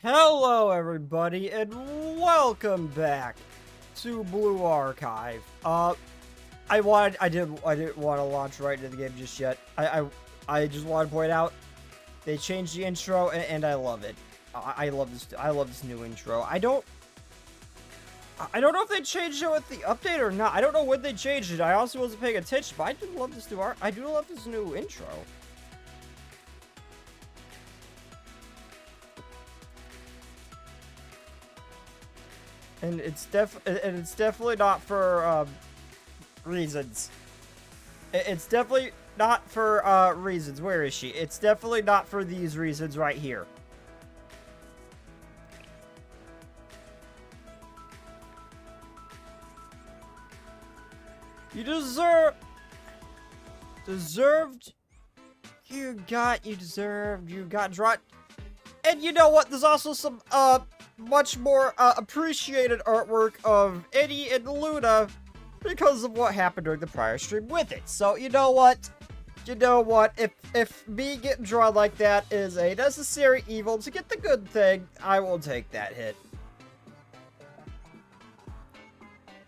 Hello everybody and welcome back to Blue Archive. I didn't want to launch right into the game just yet. I just want to point out they changed the intro and I love it. I love this new intro. I don't know if they changed it with the update or not. I don't know when they changed it. I also wasn't paying attention, but I do love this new I do love this new intro. And it's definitely not for reasons. It's definitely not for reasons. Where is she? It's definitely not for these reasons right here. You deserved. You got dropped. And you know what? There's also some much more appreciated artwork of Eddie and Luna because of what happened during the prior stream with it. So you know what? If me getting drawn like that is a necessary evil to get the good thing, I will take that hit.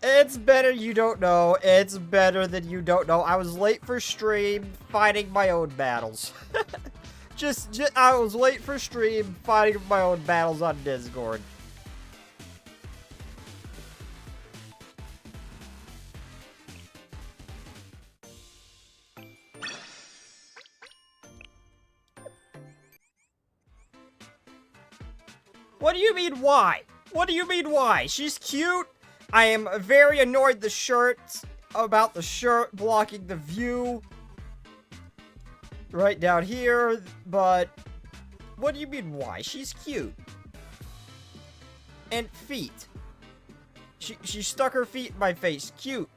It's better you don't know. It's better than you don't know. I was late for stream fighting my own battles. I was late for stream fighting my own battles on Discord. What do you mean why? What do you mean why? She's cute. I am very annoyed about the shirt blocking the view right down here, but what do you mean why? She's cute. And feet. She stuck her feet in my face. Cute.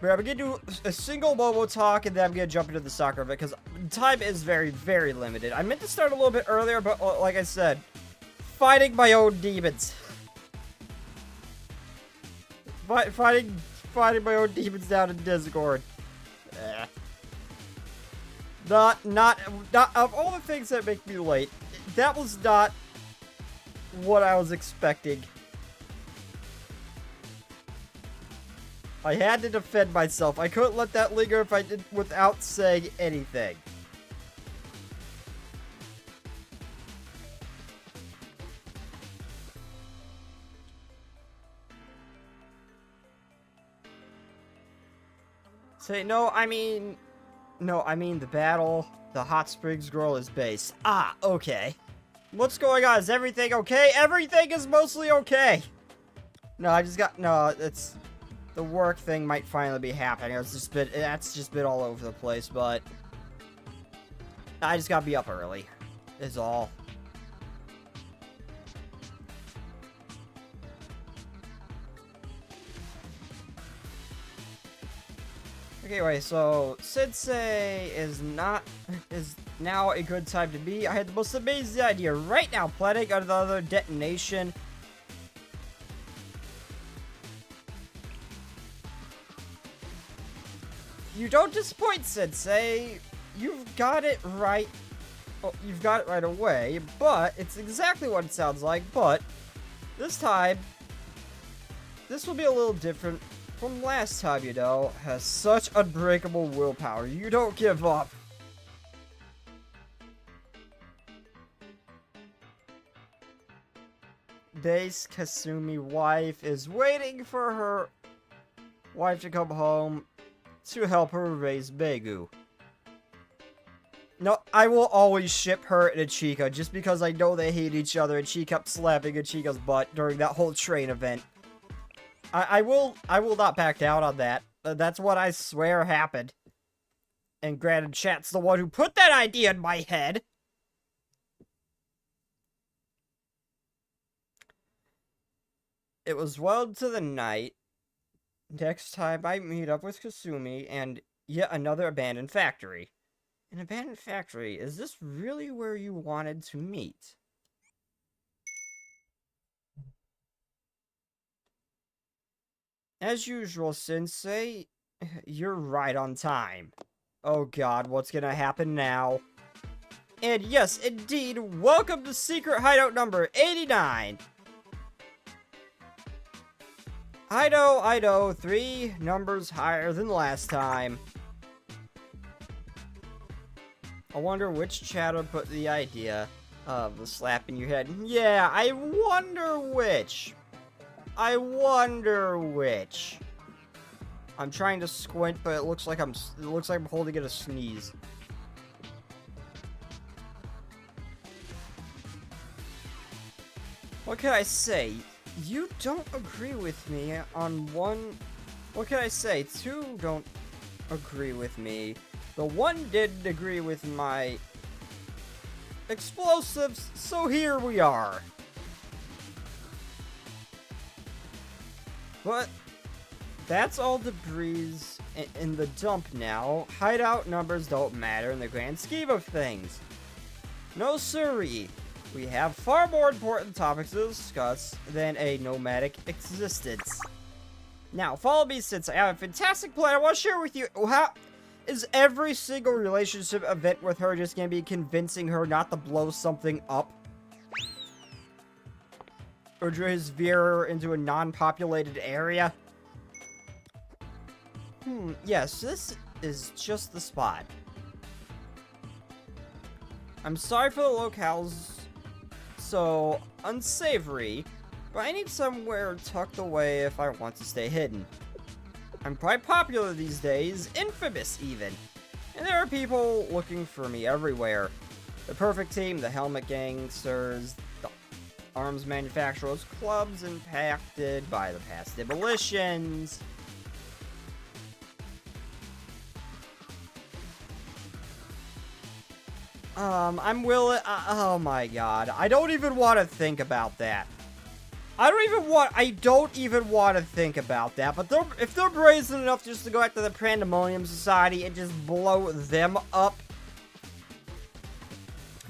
But I'm gonna do a single Momo talk and then I'm gonna jump into the soccer of it because time is very, very limited. I meant to start a little bit earlier, but like I said, fighting my own demons. Fighting my own demons down in Discord. Not of all the things that make me late, that was not what I was expecting. I had to defend myself. I couldn't let that linger if I did without saying anything. Say, no, I mean the battle. The Hot Springs girl is base. Ah, okay. What's going on? Is everything okay? Everything is mostly okay. No, it's... The work thing might finally be happening. That's just been all over the place, but... I just gotta be up early. Is all. Okay, wait, so Sensei is now a good time to be. I had the most amazing idea right now, planning another detonation. You don't disappoint, Sensei. You've got it right. Well, you've got it right away, but it's exactly what it sounds like. But this time, this will be a little different from last time, you know. Has such unbreakable willpower. You don't give up. Base Kasumi wife is waiting for her wife to come home to help her raise Begu. No, I will always ship her and Ichika just because I know they hate each other and she kept slapping Ichika's butt during that whole train event. I will not back down on that. That's what I swear happened. And granted, chat's the one who put that idea in my head. It was well into the night. Next time I meet up with Kasumi and yet another abandoned factory. An abandoned factory? Is this really where you wanted to meet? As usual, Sensei, you're right on time. Oh god, what's gonna happen now? And yes, indeed, welcome to secret hideout number 89. I know, 3 numbers higher than last time. I wonder which chatter put the idea of the slap in your head. Yeah, I wonder which. I'm trying to squint, but it looks like I'm holding in a sneeze. What can I say? You don't agree with me on one... What can I say? 2 don't agree with me. The 1 didn't agree with my explosives, so here we are. But that's all debris in the dump now. Hideout numbers don't matter in the grand scheme of things. No siree. We have far more important topics to discuss than a nomadic existence. Now, follow me since I have a fantastic plan I want to share with you. How is every single relationship event with her just going to be convincing her not to blow something up? Or just veer her into a non-populated area? Yes, this is just the spot. I'm sorry for the locales so unsavory, but I need somewhere tucked away if I want to stay hidden. I'm quite popular these days, infamous even, and there are people looking for me everywhere. The perfect team, the helmet gangsters, the arms manufacturers, clubs impacted by the past demolitions. I'm willing, oh my god, I don't even want to think about that. I don't even want to think about that, but if they're brazen enough just to go after the Pandemonium Society and just blow them up,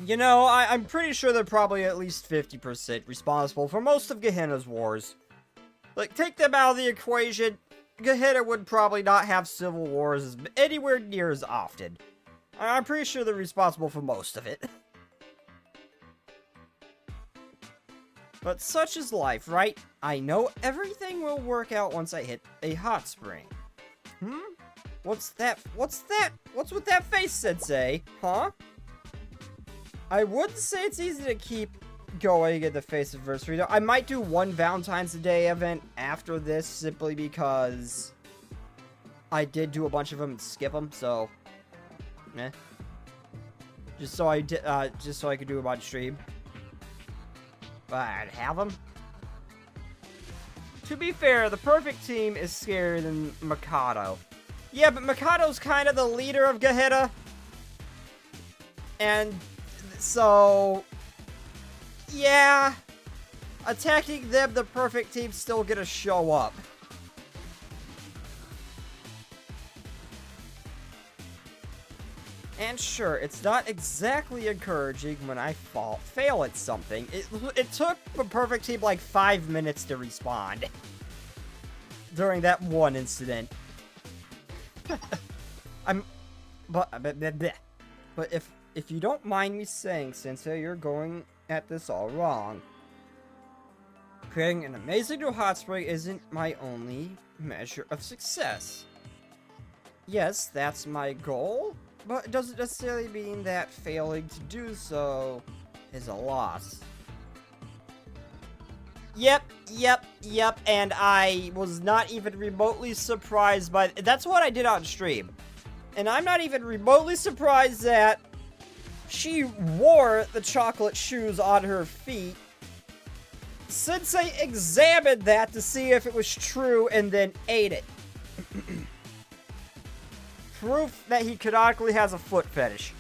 you know, I'm pretty sure they're probably at least 50% responsible for most of Gehenna's wars. Like, take them out of the equation, Gehenna would probably not have civil wars anywhere near as often. I'm pretty sure they're responsible for most of it. But such is life, right? I know everything will work out once I hit a hot spring. What's that? What's with that face, Sensei? Huh? I wouldn't say it's easy to keep going at the face anniversary, though. I might do one Valentine's Day event after this, simply because I did do a bunch of them and skip them, so... Just so I could do them on stream. But I'd have them. To be fair, the perfect team is scarier than Mikado. Yeah, but Mikado's kind of the leader of Gehenna. And so, yeah, attacking them, the perfect team's still gonna show up. And sure, it's not exactly encouraging when I fail at something. It took the perfect team like 5 minutes to respond during that one incident. But if you don't mind me saying, Sensei, you're going at this all wrong. Creating an amazing new hot spring isn't my only measure of success. Yes, that's my goal. But it doesn't necessarily mean that failing to do so is a loss. Yep, and I was not even remotely surprised by... That's what I did on stream. And I'm not even remotely surprised that she wore the chocolate shoes on her feet. Sensei examined that to see if it was true and then ate it. Proof that he canonically has a foot fetish.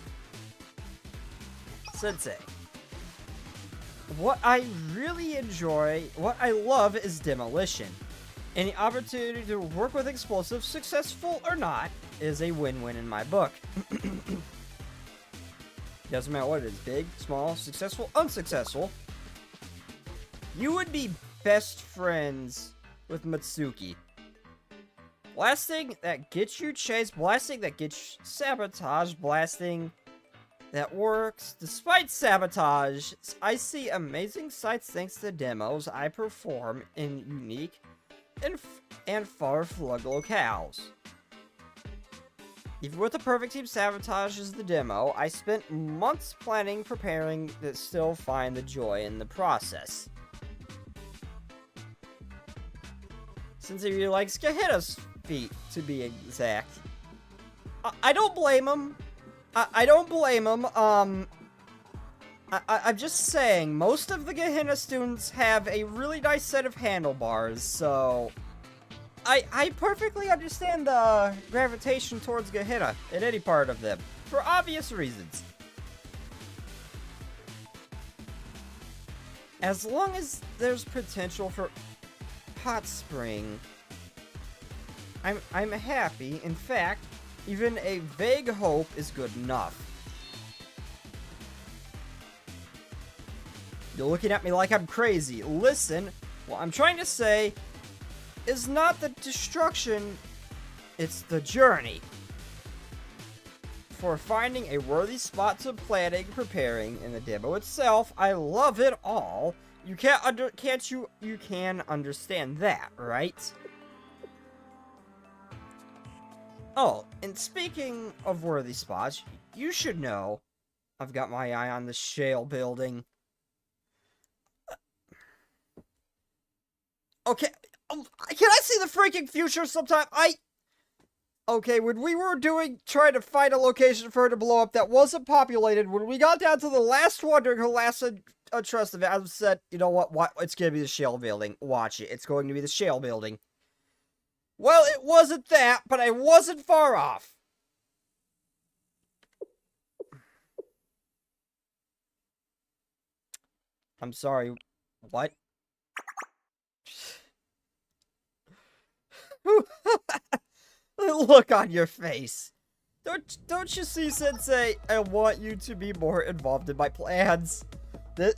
Sensei. What I really enjoy, what I love is demolition. Any opportunity to work with explosives, successful or not, is a win-win in my book. Doesn't matter what it is, big, small, successful, unsuccessful. You would be best friends with Mitsuki. Blasting that gets you chased, blasting that gets you sabotaged, blasting that works. Despite sabotage, I see amazing sights thanks to demos I perform in unique and far-flung locales. Even with the perfect team sabotage as the demo, I spent months planning, preparing to still find the joy in the process. Since he really likes Gehenna's feet, to be exact. I don't blame him. I don't blame him. I'm just saying, most of the Gehenna students have a really nice set of handlebars, so I perfectly understand the gravitation towards Gehenna in any part of them, for obvious reasons. As long as there's potential for hot spring, I'm happy. In fact, even a vague hope is good enough. You're looking at me like I'm crazy. Listen, what I'm trying to say is not the destruction, it's the journey. For finding a worthy spot to planning, preparing in the demo itself, I love it all. You can understand that, right? Oh, and speaking of worthy spots, you should know I've got my eye on the shale building. Okay, can I see the freaking future sometime? Okay, when we were trying to find a location for her to blow up that wasn't populated, when we got down to the last one during her last trust event, I said, you know what, it's gonna be the shale building. Watch it, it's going to be the shale building. Well, it wasn't that, but I wasn't far off. I'm sorry, what? Look on your face. Don't you see, Sensei? I want you to be more involved in my plans.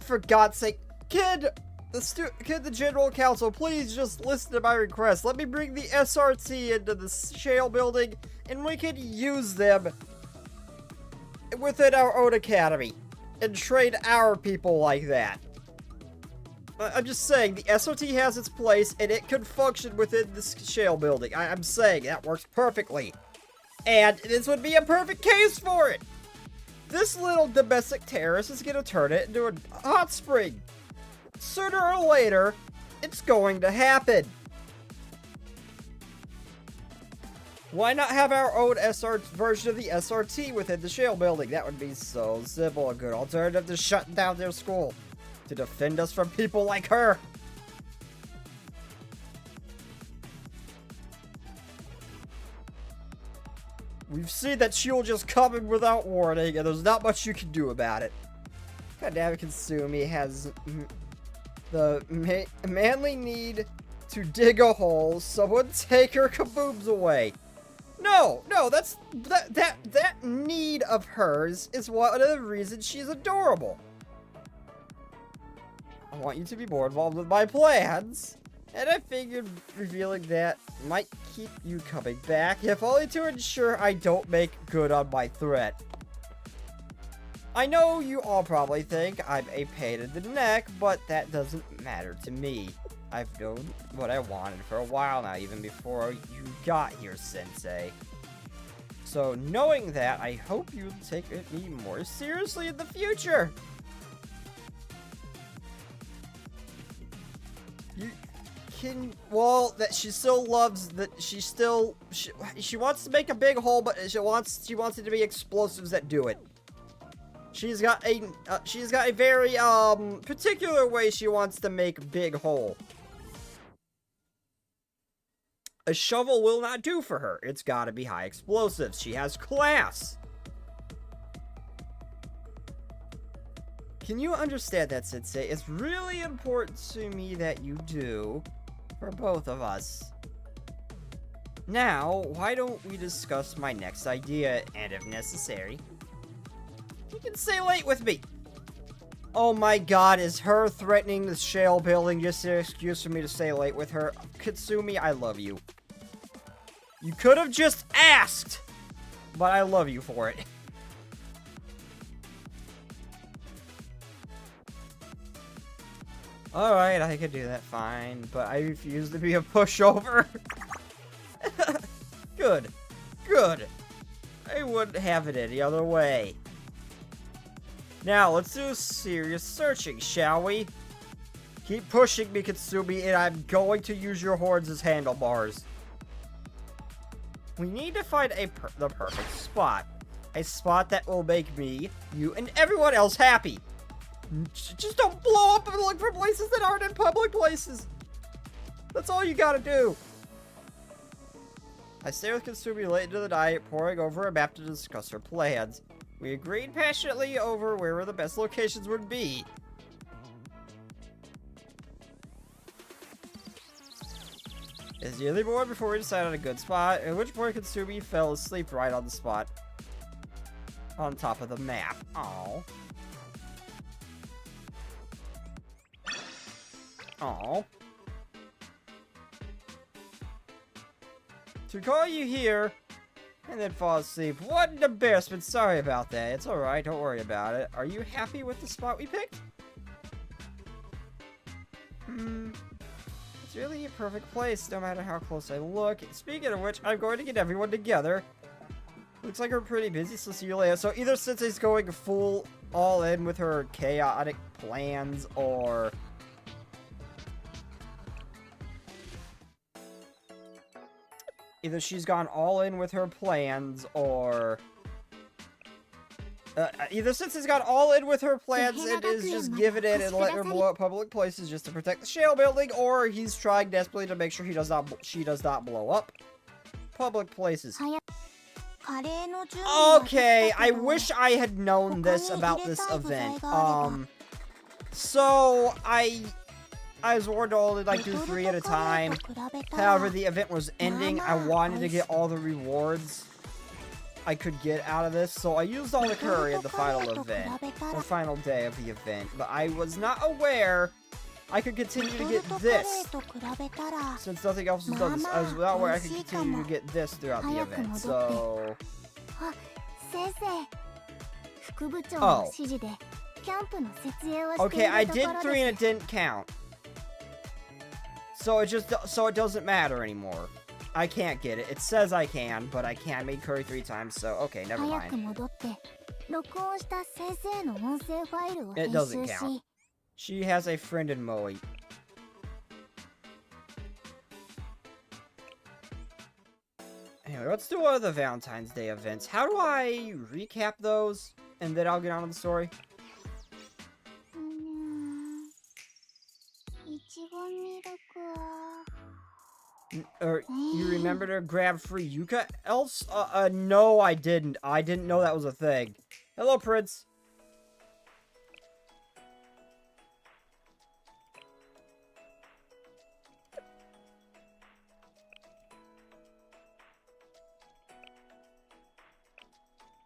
For God's sake, the General Council, please just listen to my request. Let me bring the SRT into the shale building, and we can use them within our own academy and train our people like that. I'm just saying, the SRT has its place, and it can function within this shale building. I'm saying that works perfectly. And this would be a perfect case for it. This little domestic terrorist is going to turn it into a hot spring. Sooner or later, it's going to happen. Why not have our own version of the SRT within the shale building? That would be so simple. A good alternative to shutting down their school. To defend us from people like her. We've seen that she'll just come in without warning, and there's not much you can do about it. Goddamn, Kasumi has the manly need to dig a hole. Someone take her kabooms away. No, that need of hers is one of the reasons she's adorable. I want you to be more involved with my plans, and I figured revealing that might keep you coming back, if only to ensure I don't make good on my threat. I know you all probably think I'm a pain in the neck, but that doesn't matter to me. I've known what I wanted for a while now, even before you got here, Sensei. So knowing that, I hope you'll take me more seriously in the future. That she still loves that she wants to make a big hole, but she wants it to be explosives that do it. She's got a very particular way she wants to make a big hole. A shovel will not do for her. It's got to be high explosives. She has class. Can you understand that, Sensei? It's really important to me that you do. For both of us. Now, why don't we discuss my next idea, and if necessary, you can stay late with me. Oh my god, is her threatening the shale building just an excuse for me to stay late with her? Katsumi, I love you. You could have just asked, but I love you for it. Alright, I could do that fine, but I refuse to be a pushover. Good. Good. I wouldn't have it any other way. Now, let's do serious searching, shall we? Keep pushing me, Katsumi, and I'm going to use your horns as handlebars. We need to find the perfect spot. A spot that will make me, you, and everyone else happy. Just don't blow up and look for places that aren't in public places. That's all you gotta do. I stayed with Katsumi late into the night, poring over a map to discuss her plans. We agreed passionately over where the best locations would be. It's nearly morning before we decided on a good spot, at which point Katsumi fell asleep right on the spot. On top of the map. Aww. Aww. To call you here, and then fall asleep. What an embarrassment. Sorry about that. It's alright, don't worry about it. Are you happy with the spot we picked? It's really a perfect place, no matter how close I look. Speaking of which, I'm going to get everyone together. Looks like we're pretty busy, so see you later. So either Sensei's going full all in with her chaotic plans, or... either she's gone all in with her plans, or... either Sensei's got all in with her plans and is just giving it and letting her blow up public places just to protect the shell building, or he's trying desperately to make sure she does not blow up public places. Okay, I wish I had known this about this event. So I was warned to only like do 3 at a time. However, the event was ending. I wanted to get all the rewards I could get out of this, so I used all the curry at the final event, or final day of the event, but I was not aware I could continue to get this, since nothing else was done. I was not aware I could continue to get this throughout the event, so... Oh. Okay, I did 3 and it didn't count. So it doesn't matter anymore. I can't get it. It says I can, but I can't make curry 3 times, so okay, never mind. It doesn't count. She has a friend in Moe. Anyway, let's do one of the Valentine's Day events. How do I recap those? And then I'll get on with the story. Or you remember to grab free Yuka else? No, I didn't. I didn't know that was a thing. Hello, Prince.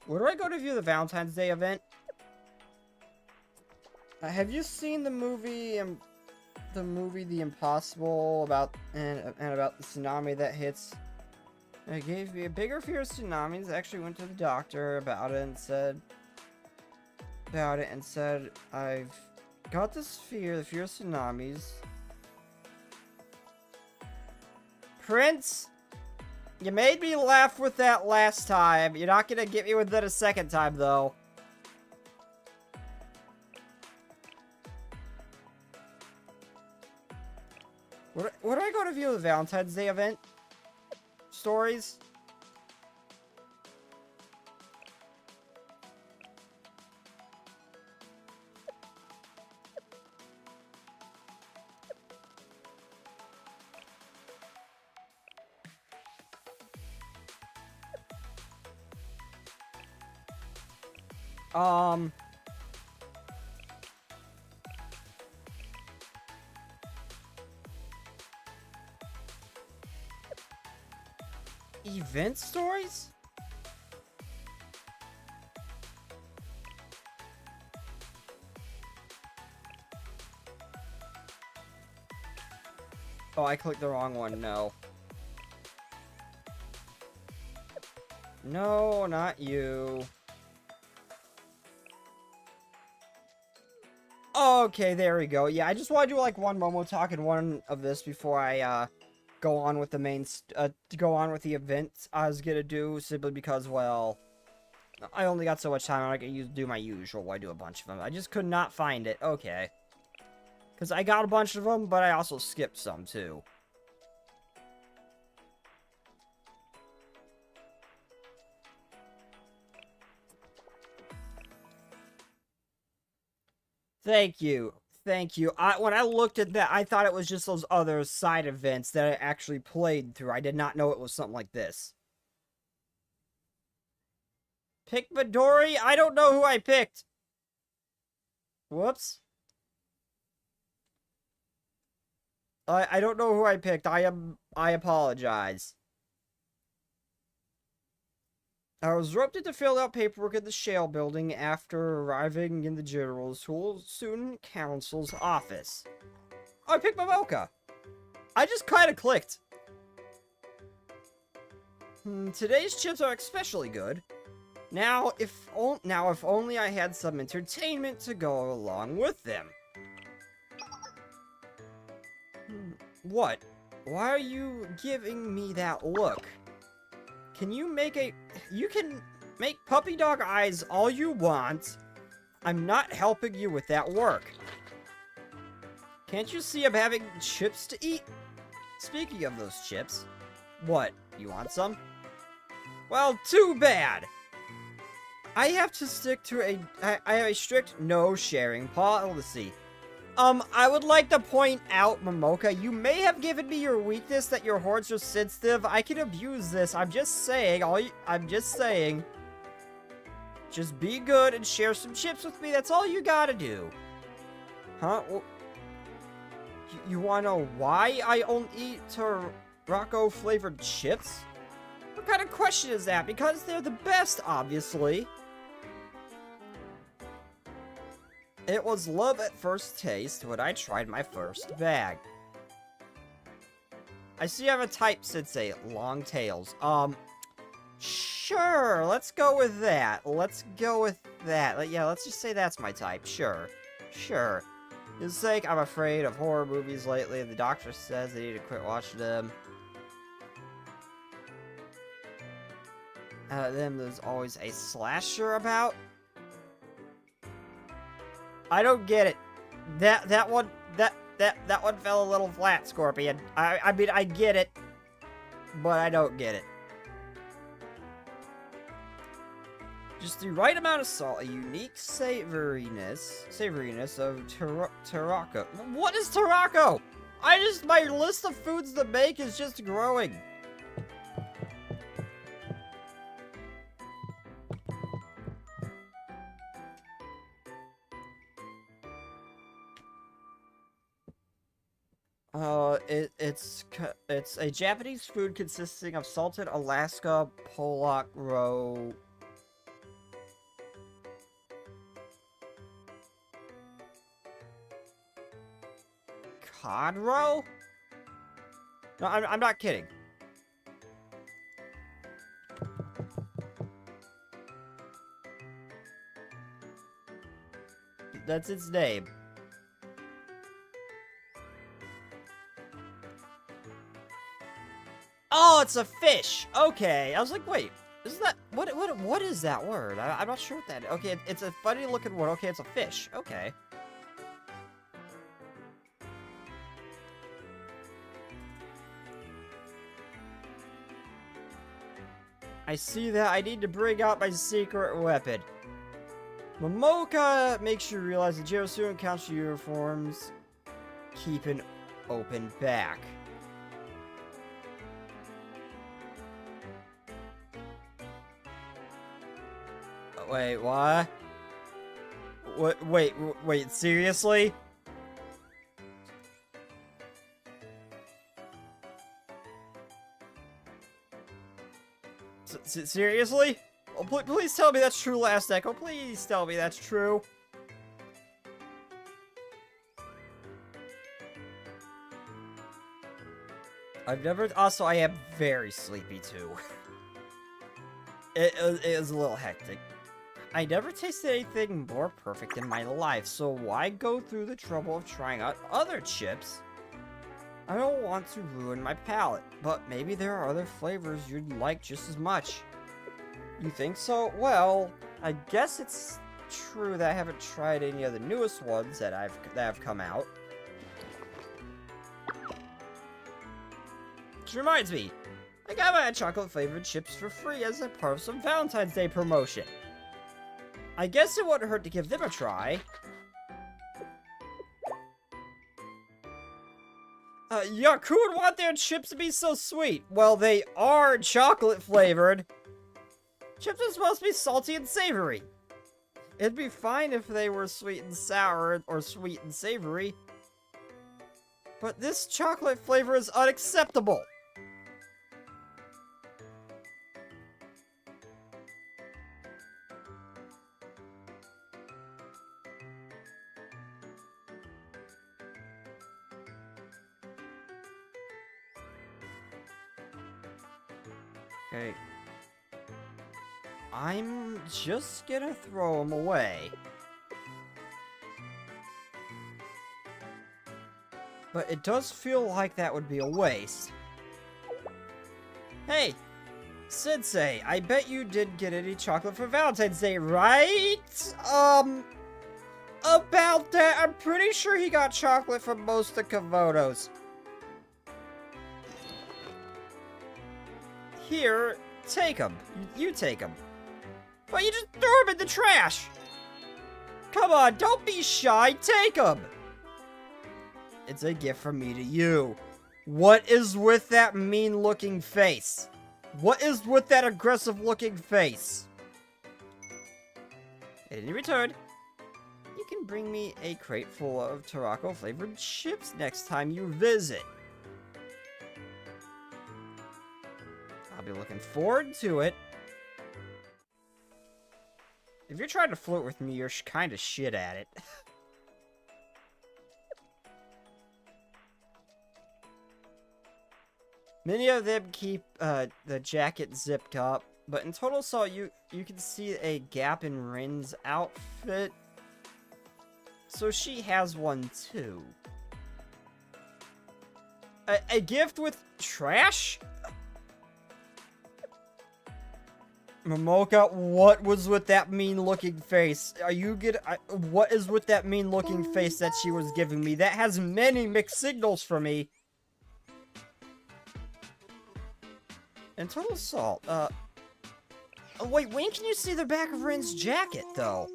Where do I go to view the Valentine's Day event? Have you seen the movie The Impossible about about the tsunami that hits? It gave me a bigger fear of tsunamis. I actually went to the doctor about it and said I've got this fear, the fear of tsunamis. Prince, you made me laugh with that last time. You're not gonna get me with it a second time, though. Where do I go to view the Valentine's Day event? Stories? Event stories? Oh, I clicked the wrong one, no. No, not you. Okay, there we go. Yeah, I just want to do like one Momo talk and one of this before I go on with the go on with the event I was gonna do, simply because, well, I only got so much time. I can do my usual. I do a bunch of them. I just could not find it. Okay. Because I got a bunch of them, but I also skipped some too. Thank you. Thank you. When I looked at that, I thought it was just those other side events that I actually played through. I did not know it was something like this. Pick Midori? I don't know who I picked. Whoops. I don't know who I picked. I apologize. I was roped to fill out paperwork at the Shale building after arriving in the General Student Council's office. Oh, I picked Momoka. I just kind of clicked. Today's chips are especially good. Now, if only I had some entertainment to go along with them. What? Why are you giving me that look? You can make puppy dog eyes all you want. I'm not helping you with that work. Can't you see I'm having chips to eat? Speaking of those chips, what, you want some? Well, too bad. I have to stick to I have a strict no sharing policy. I would like to point out, Momoka, you may have given me your weakness that your horns are sensitive. I can abuse this. I'm just saying. I'm just saying. Just be good and share some chips with me. That's all you gotta do. Huh? Well, you wanna know why I only eat Tarako flavored chips? What kind of question is that? Because they're the best, obviously. It was love at first taste when I tried my first bag. I see you have a type, Sensei. Long tails. Sure. Let's go with that. Yeah, let's just say that's my type. Sure. For his sake, I'm afraid of horror movies lately, and the doctor says I need to quit watching them. Then there's always a slasher about. I don't get it. That one fell a little flat, Scorpion. I mean, I get it, but I don't get it. Just the right amount of salt, a unique savoriness of Tarako. What is Tarako? My list of foods to make is just growing. It's a Japanese food consisting of salted Alaska pollock roe. Cod roe? No, I'm not kidding. That's its name. Oh, it's a fish. Okay, I was like, wait, is that what is that word? I'm not sure what that. Okay, it's a funny looking word. Okay, it's a fish. Okay. I see that. I need to bring out my secret weapon. Momoka makes you realize the Jiro student council uniforms keep an open back. Wait, what? Wait, seriously? Seriously? Oh, please tell me that's true, Last Echo. Please tell me that's true. Also, I am very sleepy, too. It was a little hectic. I never tasted anything more perfect in my life, so why go through the trouble of trying out other chips? I don't want to ruin my palate, but maybe there are other flavors you'd like just as much. You think so? Well, I guess it's true that I haven't tried any of the newest ones that have come out. Which reminds me, I got my chocolate flavored chips for free as a part of some Valentine's Day promotion. I guess it wouldn't hurt to give them a try. Yuck, who would want their chips to be so sweet? Well, they are chocolate flavored. Chips are supposed to be salty and savory. It'd be fine if they were sweet and sour or sweet and savory. But this chocolate flavor is unacceptable. Okay. I'm just gonna throw them away. But it does feel like that would be a waste. Hey! Sensei, I bet you didn't get any chocolate for Valentine's Day, right? About that, I'm pretty sure he got chocolate from most of Komodo's. Here, take them. You take them. But you just threw them in the trash! Come on, don't be shy, take them! It's a gift from me to you. What is with that mean-looking face? What is with that aggressive-looking face? And in return, you can bring me a crate full of Tarako-flavored chips next time you visit. I'll be looking forward to it. If you're trying to flirt with me, you're kind of shit at it. Many of them keep the jacket zipped up, but in Total Assault, you can see a gap in Rin's outfit. So she has one too. A gift with trash? Momoka, what was with that mean-looking face? Are you what is with that mean-looking face that she was giving me? That has many mixed signals for me. And Total Assault, oh wait, when can you see the back of Rin's jacket, though?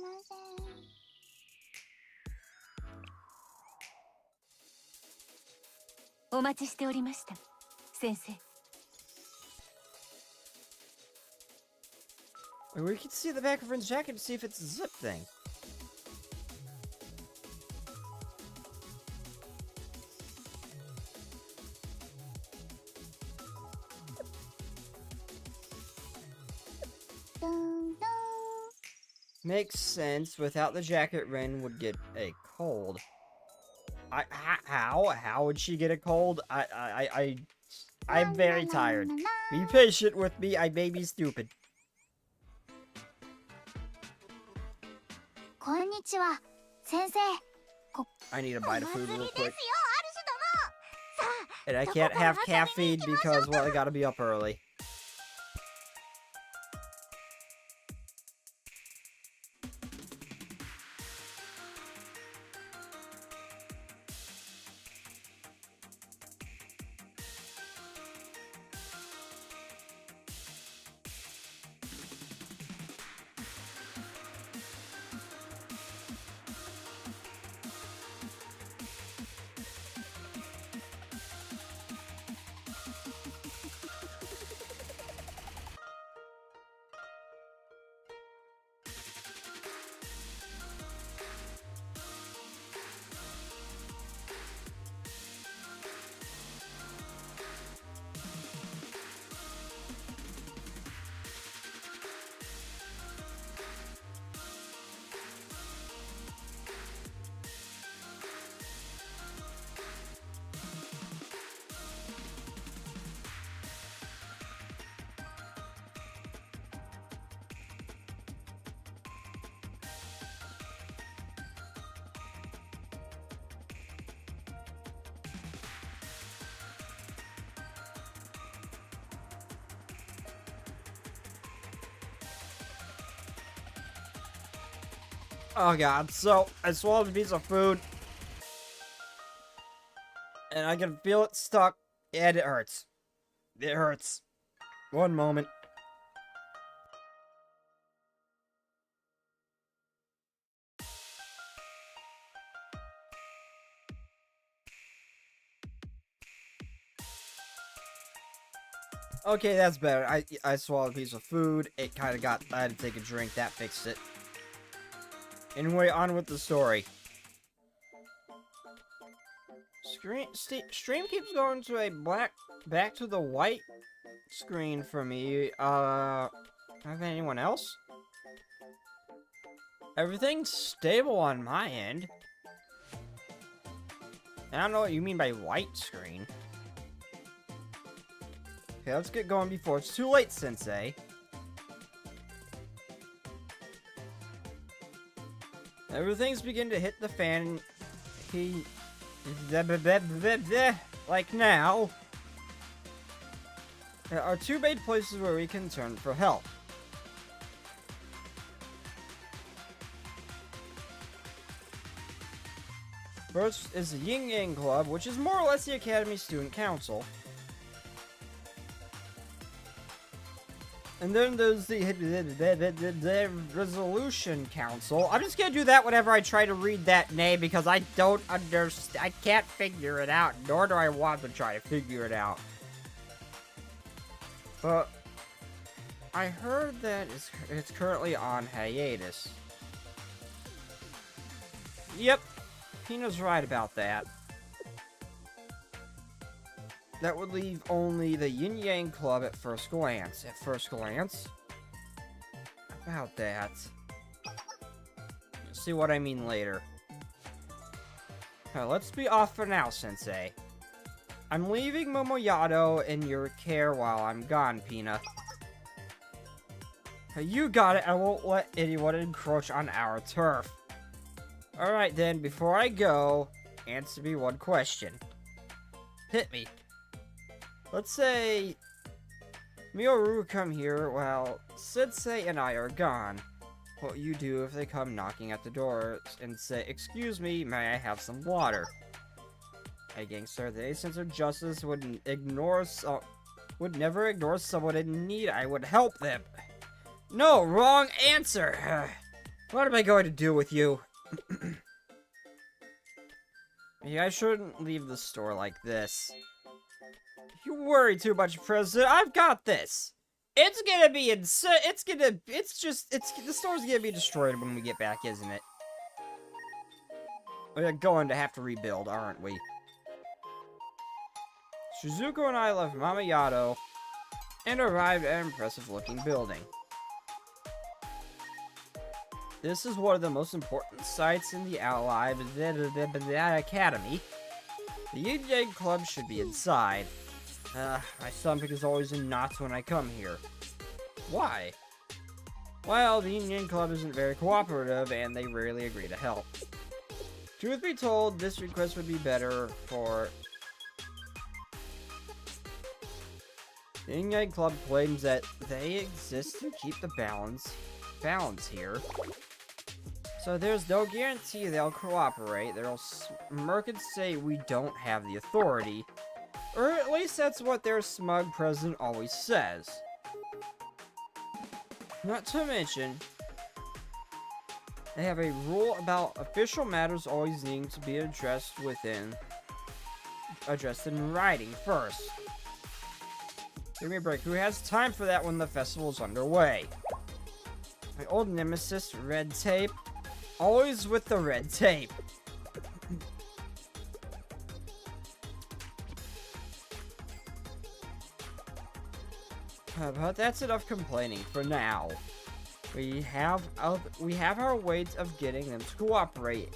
We can see the back of Rin's jacket to see if it's a zip thing. Makes sense. Without the jacket, Rin would get a cold. How would she get a cold? I'm very tired. Be patient with me. I may be stupid. I need a bite of food real quick. And I can't have caffeine because, well, I gotta be up early. Oh god, so I swallowed a piece of food. And I can feel it stuck. And it hurts. It hurts. One moment. Okay, that's better. I swallowed a piece of food. It kind of got... I had to take a drink. That fixed it. Anyway, on with the story. Stream keeps going to a back to the white screen for me. Have anyone else? Everything's stable on my end. I don't know what you mean by white screen. Okay, let's get going before it's too late, Sensei. Everything's beginning to hit the fan. Like now. There are two main places where we can turn for help. First is the Yin Yang Club, which is more or less the Academy Student Council. And then there's the Resolution Council. I'm just gonna do that whenever I try to read that name because I don't understand. I can't figure it out, nor do I want to try to figure it out. But I heard that it's currently on hiatus. Yep, Pina's right about that. That would leave only the Yin Yang Club at first glance. About that. You'll see what I mean later. Now, let's be off for now, Sensei. I'm leaving Momoyado in your care while I'm gone, Pina. You got it, I won't let anyone encroach on our turf. Alright then, before I go, answer me one question. Hit me. Let's say Miyoru come here while Sensei and I are gone. What will you do if they come knocking at the door and say, "Excuse me, may I have some water?" A gangster, the sense of justice would never ignore someone in need. I would help them. No, wrong answer. What am I going to do with you? Yeah, I shouldn't leave the store like this. You worry too much, President. I've got this. It's gonna be the store's gonna be destroyed when we get back, isn't it? We're going to have to rebuild, aren't we? Shizuko and I left Momoyado and arrived at an impressive-looking building. This is one of the most important sites in the Allied Academy. The Yin Yang Club should be inside. My stomach is always in knots when I come here. Why? Well, the Yin Yang Club isn't very cooperative, and they rarely agree to help. Truth be told, this request would be better for... The Yin Yang Club claims that they exist to keep the balance here. So there's no guarantee they'll cooperate. They'll smirk and say we don't have the authority. Or at least that's what their smug president always says. Not to mention, they have a rule about official matters always needing to be addressed in writing first. Give me a break. Who has time for that when the festival's underway? My old nemesis, red tape. Always with the red tape. But that's enough complaining for now. We have our ways of getting them to cooperate.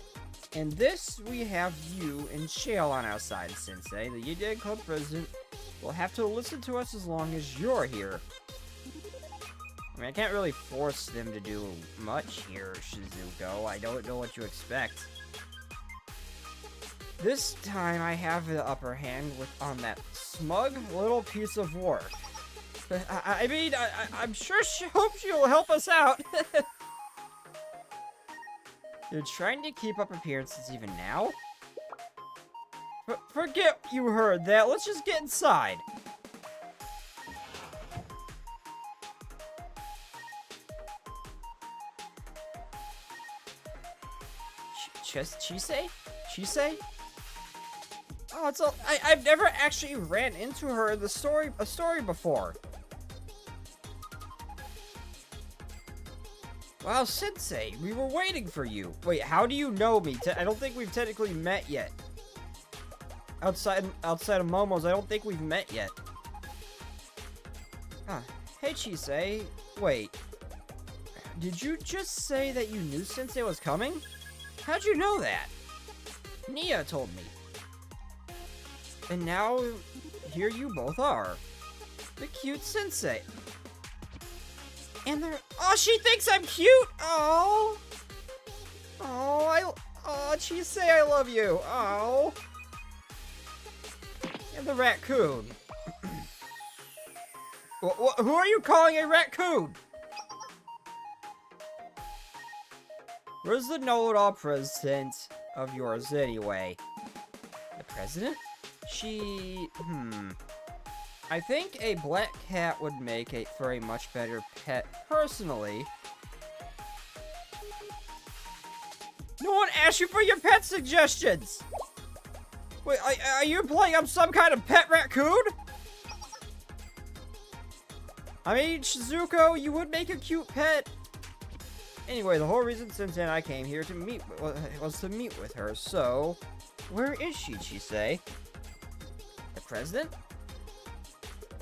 And this, we have you and Shale on our side, Sensei. The Yin Yang Club president will have to listen to us as long as you're here. I mean, I can't really force them to do much here, Shizuko. I don't know what you expect. This time, I have the upper hand on that smug little piece of work. I mean, I'm sure she hopes she'll help us out. You're trying to keep up appearances even now? Forget you heard that. Let's just get inside. Chisei? Chisei? Oh, it's all. I've never actually ran into her in a story before. Wow, Sensei, we were waiting for you. Wait, how do you know me? I don't think we've technically met yet. Outside of Momo's, I don't think we've met yet. Huh. Hey, Chisei. Wait. Did you just say that you knew Sensei was coming? How'd you know that? Nia told me. And now, here you both are. The cute Sensei. And they're... Oh, she thinks I'm cute! Oh! Oh, Chisei, I love you! Oh! And the raccoon. Who are you calling a raccoon? Where's the know-it-all president of yours anyway? The president? I think a black cat would make for a much better pet, personally. No one asked you for your pet suggestions! Wait, are you playing up some kind of pet raccoon? I mean, Shizuko, you would make a cute pet. Anyway, the whole reason Sensei and I came here to meet was to meet with her, so... Where is she, Chisei? The president?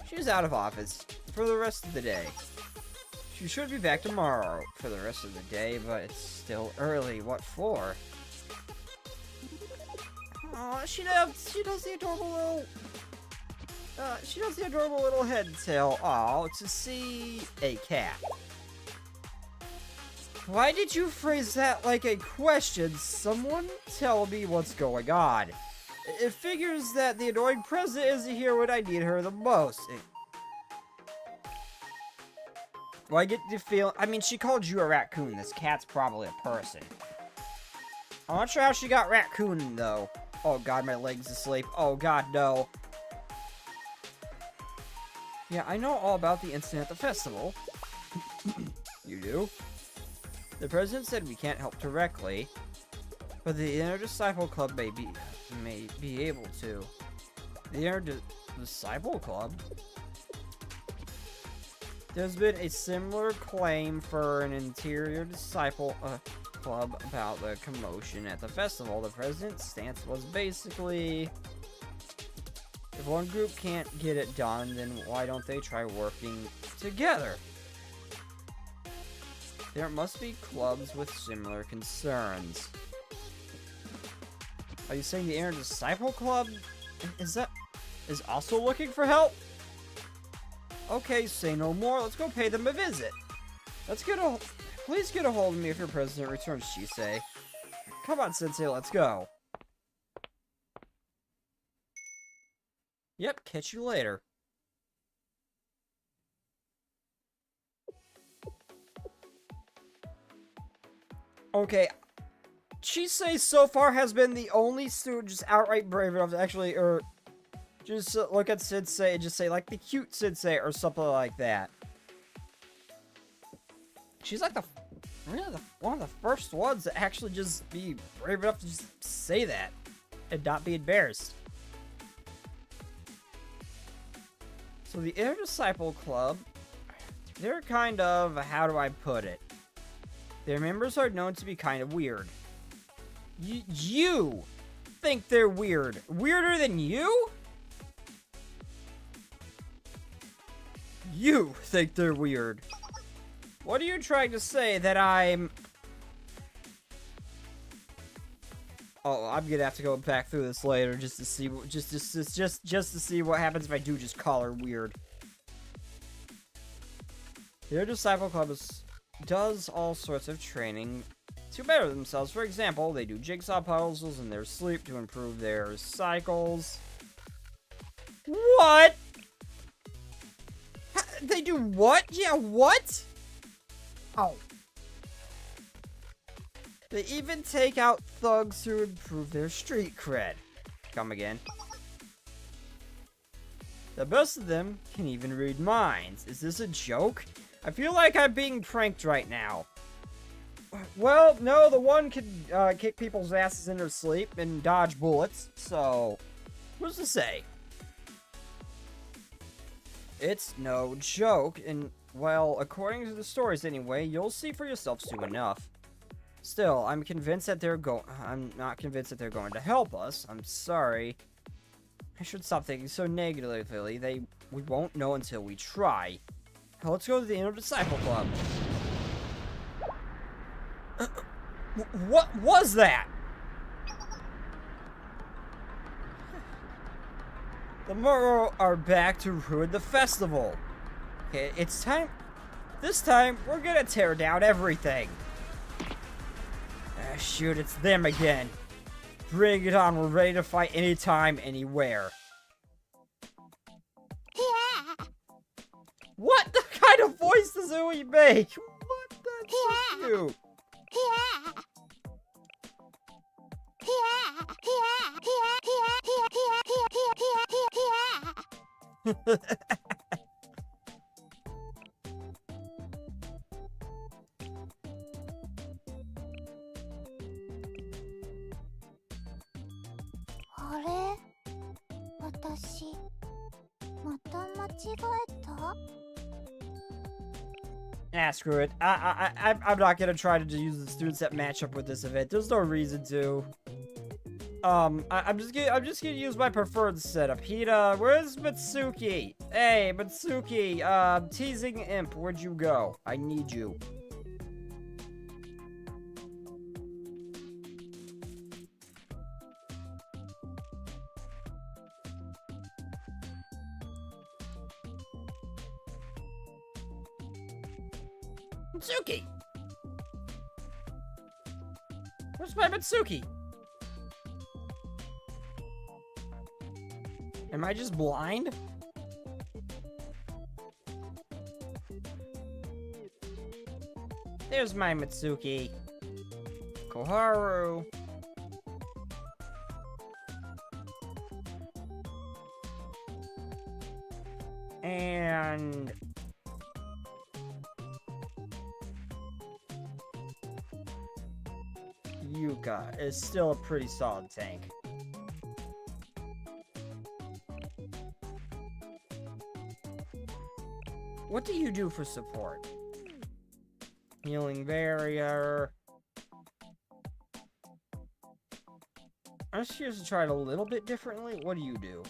She's out of office for the rest of the day. She should be back tomorrow for the rest of the day, but it's still early. What for? Aw, she does the adorable little head and tail. Aw, to see a cat. Why did you phrase that like a question? Someone tell me what's going on. It figures that the annoying president isn't here when I need her the most. Well, I get the feel... I mean, she called you a raccoon. This cat's probably a person. I'm not sure how she got raccoon, though. Oh, God, my leg's asleep. Oh, God, no. Yeah, I know all about the incident at the festival. You do? The president said we can't help directly, but the Inner Disciple Club may be able to. The Inner Disciple Club? There's been a similar claim for an Interior Disciple Club about the commotion at the festival. The president's stance was basically, if one group can't get it done, then why don't they try working together? There must be clubs with similar concerns. Are you saying the Inner Disciple Club is also looking for help? Okay, say no more. Let's go pay them a visit. Please get a hold of me if your president returns, Chisei. Come on, Sensei, let's go. Yep, catch you later. Okay, Chisei so far has been the only student just outright brave enough to actually, just look at Sensei and just say, like, the cute Sensei or something like that. She's like one of the first ones to actually just be brave enough to just say that and not be embarrassed. So the Inner Disciple Club, they're kind of, how do I put it? Their members are known to be kind of weird. You think they're weird? Weirder than you? You think they're weird. What are you trying to say, that I'm... Oh, I'm gonna have to go back through this later just to see just to see what happens if I do just call her weird. Their Disciple Club does all sorts of training to better themselves. For example, they do jigsaw puzzles in their sleep to improve their cycles. What? They do what? Yeah, what? Oh. They even take out thugs to improve their street cred. Come again. The best of them can even read minds. Is this a joke? I feel like I'm being pranked right now. Well, no, the one can kick people's asses in their sleep and dodge bullets, so who's to say? It's no joke, and, well, according to the stories anyway, you'll see for yourself soon enough. Still, I'm not convinced that they're going to help us. I'm sorry. I should stop thinking so negatively. We won't know until we try. Now let's go to the Inner Disciple Club. What was that? The Moro are back to ruin the festival. Okay, it's time. This time, we're gonna tear down everything. Shoot, it's them again. Bring it on, we're ready to fight anytime, anywhere. What the kind of voice does Ui make? What? That's so cute. Ah, screw it. I'm not gonna try to use the students that match up with this event. There's no reason to. I'm just gonna use my preferred setup. Hida, where's Mitsuki? Hey, Mitsuki, teasing imp, where'd you go? I need you. Mitsuki! Where's my Mitsuki? Am I just blind? There's my Mitsuki. Koharu. And Yuka is still a pretty solid tank. What do you do for support? Healing barrier. I'm just curious to try it a little bit differently. What do you do?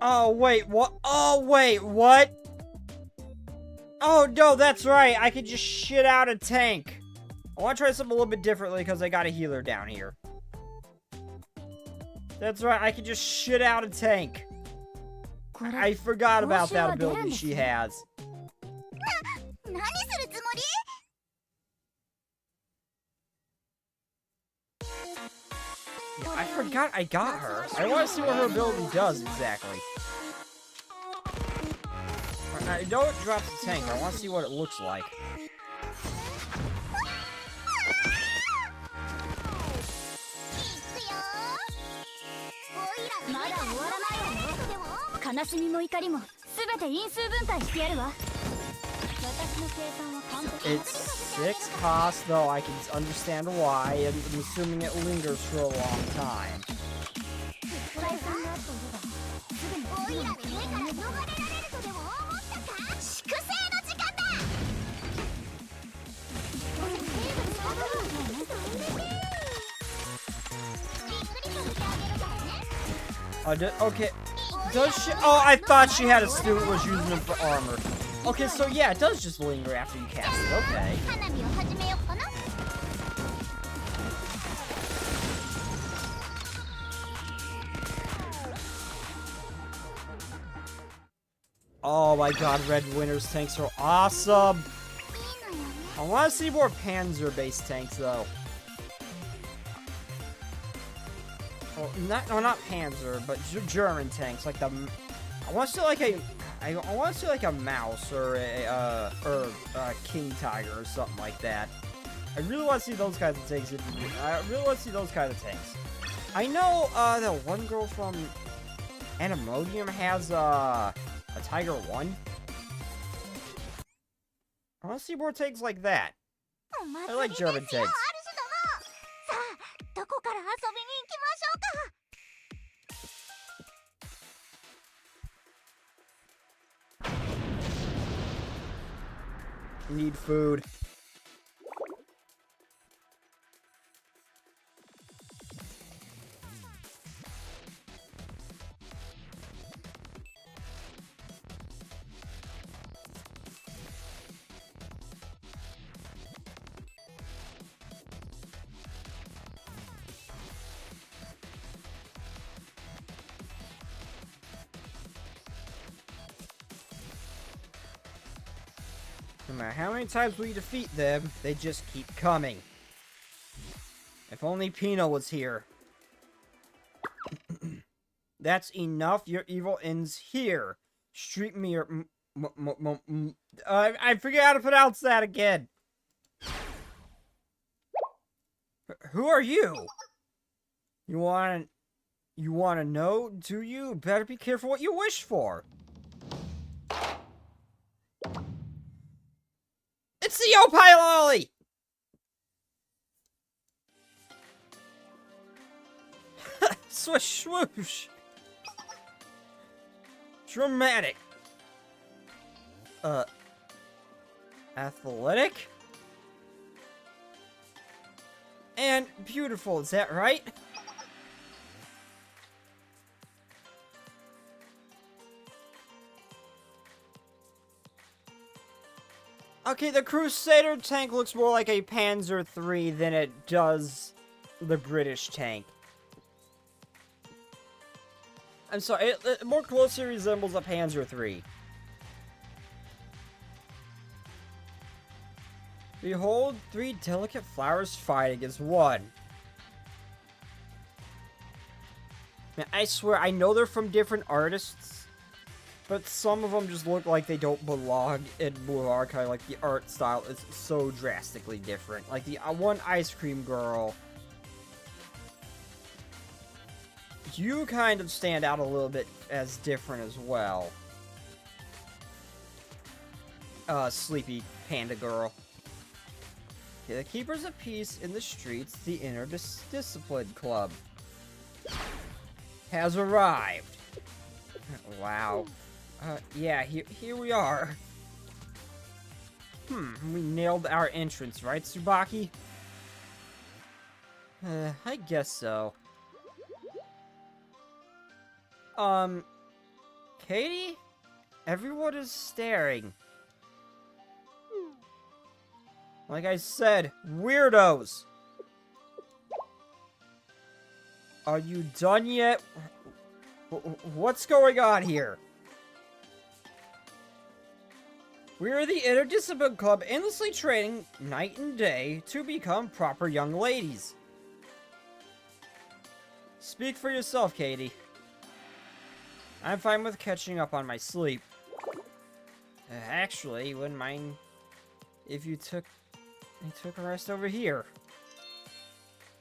Oh, wait, what? Oh, wait, what? Oh, no, that's right. I could just shit out a tank. I want to try something a little bit differently because I got a healer down here. That's right. I could just shit out a tank. I forgot about that ability she has. Yeah, I forgot I got her. I want to see what her ability does exactly. I know it drops the tank. I want to see what it looks like. It's 6 costs, though I can understand why. I'm assuming it lingers for a long time. Okay. Does she? Oh, I thought she had a student was using them for armor. Okay, so yeah, it does just linger after you cast it. Okay. Oh my god, Red Winter's tanks are awesome! I want to see more Panzer-based tanks, though. well, not Panzer, but German tanks, like the, I want to say like a, I want to say like a Mouse or a King Tiger or something like that. I really want to see those kinds of tanks. I really want to see those kinds of tanks. I know the one girl from Animodium has a Tiger 1. I want to see more tanks like that. I like German tanks. Need food. No matter how many times we defeat them, they just keep coming. If only Pino was here. That's enough. Your evil ends here. Street mirror. I forget how to pronounce that again. Who are you? You want to know? Do you? Better be careful what you wish for. It's the Opie Lolly! Swish swoosh! Dramatic. Athletic? And beautiful, is that right? Okay, the Crusader tank looks more like a Panzer III than it does the British tank. I'm sorry, it more closely resembles a Panzer III. Behold, 3 delicate flowers fighting as one. Man, I swear, I know they're from different artists. But some of them just look like they don't belong in Blue Archive. Like, the art style is so drastically different. Like, the one Ice Cream Girl. You kind of stand out a little bit as different as well. Sleepy Panda Girl. Okay, the Keepers of Peace in the Streets, the Interdiscipline Club, has arrived. Wow. Yeah, here we are. We nailed our entrance, right, Tsubaki? I guess so. Katie? Everyone is staring. Like I said, weirdos! Are you done yet? What's going on here? We are the Interdiscipline Club, endlessly training night and day to become proper young ladies. Speak for yourself, Katie. I'm fine with catching up on my sleep. Actually, wouldn't mind if you took a rest over here.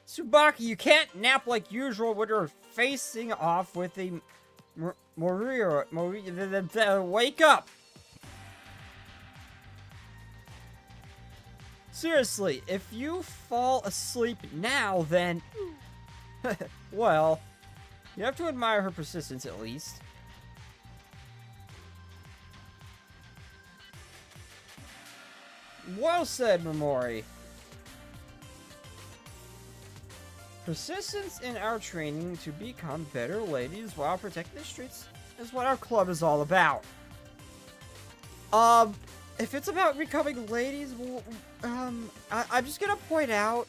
Tsubaki, you can't nap like usual when you're facing off with the Moria. Wake up! Seriously, if you fall asleep now, then... well, you have to admire her persistence at least. Well said, Momori. Persistence in our training to become better ladies while protecting the streets is what our club is all about. If it's about becoming ladies, well, I'm just gonna point out,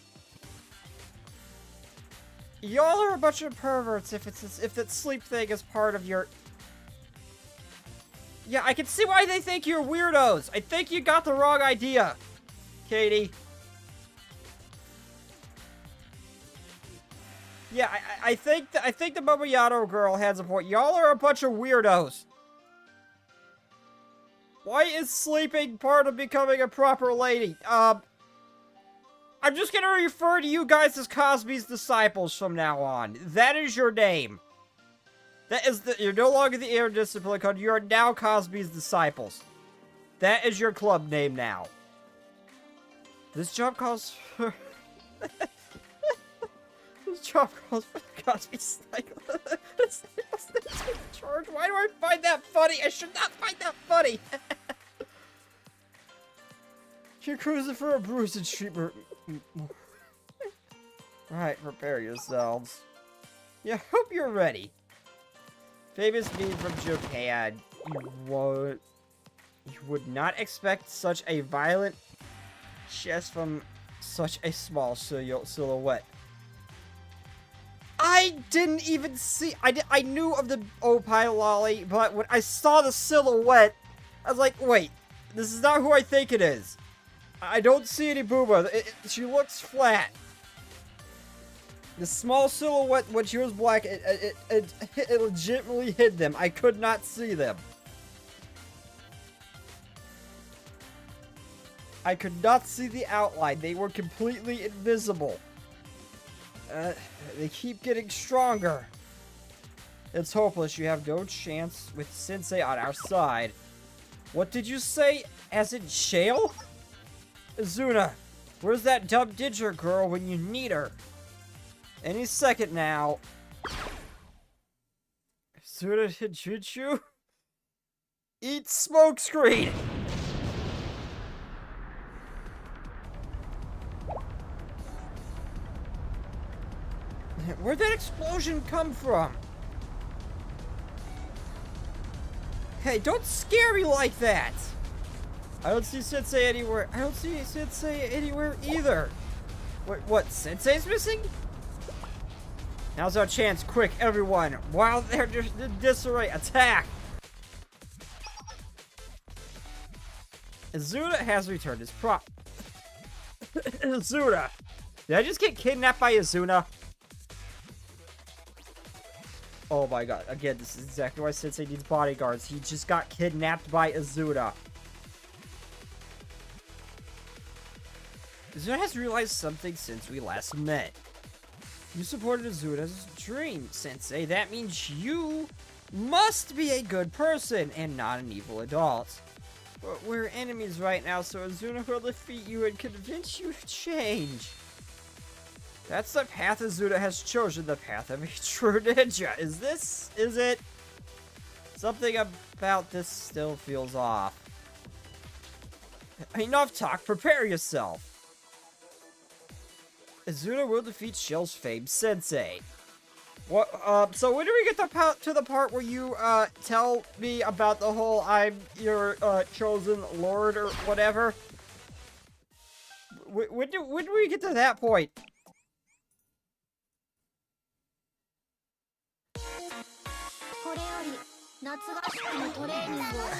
y'all are a bunch of perverts if that sleep thing is part of your... Yeah, I can see why they think you're weirdos. I think you got the wrong idea, Katie. Yeah, I think the Momoyato girl has a point. Y'all are a bunch of weirdos. Why is sleeping part of becoming a proper lady? I'm just gonna refer to you guys as Cosby's disciples from now on. That is your name. You're no longer the Air Discipline Code. You are now Cosby's disciples. That is your club name now. This job calls for... This job calls for Cosby's cycle. Charge. Why do I find that funny? I should not find that funny. You're cruising for a bruise and street. Alright, prepare yourselves. Yeah, hope you're ready. Famous meme from Japan. You would not expect such a violent chest from such a small silhouette. I didn't even see. I knew of the Opie Lolly, but when I saw the silhouette, I was like, wait, this is not who I think it is. I don't see any booba. She looks flat. The small silhouette, when she was black, it legitimately hid them. I could not see them. I could not see the outline. They were completely invisible. They keep getting stronger. It's hopeless. You have no chance with Sensei on our side. What did you say? As in jail? Azuna, where's that dumb Didger girl when you need her? Any second now. Azuna Hijutsu? Eat smokescreen! Where'd that explosion come from? Hey, don't scare me like that! I don't see Sensei anywhere. I don't see Sensei anywhere either. Wait, what? Sensei's missing? Now's our chance. Quick, everyone. While they're in disarray, attack! Azuna has returned his prop. Azuna! Did I just get kidnapped by Azuna? Oh my god. Again, this is exactly why Sensei needs bodyguards. He just got kidnapped by Azuna. Azuna has realized something since we last met. You supported Azuna's dream, Sensei. That means you must be a good person and not an evil adult. But we're enemies right now, so Azuna will defeat you and convince you to change. That's the path Azuna has chosen, the path of a true ninja. Is it? Something about this still feels off. Enough talk, prepare yourself. Azuna will defeat Shell's famed Sensei. What, so when do we get to the part where you, tell me about the whole I'm your, chosen lord or whatever? When do we get to that point?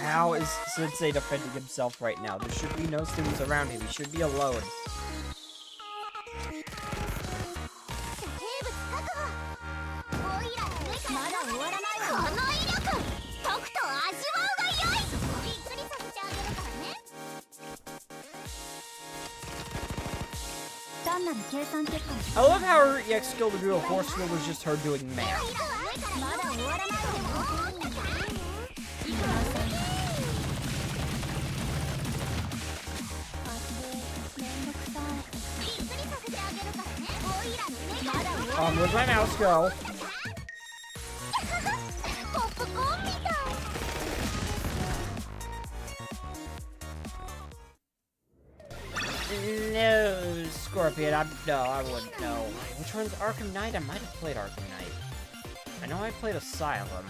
How is Sensei defending himself right now? There should be no students around him. He should be alone. I love how her EX skill to do a force skill was just her doing math. Where'd my mouse go? No, Scorpion, I wouldn't know. Which one's Arkham Knight? I might have played Arkham Knight. I know I played Asylum.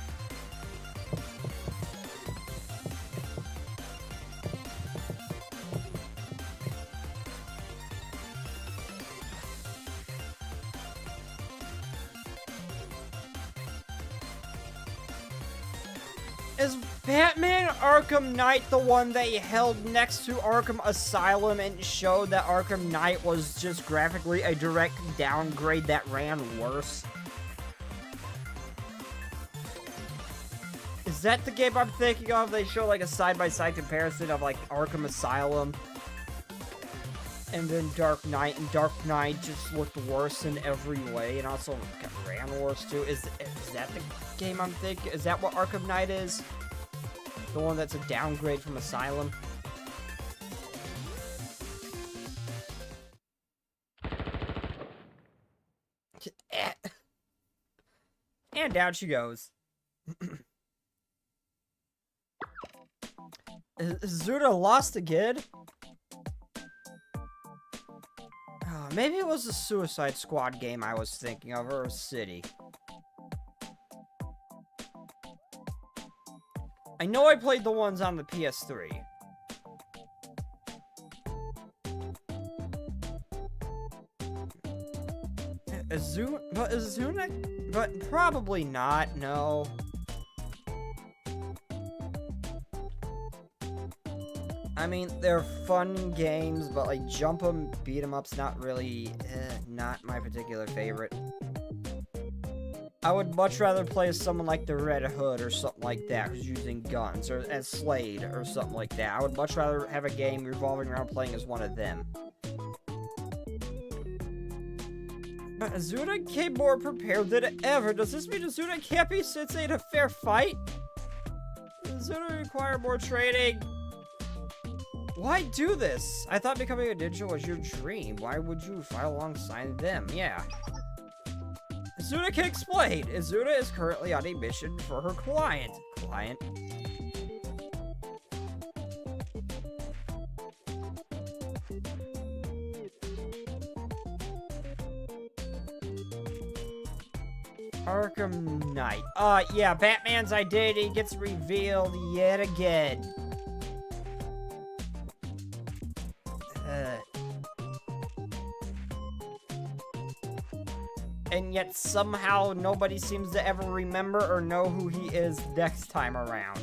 Is Batman Arkham Knight the one they held next to Arkham Asylum and showed that Arkham Knight was just graphically a direct downgrade that ran worse? that the game I'm thinking of? They show like a side-by-side comparison of like Arkham Asylum and then Dark Knight, and Dark Knight just looked worse in every way, and also ran worse too. Is that the game I'm thinking? Is that what Arkham Knight is? The one that's a downgrade from Asylum? And down she goes. Zuda lost again? Maybe it was the Suicide Squad game I was thinking of, or City. I know I played the ones on the PS3. Azuna? But probably not, no. I mean, they're fun games, but like jump 'em, beat 'em up's not really, not my particular favorite. I would much rather play as someone like the Red Hood or something like that who's using guns, or as Slade or something like that. I would much rather have a game revolving around playing as one of them. But Azuna came more prepared than ever. Does this mean Azuna can't be Sensei in a fair fight? Does Azuna require more training? Why do this? I thought becoming a ninja was your dream. Why would you fight alongside them? Yeah. Azuna can explain. Azuna is currently on a mission for her client. Arkham Knight. Yeah, Batman's identity gets revealed yet again. And yet somehow nobody seems to ever remember or know who he is next time around.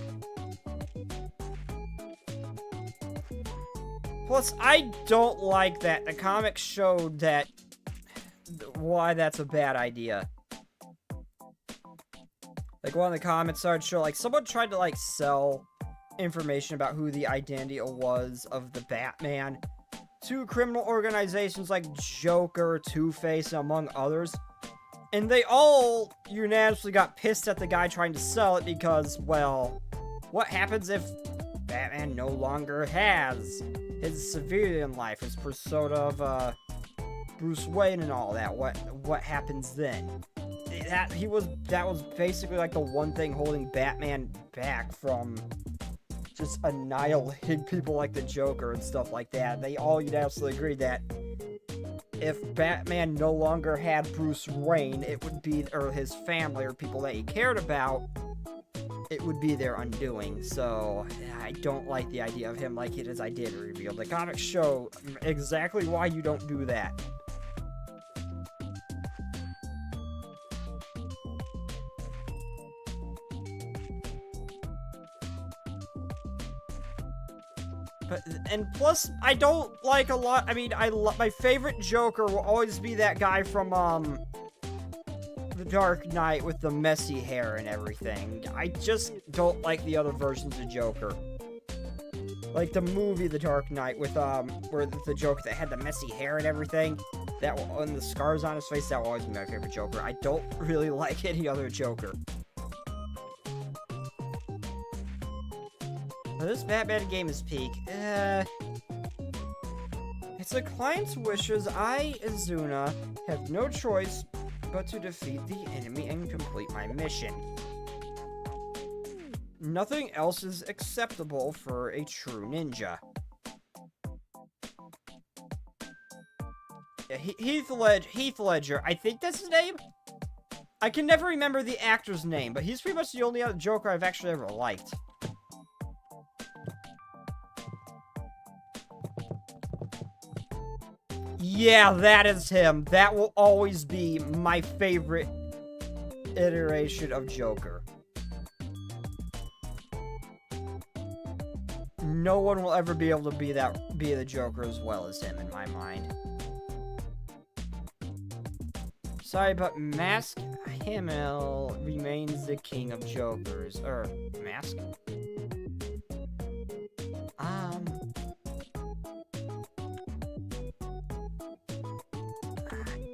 Plus, I don't like that. The comics showed that why that's a bad idea. Like, one of the comments started showing, like, someone tried to, like, sell information about who the identity was of the Batman to criminal organizations like Joker, Two-Face, among others. And they all unanimously got pissed at the guy trying to sell it because, well, what happens if Batman no longer has his civilian life, his persona of, Bruce Wayne and all that? What happens then? That was basically like the one thing holding Batman back from just annihilating people like the Joker and stuff like that. They all unanimously agreed that if Batman no longer had Bruce Wayne, it would be, or his family or people that he cared about, it would be their undoing. So I don't like the idea of him like his identity revealed. The comics show exactly why you don't do that. And plus, I don't like a lot. I mean, my favorite Joker will always be that guy from The Dark Knight with the messy hair and everything. I just don't like the other versions of Joker. Like the movie The Dark Knight with where the Joker that had the messy hair and everything, and the scars on his face, that will always be my favorite Joker. I don't really like any other Joker. This Batman game is peak. It's the client's wishes. I, Azuna, have no choice but to defeat the enemy and complete my mission. Nothing else is acceptable for a true ninja. Yeah, Heath Ledger. I think that's his name? I can never remember the actor's name, but he's pretty much the only other Joker I've actually ever liked. Yeah, that is him. That will always be my favorite iteration of Joker. No one will ever be able to be the Joker as well as him, in my mind. Sorry, but Mask Hamill remains the king of jokers. Mask? I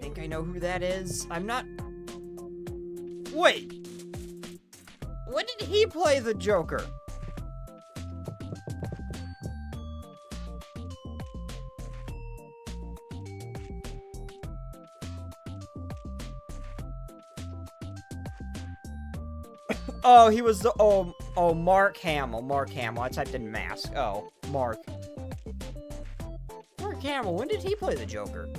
think I know who that is. I'm not... Wait! When did he play the Joker? Oh, he was the... Oh, Mark Hamill. Mark Hamill. I typed in Mask. Oh, Mark. Mark Hamill. When did he play the Joker?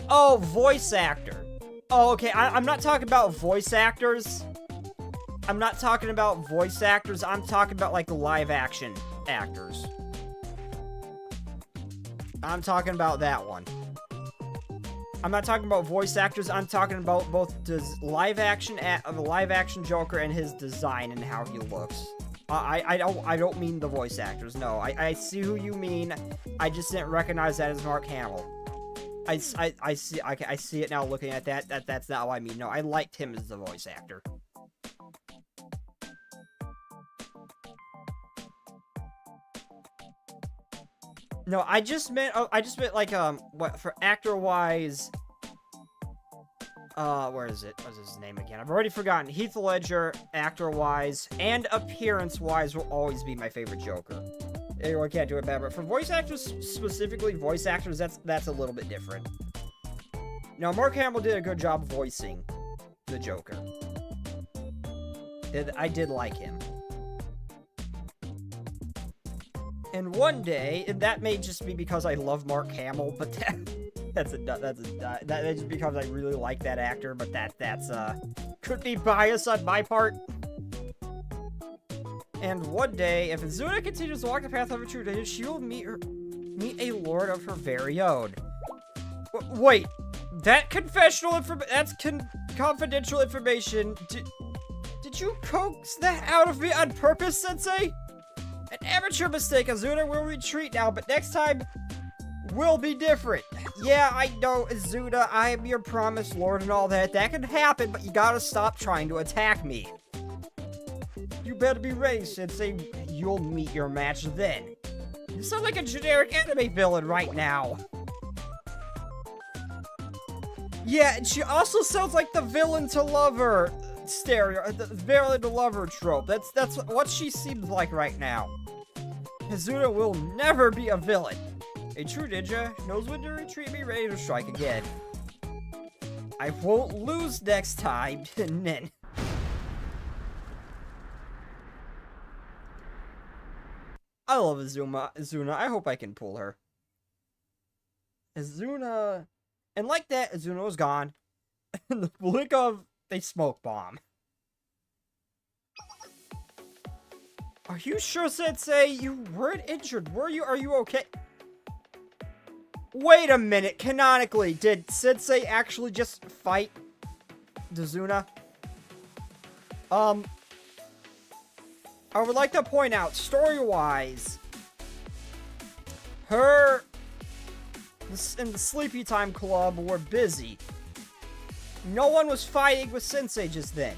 Oh, voice actor. Oh, okay. I'm not talking about voice actors. I'm not talking about voice actors. I'm talking about, like, live action actors. I'm talking about that one. I'm not talking about voice actors. I'm talking about both the live action Joker and his design and how he looks. I don't mean the voice actors. No, I see who you mean. I just didn't recognize that as Mark Hamill. I see it now looking at that. That's not what I mean. No, I liked him as the voice actor. No, I just meant like, what, for actor-wise, where is it? What's his name again? I've already forgotten. Heath Ledger, actor-wise, and appearance-wise, will always be my favorite Joker. I can't do it bad, but for voice actors, specifically voice actors, that's a little bit different. Now, Mark Hamill did a good job voicing the Joker. I did like him. And one day, and that may just be because I love Mark Hamill, but that's just because I really like that actor, but that's could be bias on my part. And one day, if Azuna continues to walk the path of her true nature, she will meet a lord of her very own. Wait, that that's confidential information. Did you coax that out of me on purpose, Sensei? An amateur mistake. Azuna will retreat now, but next time will be different. Yeah, I know, Azuna, I am your promised lord and all that. That can happen, but you gotta stop trying to attack me. You better be ready, Sensei. You'll meet your match then. You sound like a generic anime villain right now. Yeah, and she also sounds like the villain to lover the villain to lover trope. That's what she seems like right now. Azuna will never be a villain. A true ninja knows when to retreat and be ready to strike again. I won't lose next time. Nin. I love Azuna. I hope I can pull her. Azuna. And like that, Azuna was gone. In the blink of a smoke bomb. Are you sure, Sensei? You weren't injured, were you? Are you okay? Wait a minute. Canonically, did Sensei actually just fight Azuna? I would like to point out, story-wise, her and the Sleepy Time Club were busy. No one was fighting with Sensei just then.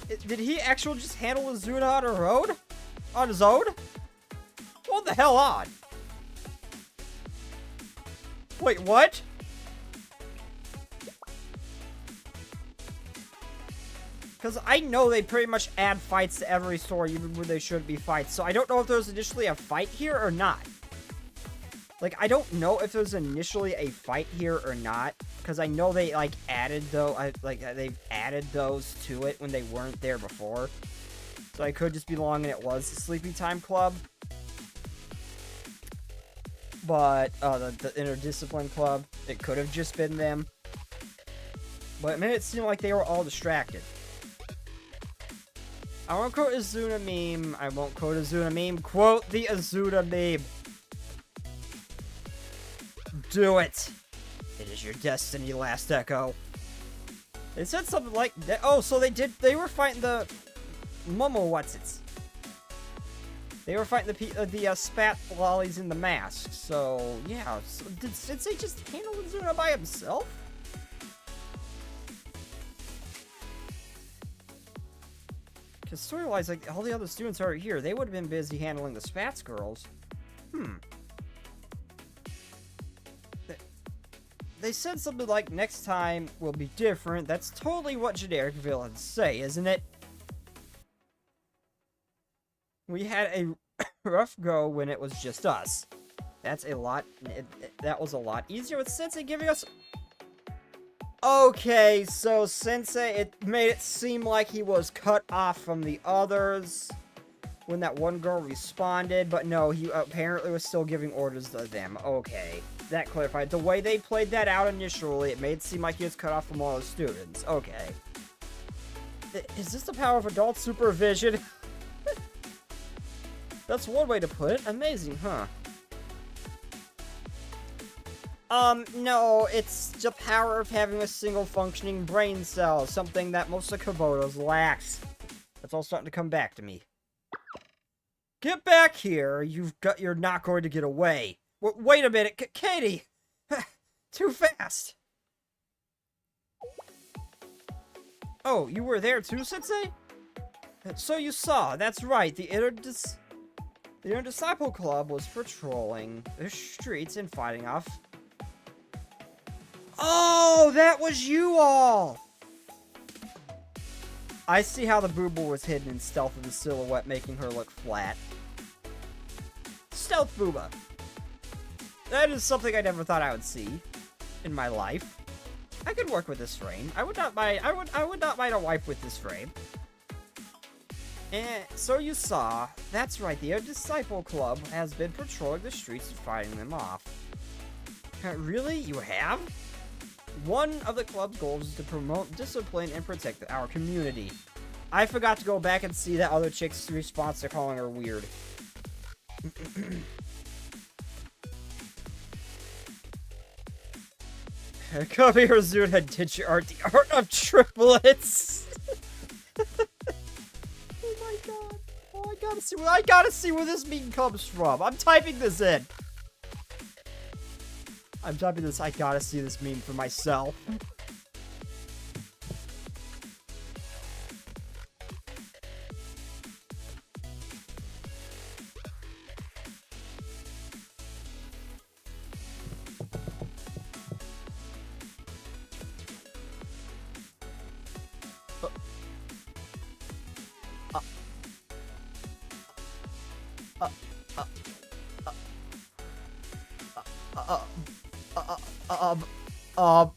Did he actually just handle Azuna on her own? On his own? Hold the hell on. Wait, what? Because I know they pretty much add fights to every story, even when they shouldn't be fights. So I don't know if there was initially a fight here or not. Like, I don't know if there's initially a fight here or not. Because I know they, like, they've added those to it when they weren't there before. So I could just be wrong and it was the Sleepy Time Club. But, the Interdiscipline Club, it could have just been them. But it made it seem like they were all distracted. I won't quote Azuna meme. I won't quote Azuna meme. Quote the Azuna meme. Do it. It is your destiny, Last Echo. They said something like that. Oh, so they were fighting the Momo what's-its. They were fighting the spat lollies in the mask. So, yeah. So did Sensei just handle Azuna by himself? The story-wise, like, all the other students are here. They would have been busy handling the Spats girls. They said something like, next time will be different. That's totally what generic villains say, isn't it? We had a rough go when it was just us. That was a lot easier with Sensei giving us... Okay, so Sensei, it made it seem like he was cut off from the others when that one girl responded, but no, he apparently was still giving orders to them. Okay, that clarified. The way they played that out initially, it made it seem like he was cut off from all the students. Okay. Is this the power of adult supervision? That's one way to put it. Amazing, huh? No, it's the power of having a single functioning brain cell, something that most of Kabuto's lacks. That's all starting to come back to me. Get back here! You're not going to get away. Wait a minute, Katie! Too fast! Oh, you were there too, Sensei? So you saw, that's right, the Inner Disciple Club was patrolling the streets and fighting off... Oh, that was you all! I see how the booba was hidden in stealth of the silhouette, making her look flat. Stealth booba. That is something I never thought I would see in my life. I could work with this frame. I would not mind a wipe with this frame. And so you saw, that's right, the Disciple Club has been patrolling the streets and fighting them off. Really? You have? One of the club's goals is to promote discipline and protect our community. I forgot to go back and see that other chick's response to calling her weird. Come here, Zuna, did you art the art of triplets? Oh my god. Oh, I gotta see where this meme comes from. I'm typing this in. I'm typing this, I gotta see this meme for myself.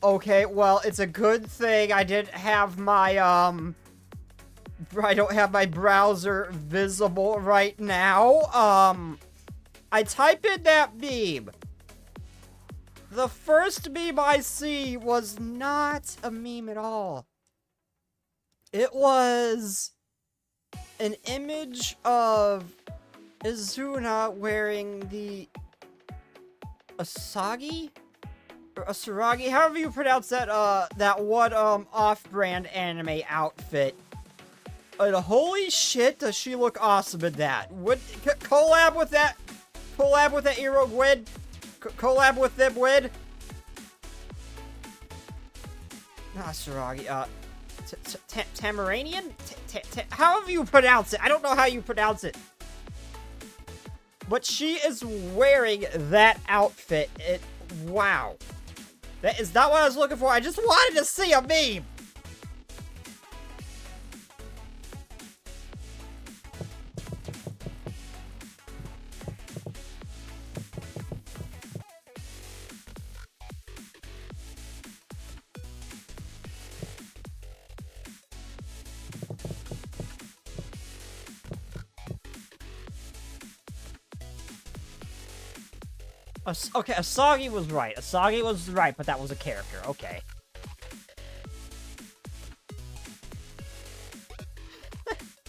Okay, well, it's a good thing I didn't have my, I don't have my browser visible right now. I type in that meme. The first meme I see was not a meme at all. It was an image of Izuna wearing the Asagi? Or Asaragi? However you pronounce that, that one, off-brand anime outfit. And holy shit, does she look awesome in that. Would, collab with that Ero Gwyn? Collab with them, Gwyn? Asaragi, Tamaranian? However you pronounce it. I don't know how you pronounce it. But she is wearing that outfit. Wow. That is not what I was looking for. I just wanted to see a meme. Okay, Asagi was right. Asagi was right, but that was a character. Okay.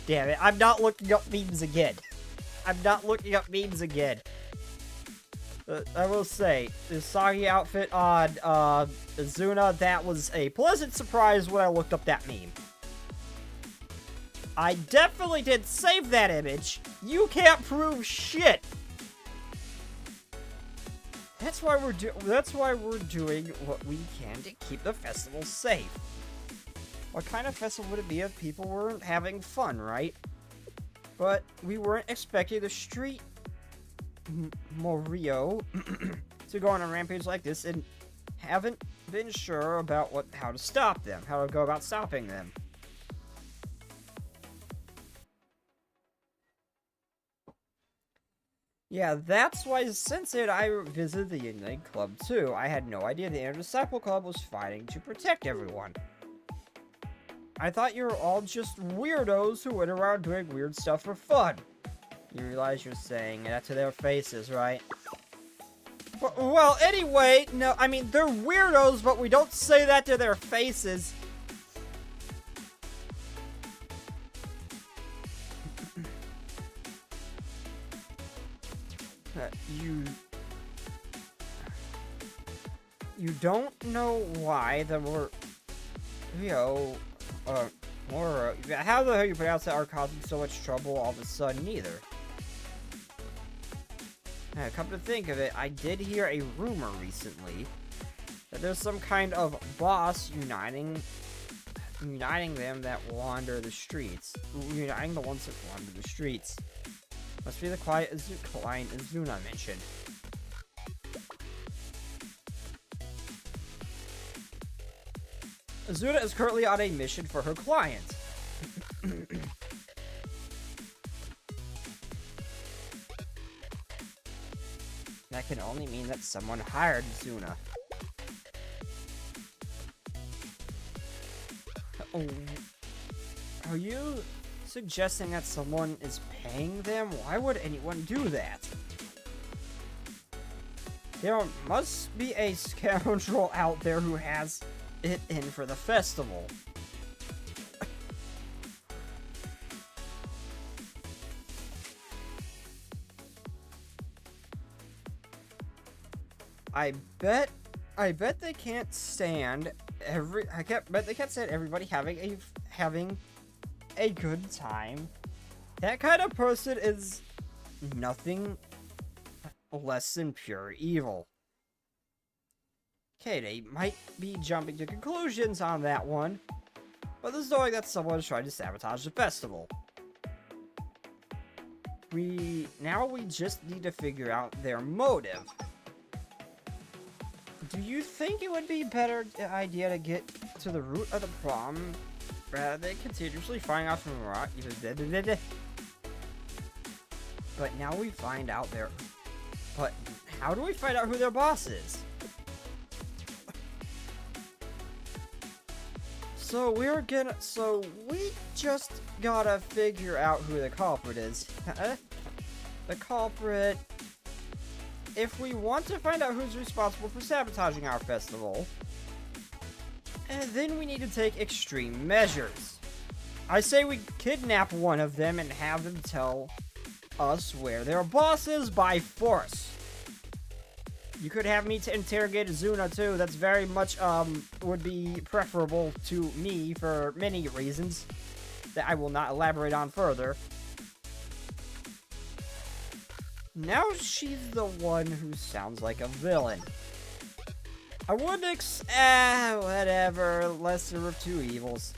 Damn it, I'm not looking up memes again. I'm not looking up memes again. I will say, the Asagi outfit on Izuna, that was a pleasant surprise when I looked up that meme. I definitely did save that image. You can't prove shit. That's why we're doing what we can to keep the festival safe. What kind of festival would it be if people weren't having fun, right? But we weren't expecting the street Morio to go on a rampage like this and haven't been sure about how to stop them, how to go about stopping them. Yeah, that's why since I visited the Yin Club too. I had no idea the Inner Disciple Club was fighting to protect everyone. I thought you were all just weirdos who went around doing weird stuff for fun. You realize you're saying that to their faces, right? Well, anyway, no, I mean, they're weirdos, but we don't say that to their faces. You don't know why the how the hell you pronounce that are causing so much trouble all of a sudden either. Come to think of it, I did hear a rumor recently that there's some kind of boss uniting them that wander the streets. Uniting the ones that wander the streets. Must be the client Azuna mentioned. Azuna is currently on a mission for her client. That can only mean that someone hired Azuna. Are you suggesting that someone is paying them? Why would anyone do that? There must be a scoundrel out there who has it in for the festival. I bet they can't stand everybody having a good time. That kind of person is nothing less than pure evil. Okay, they might be jumping to conclusions on that one, but there's knowing that someone is trying to sabotage the festival. We just need to figure out their motive. Do you think it would be a better idea to get to the root of the problem rather than continuously finding out from rock? But now we find out But how do we find out who their boss is? So we just gotta figure out who the culprit is. The culprit. If we want to find out who's responsible for sabotaging our festival, then we need to take extreme measures. I say we kidnap one of them and have them tell us where their boss is by force. You could have me to interrogate Azuna too. That's very much would be preferable to me for many reasons that I will not elaborate on further. Now she's the one who sounds like a villain. I wouldn't whatever, lesser of two evils.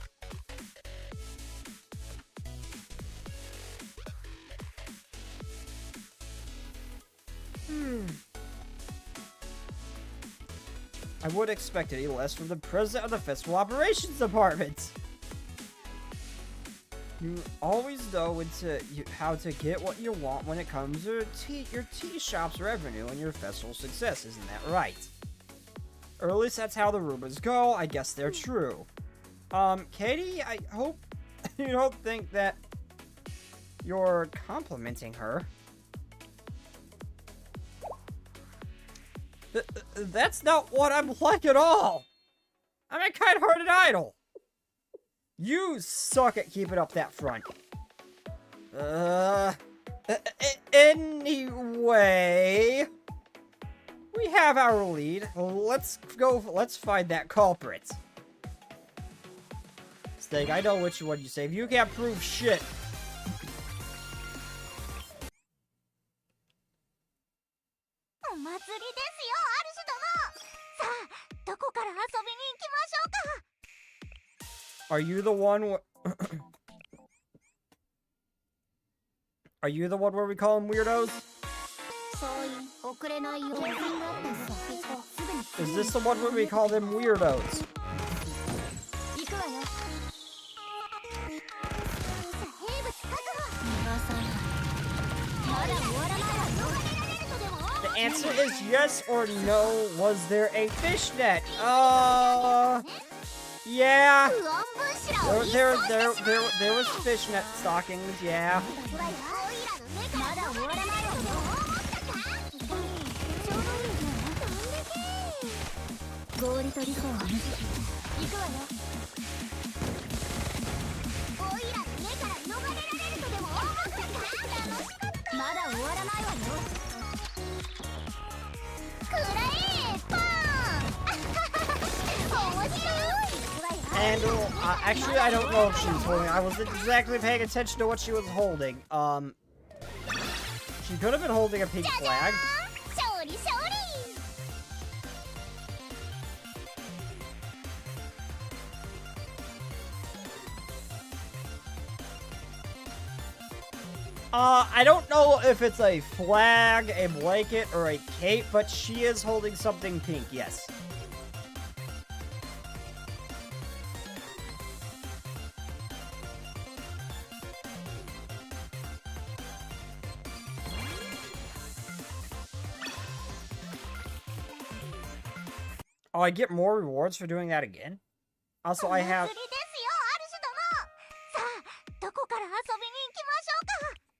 I would expect any less from the president of the Festival Operations Department. You always know how to get what you want when it comes to your tea shop's revenue and your festival success, isn't that right? Or at least that's how the rumors go. I guess they're true. Katie, I hope you don't think that you're complimenting her. That's not what I'm like at all. I'm a kind-hearted idol. You suck at keeping up that front. Anyway, we have our lead. Let's find that culprit. Steak, I know which one you save. You can't prove shit. Are you the one? Are you the one where we call them weirdos? Is this the one where we call them weirdos? The answer is yes or no. Was there a fishnet? Yeah. There was fishnet stockings, yeah. And actually, I don't know if she was holding. I wasn't exactly paying attention to what she was holding. She could have been holding a pink flag. I don't know if it's a flag, a blanket, or a cape, but she is holding something pink, yes. Oh, I get more rewards for doing that again? Also, I have...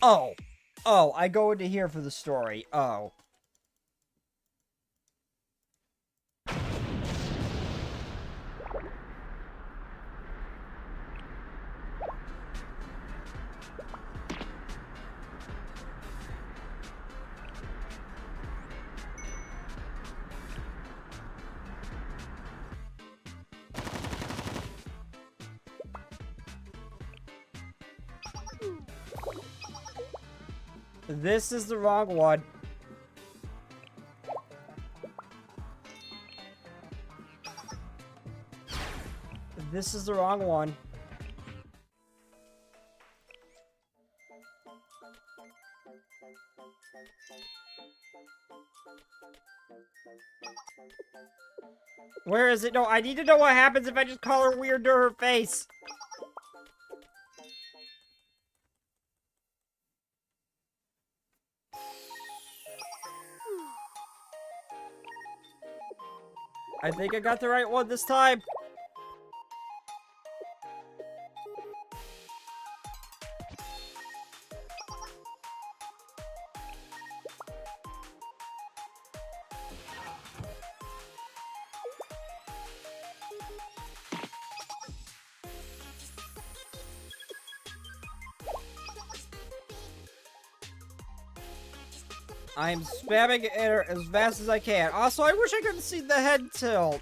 Oh, I go into here for the story. Oh. This is the wrong one. This is the wrong one. Where is it? No, I need to know what happens if I just call her weird to her face. I think I got the right one this time. I'm spamming enter as fast as I can. Also, I wish I could see the head tilt.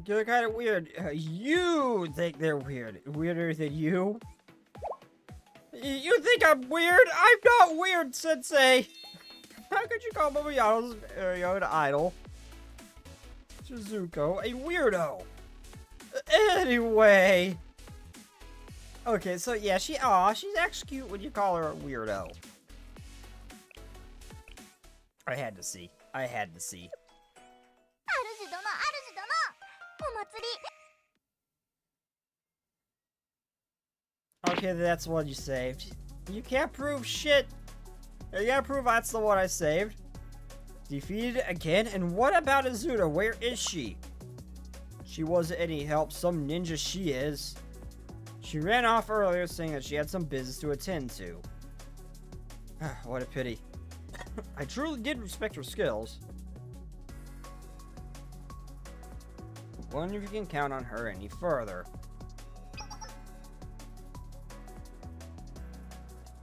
They're kind of weird. You think they're weird. Weirder than you? You think I'm weird? I'm not weird, Sensei! How could you call Momoyano's own idol, Shizuko, a weirdo? Anyway. Okay, so yeah, she's actually cute when you call her a weirdo. I had to see. Okay, that's the one you saved. You can't prove shit. You gotta prove that's the one I saved. Defeated again? And what about Azuna? Where is she? She wasn't any help. Some ninja she is. She ran off earlier saying that she had some business to attend to. What a pity. I truly did respect her skills. Wonder if you can count on her any further.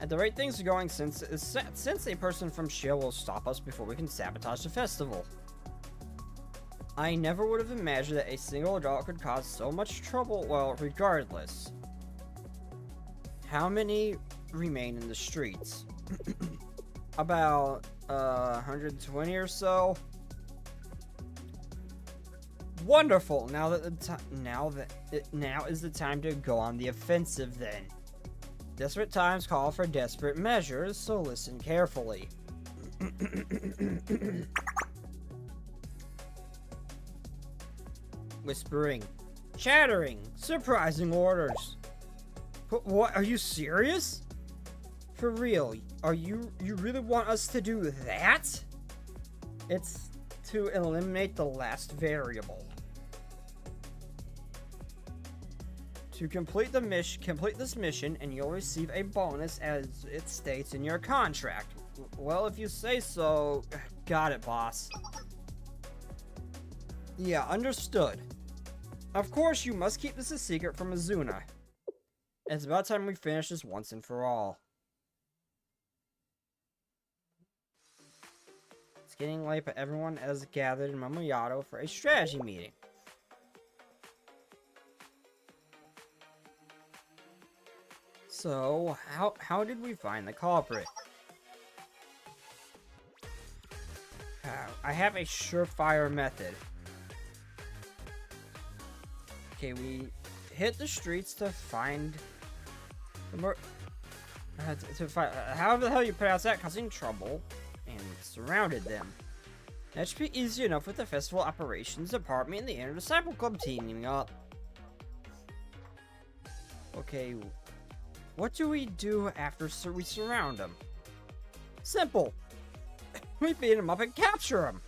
At the rate things are going, since a person from Shield will stop us before we can sabotage the festival. I never would have imagined that a single adult could cause so much trouble. Well, regardless. How many remain in the streets? About 120 or so. Wonderful. Now is the time to go on the offensive then. Desperate times call for desperate measures, so listen carefully. Whispering, chattering, surprising orders. What? Are you serious? For real? You really want us to do that? It's to eliminate the last variable. To complete this mission, and you'll receive a bonus as it states in your contract. Well, if you say so. Got it, boss. Yeah, understood. Of course, you must keep this a secret from Azuna. It's about time we finish this once and for all. It's getting late, but everyone has gathered in Momoyato for a strategy meeting. So, how did we find the culprit? I have a surefire method. Okay, we hit the streets to find the however the hell you pronounce that, causing trouble, and surrounded them. That should be easy enough with the Festival Operations Department and the Inner Disciple Club teaming up. Okay, what do we do after we surround them? Simple. We beat them up and capture them.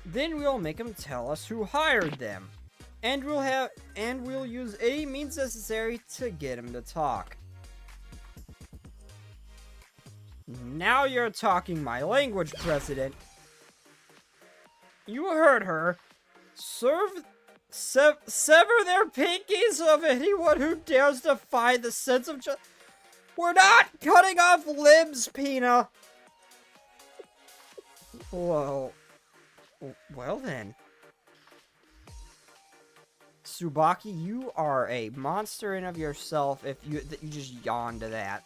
Then we'll make them tell us who hired them. And we'll use any means necessary to get them to talk. Now you're talking my language, President. You heard her. Sever their pinkies of anyone who dares defy the sense of justice. We're not cutting off limbs, Pina. Well then. Tsubaki, you are a monster in of yourself if you just yawn to that.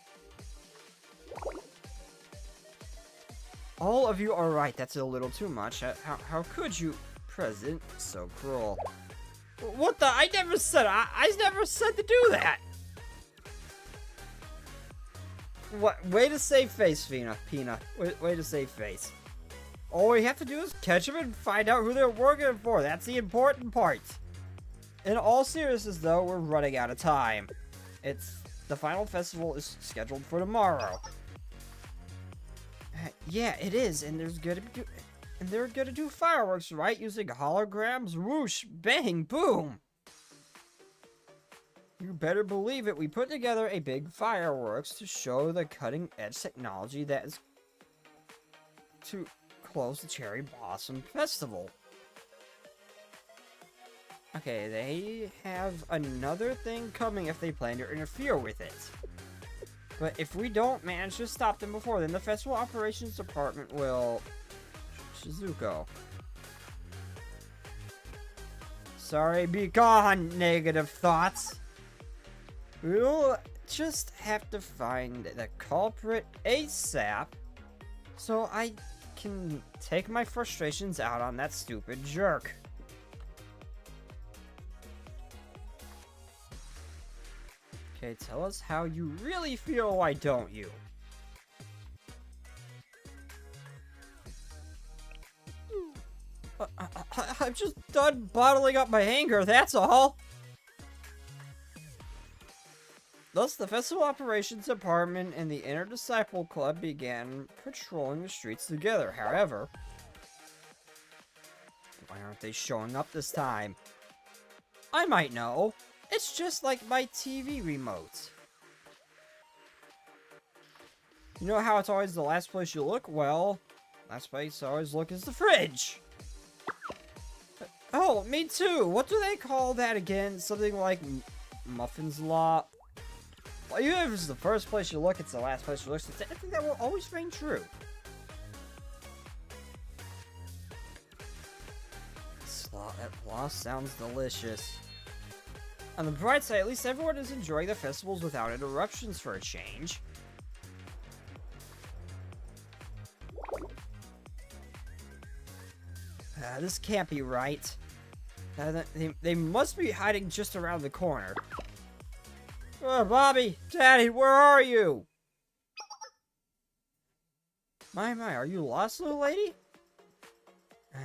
All of you are right, that's a little too much. How could you, President? So cruel. What the? I never said to do that. What? Way to save face, Pina. Way to save face. All we have to do is catch them and find out who they're working for. That's the important part. In all seriousness, though, we're running out of time. The final festival is scheduled for tomorrow. Yeah, it is, and they're gonna do fireworks, right? Using holograms, whoosh, bang, boom. You better believe it. We put together a big fireworks to show the cutting-edge technology that is to close the Cherry Blossom Festival. Okay, they have another thing coming if they plan to interfere with it. But if we don't manage to stop them before then, the Festival Operations Department will... Shizuko. Sorry, be gone, negative thoughts. We'll just have to find the culprit ASAP, so I can take my frustrations out on that stupid jerk. Okay, tell us how you really feel, why don't you? I'm just done bottling up my anger, that's all. Thus, the Festival Operations Department and the Inner Disciple Club began patrolling the streets together. However, why aren't they showing up this time? I might know. It's just like my TV remote. You know how it's always the last place you look? Well, last place I always look is the fridge. Oh, me too. What do they call that again? Something like Muffin's Law? Well, even if it's the first place you look, it's the last place you look. I think that will always ring true. That floss sounds delicious. On the bright side, at least everyone is enjoying the festivals without interruptions for a change. This can't be right. They must be hiding just around the corner. Oh, Bobby! Daddy, where are you? My, are you lost, little lady?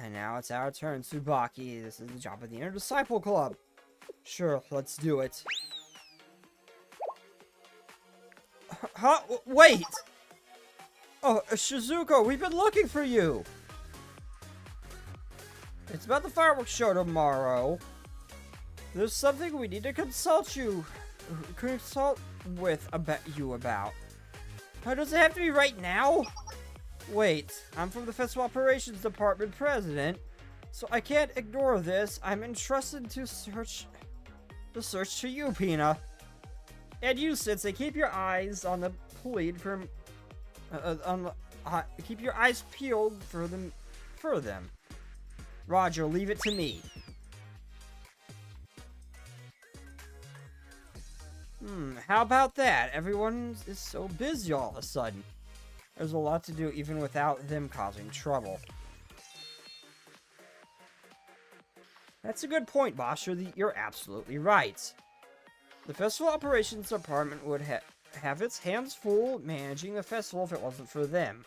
And now it's our turn, Tsubaki. This is the job of the Inner Disciple Club. Sure, let's do it. Huh? Wait! Oh, Shizuko, we've been looking for you! It's about the fireworks show tomorrow. There's something we need to consult with about. Oh, does it have to be right now? Wait, I'm from the Festival Operations Department President, so I can't ignore this. I'm entrusted to search to you, Pina. And you, Sensei, keep your eyes on the plead from keep your eyes peeled for them. Roger, leave it to me. How about that? Everyone is so busy all of a sudden. There's a lot to do even without them causing trouble. That's a good point, Bosher. You're absolutely right. The Festival Operations Department would have its hands full managing the festival if it wasn't for them.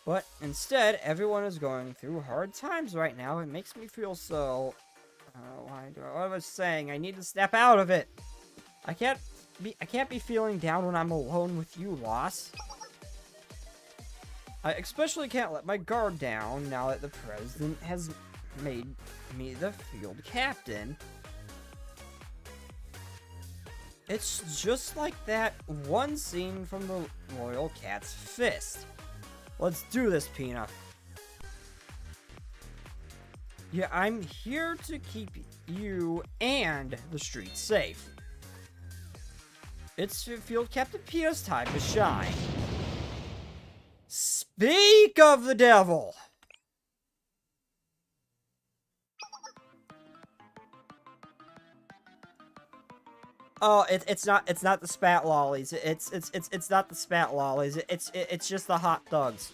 But instead, everyone is going through hard times right now. It makes me feel so... what I was saying, I need to step out of it. I can't be feeling down when I'm alone with you, Loss. I especially can't let my guard down now that the president has made me the field captain. It's just like that one scene from the Royal Cat's Fist. Let's do this, Pina. Yeah, I'm here to keep you and the streets safe. It's Field Captain Pina's time to shine. Speak of the devil! Oh, it's not the spat lollies. It's not the spat lollies. It's just the hot dogs.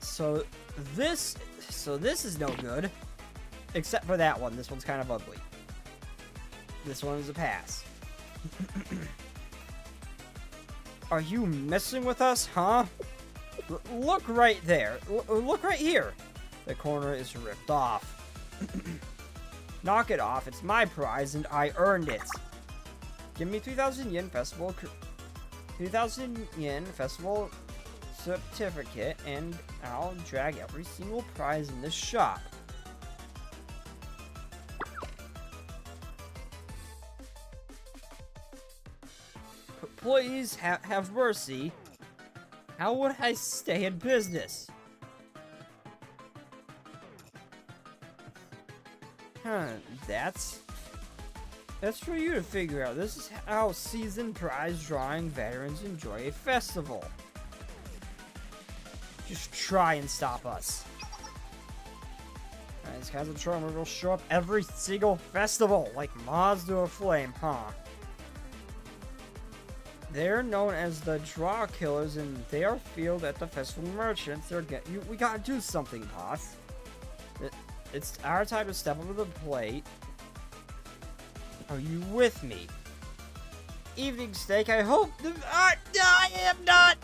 So this is no good, except for that one. This one's kind of ugly. This one is a pass. Are you messing with us, huh? Look right there. Look right here. The corner is ripped off. Knock it off. It's my prize and I earned it. Give me 3,000 yen festival certificate and I'll drag every single prize in this shop. Please have mercy. How would I stay in business? That's for you to figure out. This is how seasoned prize drawing veterans enjoy a festival. Just try and stop us. These kinds of trouble will show up every single festival, like moths to a flame, huh? They're known as the Draw Killers, and they are fielded at the festival merchants. We gotta do something, boss. It's our time to step up to the plate. Are you with me? Evening steak, I hope I am not!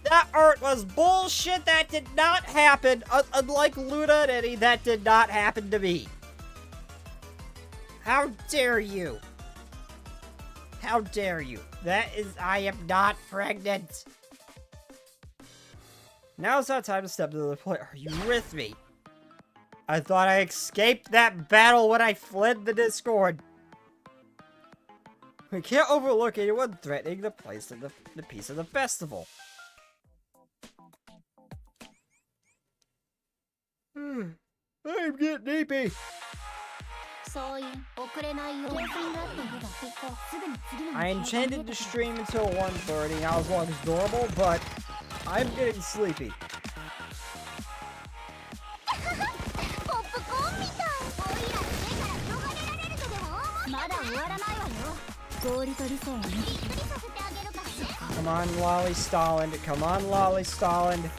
That art was bullshit! That did not happen! Unlike Luna and Eddie, that did not happen to me! How dare you! How dare you! I am not pregnant! Now it's our time to step to the plate. Are you with me? I thought I escaped that battle when I fled the Discord. We can't overlook anyone threatening the place of the piece of the festival. I'm getting sleepy. I intended to stream until 1:30, not as long as normal, but I'm getting sleepy. Come on, Lolly Stalin. Come on, Lolly Stalin.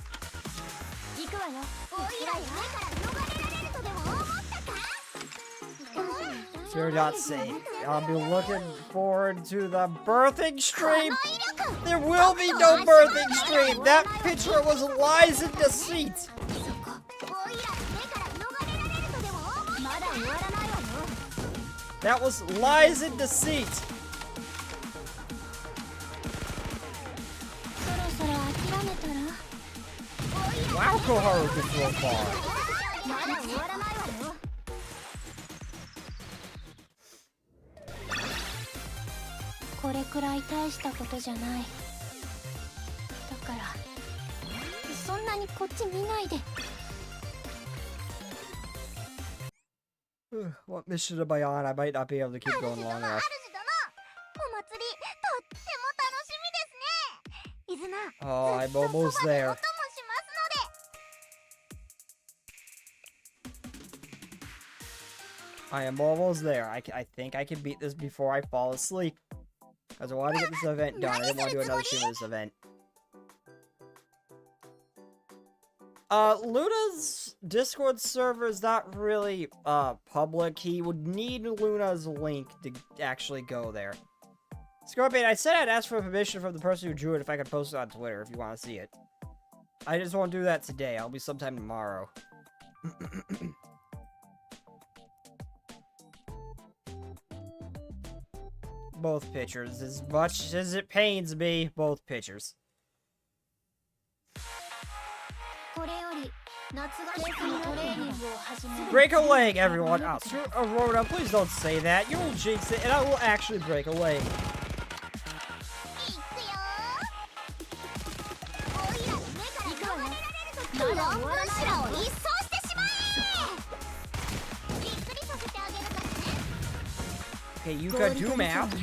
You're not safe. I'll be looking forward to the birthing stream. There will be no birthing stream. That picture was lies and deceit. That was lies and deceit. Wow, Koharu can throw far. What mission am I on? I might not be able to keep going long enough. Oh, I'm almost there. I am almost there. I think I can beat this before I fall asleep. Because I want to get this event done. I didn't want to do another stream of this event. Luna's Discord server is not really, public. He would need Luna's link to actually go there. Scorpion, I said I'd ask for permission from the person who drew it if I could post it on Twitter if you want to see it. I just won't do that today. I'll be sometime tomorrow. Both pictures. As much as it pains me, both pictures. Break a leg, everyone. Oh, Aurora, please don't say that. You will jinx it, and I will actually break a leg. Okay, you could do math.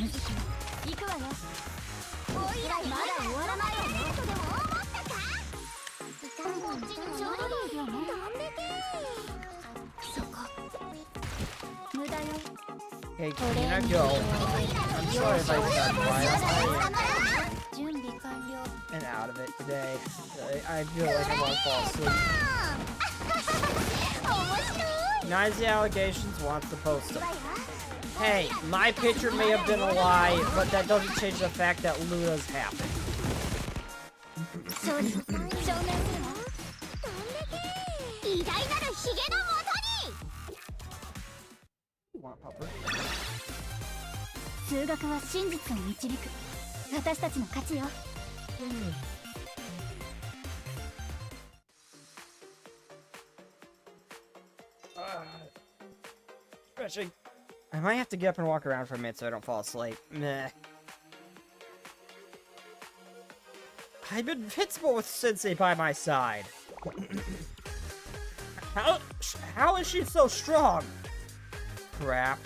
Okay, can I go? I'm sorry if I got quiet. And out of it today. I feel like I want to fall asleep. Nines the allegations, wants to post them. Hey, my picture may have been a lie, but that doesn't change the fact that Luna's happened. You want Pupper? Stretching. I might have to get up and walk around for a minute so I don't fall asleep. Meh. I'm invincible with Sensei by my side. How is she so strong? Crap.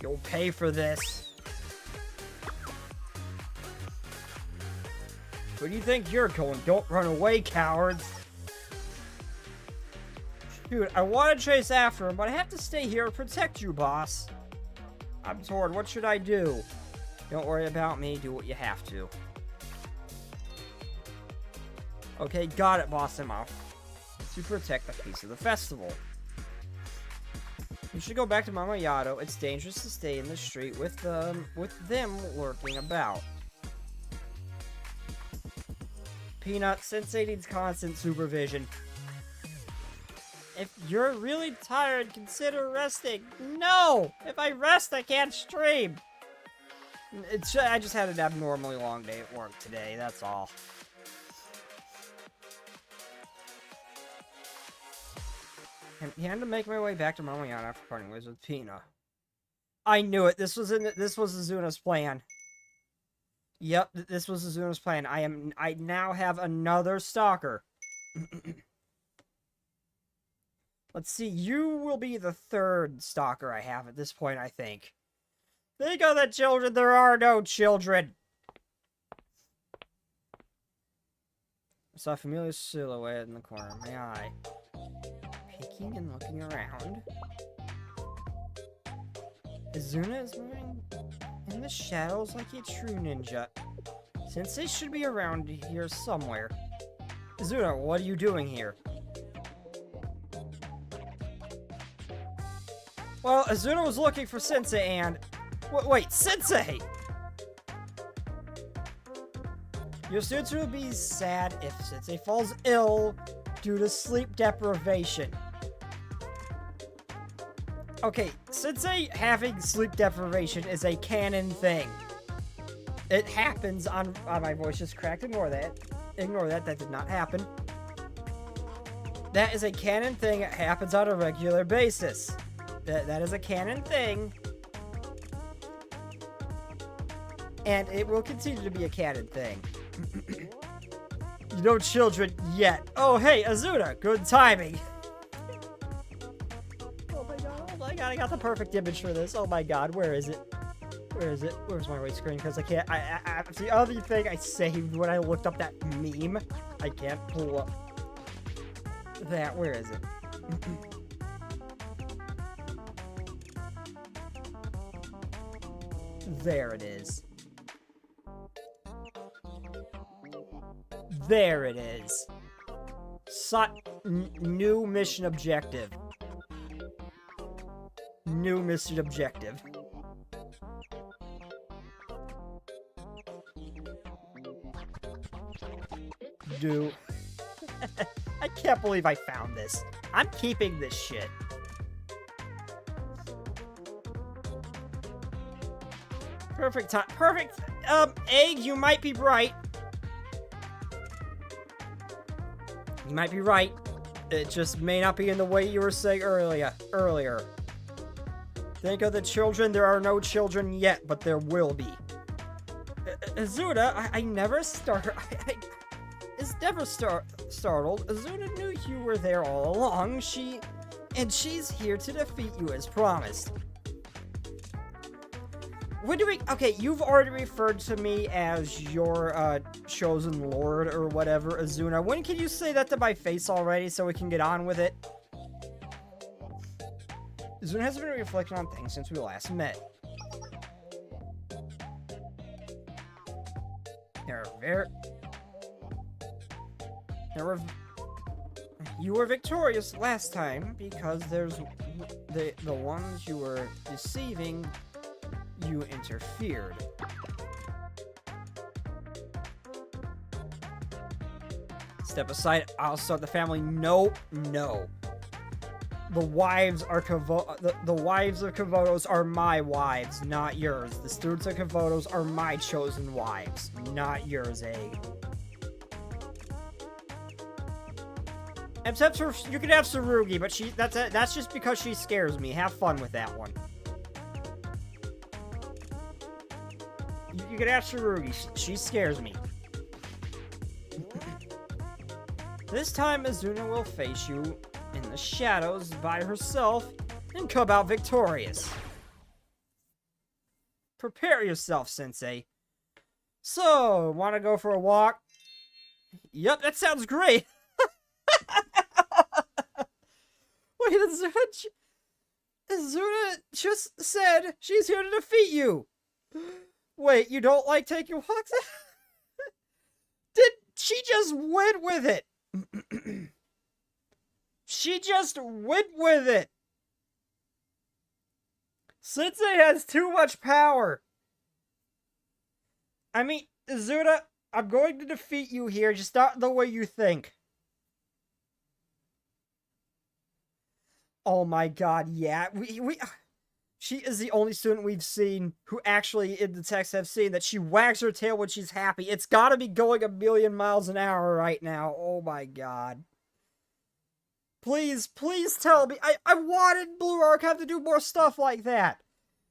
You'll pay for this. Where do you think you're going? Don't run away, cowards. Dude, I want to chase after him, but I have to stay here and protect you, boss. I'm torn. What should I do? Don't worry about me. Do what you have to. Okay, got it, boss him off. To protect the peace of the festival. We should go back to Mama Yato. It's dangerous to stay in the street with them lurking about. Peanut, Sensei needs constant supervision. If you're really tired, consider resting. No! If I rest, I can't stream. I just had an abnormally long day at work today, that's all. I'm trying to make my way back to Mama Yana after parting ways with Pina. I knew it. This was Azuna's plan. Yep, this was Azuna's plan. I now have another stalker. Let's see, you will be the third stalker I have at this point, I think. Think of the children, there are no children! I saw a familiar silhouette in the corner of my eye. Peeking and looking around. Izuna is moving in the shadows like a true ninja. Sensei should be around here somewhere. Izuna, what are you doing here? Well, Izuna was looking for Sensei and... Wait, Sensei! Your students will be sad if Sensei falls ill due to sleep deprivation. Okay, Sensei having sleep deprivation is a canon thing. It happens on my voice just cracked. Ignore that. Ignore that. That did not happen. That is a canon thing. It happens on a regular basis. That is a canon thing. And it will continue to be a canon thing. No children yet. Oh, hey, Izuna. Good timing. Oh my god, I got the perfect image for this. Oh my god, where is it? Where is it? Where's my white screen? Because I can't, the other thing I saved when I looked up that meme, I can't pull up that. Where is it? There it is. There it is. New mission objective. New mission objective. Do. I can't believe I found this. I'm keeping this shit. Perfect time. Perfect. Egg, you might be right. You might be right. It just may not be in the way you were saying earlier. Think of the children. There are no children yet, but there will be. Izuna, I never started. It's never startled. Izuna knew you were there all along. She's here to defeat you as promised. When do we... Okay, you've already referred to me as your, chosen lord or whatever, Izuna. When can you say that to my face already so we can get on with it? Izuna has been reflecting on things since we last met. You were victorious last time because there's the ones you were deceiving, you interfered. Step aside, I'll start the family. No. The wives are the wives of Komodos are my wives, not yours. The students of Komodos are my chosen wives, not yours, Egg. Except for, you can have Tsurugi, but that's just because she scares me. Have fun with that one. You can have Tsurugi. She scares me. This time, Izuna will face you in the shadows by herself and come out victorious. Prepare yourself, Sensei. So, want to go for a walk? Yep, that sounds great. Wait, Izuna just said she's here to defeat you. Wait, you don't like taking walks? Did she just win with it? She just went with it. Sensei has too much power. I mean, Izuna, I'm going to defeat you here, just not the way you think. Oh my god, yeah. She is the only student we've seen who actually, in the text, have seen that she wags her tail when she's happy. It's gotta be going 1,000,000 miles an hour right now. Oh my god. Please tell me. I wanted Blue Archive to do more stuff like that.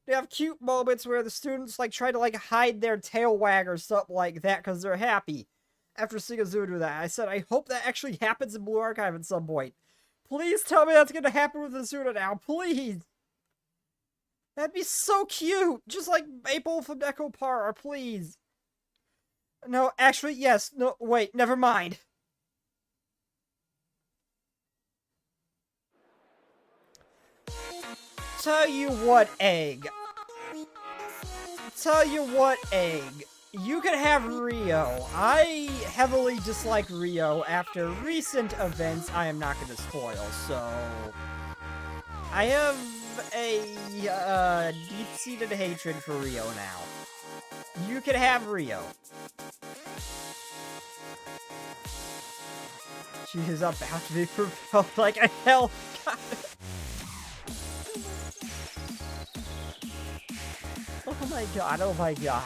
They have cute moments where the students, try to, hide their tail wag or something like that because they're happy. After seeing Izuna do that, I said, I hope that actually happens in Blue Archive at some point. Please tell me that's gonna happen with Azuna now, please! That'd be so cute! Just like Maple from Echo Park, please! No, actually, yes. No, wait, never mind. Tell you what, Egg. You can have Rio. I heavily dislike Rio after recent events I am not going to spoil, so... I have a deep-seated hatred for Rio now. You can have Rio. She is about to be propelled like a hell. Oh my god, oh my god.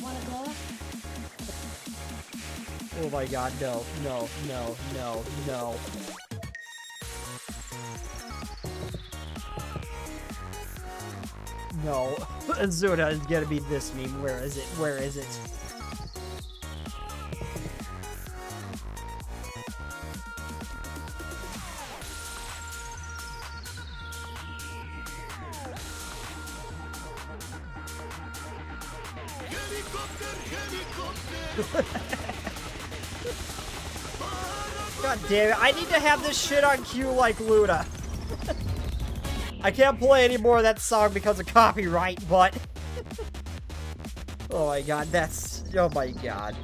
Wanna go? Oh my god, no, no, no, no, no. No. Azuna is gonna be this meme. Where is it? Where is it? God damn it, I need to have this shit on cue like Luna. I can't play any more of that song because of copyright, but... oh my god, that's... oh my god.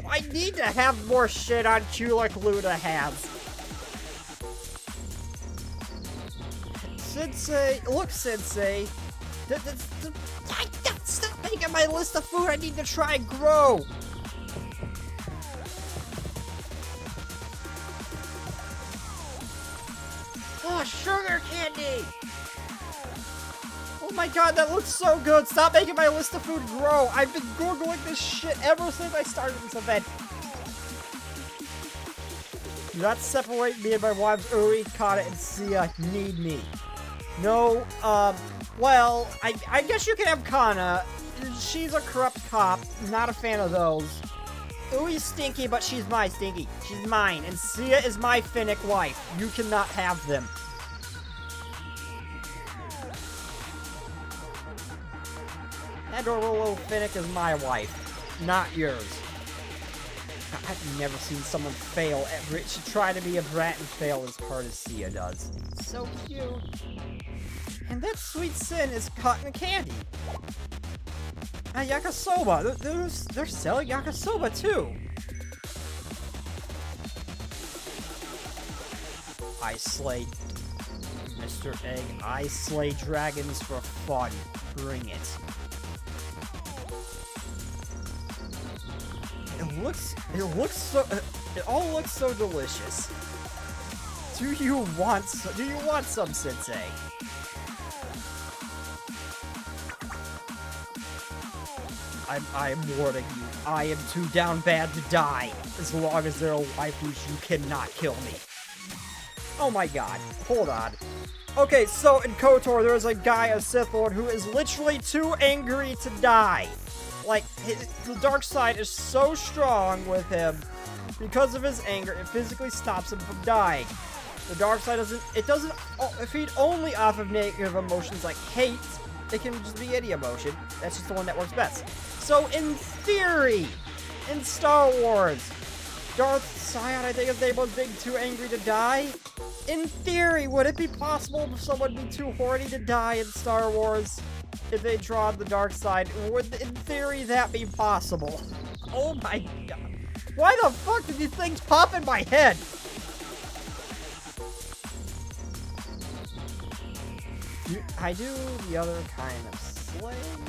I need to have more shit on cue like Luna has. Sensei, look Sensei. Stop making my list of food I need to try and grow. Oh, sugar candy! Oh my god, that looks so good! Stop making my list of food grow! I've been Googling this shit ever since I started this event! Do not separate me and my wives Uri, Kana, and Sia need me. No, well, I guess you can have Kana. She's a corrupt cop. Not a fan of those. Uri's stinky, but she's my stinky. She's mine. And Sia is my Finnick wife. You cannot have them. That little Finnick is my wife. Not yours. I've never seen someone fail to try to be a brat and fail as hard as Sia does. So cute. And that sweet sin is cotton candy. Yakisoba. They're selling yakisoba too. I slay Mr. Egg. I slay dragons for fun. Bring it. It all looks so delicious. Do you want some, Sensei? I'm warning you. I am too down bad to die. As long as there are waifus, you cannot kill me. Oh my god. Hold on. Okay, so in KOTOR, there is a guy, a Sith Lord, who is literally too angry to die. Like, the dark side is so strong with him, because of his anger, it physically stops him from dying. The dark side doesn't feed only off of negative emotions like hate. It can just be any emotion. That's just the one that works best. So, in theory, in Star Wars, Darth Sion, I think his name was, being too angry to die. In theory, would it be possible for someone to be too horny to die in Star Wars? If they draw the dark side, would, in theory, that be possible? Oh my god. Why the fuck did these things pop in my head? I do the other kind of slaying.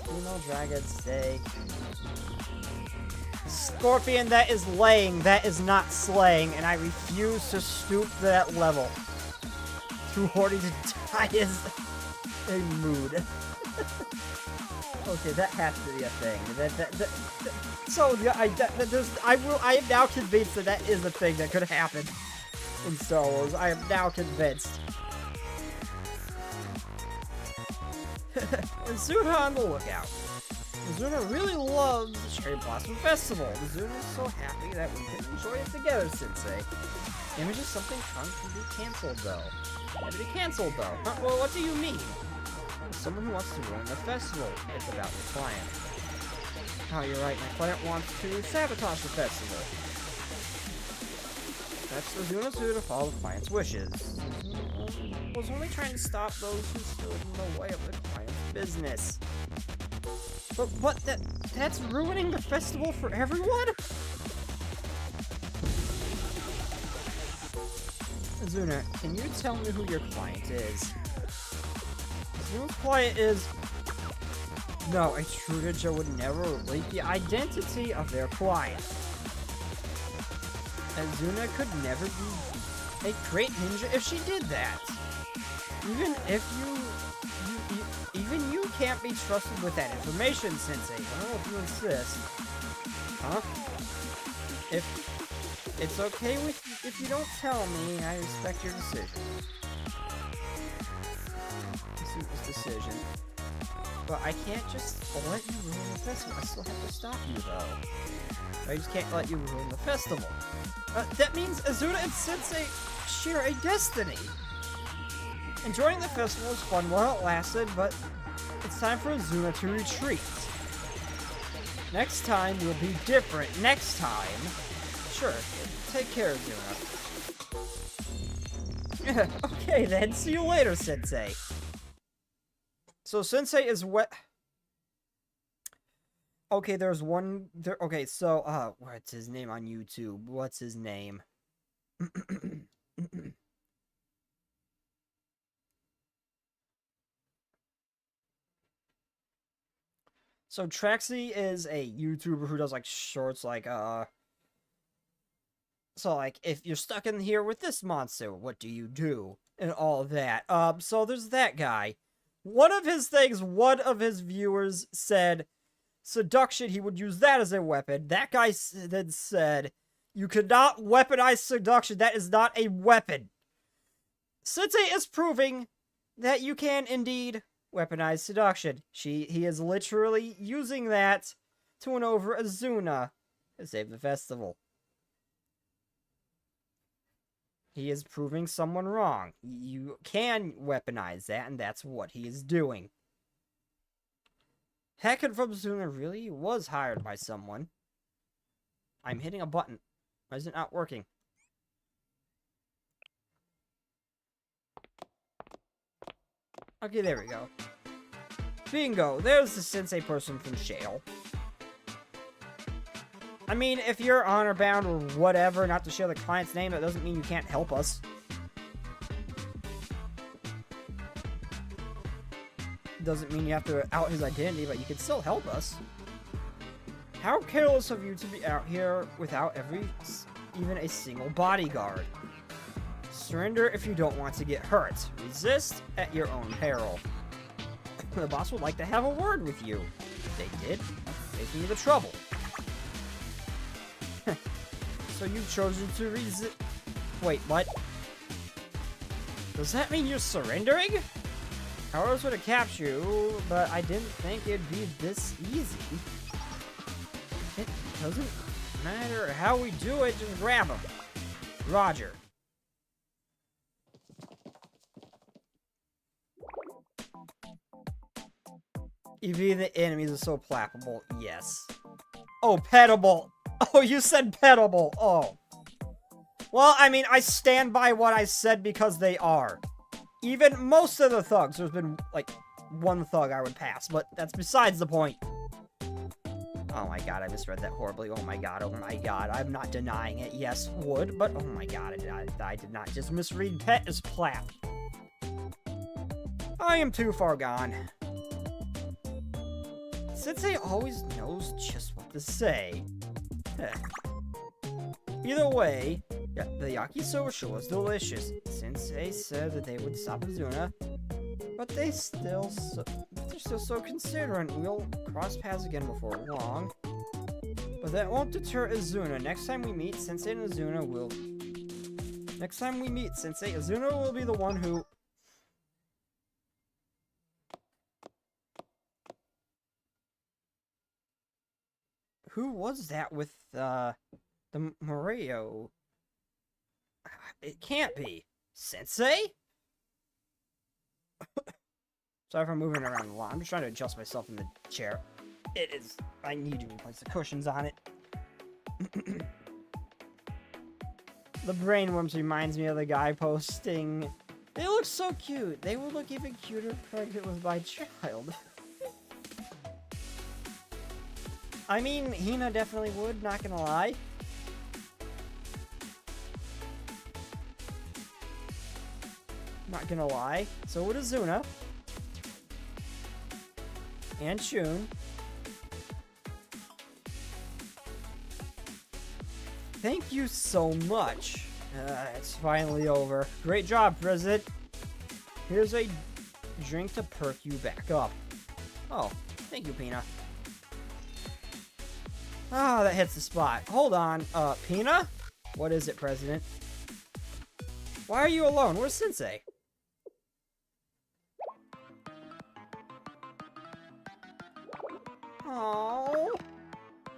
Female dragon steak. Scorpion, that is laying, that is not slaying, and I refuse to stoop to that level. Too horny to die is a mood. Okay, that has to be a thing. So yeah, I am now convinced that that is a thing that could happen in Star Wars. I am now convinced. And soon on the lookout. Azuna really loves the Cherry Blossom Festival. Azuna is so happy that we can enjoy it together, Sensei. Image is something Trunks can be cancelled, though. Had to be cancelled, though. Huh? Well, what do you mean? Someone who wants to ruin the festival. It's about your client. Oh, you're right. My client wants to sabotage the festival. That's Azuna's due to follow the client's wishes. Azuna was only trying to stop those who stood in the way of the client's business. But what? That's ruining the festival for everyone? Azuna, can you tell me who your client is? Azuna's client is... No, a true ninja would never leak the identity of their client. Azuna could never be a great ninja if she did that. Even if even you can't be trusted with that information, Sensei. I don't know if you insist. Huh? If it's okay if you don't tell me, I respect your decision. Azuna's decision. But I can't just let you ruin the festival. I still have to stop you, though. I just can't let you ruin the festival. That means Azuna and Sensei share a destiny. Enjoying the festival was fun while it lasted, but it's time for Azuna to retreat. Next time will be different. Next time. Sure. Take care, Azuna. Okay then. See you later, Sensei. So Sensei is what? Okay, there's one there. Okay, so what's his name on YouTube? What's his name? So Traxy is a YouTuber who does like shorts like so like if you're stuck in here with this monster, what do you do? And all of that. So there's that guy. One of his things, one of his viewers said seduction, he would use that as a weapon. That guy then said, you cannot weaponize seduction. That is not a weapon. Sensei is proving that you can indeed weaponize seduction. He is literally using that to win over Azuna to save the festival. He is proving someone wrong. You can weaponize that, and that's what he is doing. Hacking from Azuna really was hired by someone. I'm hitting a button. Why is it not working? Okay, there we go. Bingo, there's the Sensei person from Shale. I mean, if you're honor bound or whatever, not to share the client's name, that doesn't mean you can't help us. Doesn't mean you have to out his identity, but you can still help us. How careless of you to be out here without even a single bodyguard. Surrender if you don't want to get hurt. Resist at your own peril. The boss would like to have a word with you. If they did, save me the trouble. So you've chosen to resist. Wait, what? Does that mean you're surrendering? Ours would have captured you, but I didn't think it'd be this easy. It doesn't matter how we do it, just grab him. Roger. Even the enemies are so placable, yes. Oh, petable. Oh, you said petable. Oh. Well, I mean, I stand by what I said because they are. Even most of the thugs, there's been, like, one thug I would pass, but that's besides the point. Oh my god, I misread that horribly. Oh my god, I'm not denying it. Yes, would, but oh my god, I did not just misread pet as plat. I am too far gone. Sensei always knows just what to say. Either way, yeah, the yakisoba was delicious. Sensei said that they would stop Azuna, but they're still so considerate. We'll cross paths again before long. But that won't deter Azuna. Next time we meet, Sensei Azuna will be the one who... who was that with, the Mario? It can't be. Sensei? Sorry if I'm moving around a lot. I'm just trying to adjust myself in the chair. It is. I need to replace the cushions on it. The brainworms reminds me of the guy posting. They look so cute. They will look even cuter pregnant with my child. I mean, Hina definitely would, not gonna lie. Not gonna lie. So would Azuna. And Shun. Thank you so much. It's finally over. Great job, President. Here's a drink to perk you back up. Oh, thank you, Pina. Ah, that hits the spot. Hold on. Pina? What is it, President? Why are you alone? Where's Sensei? Oh,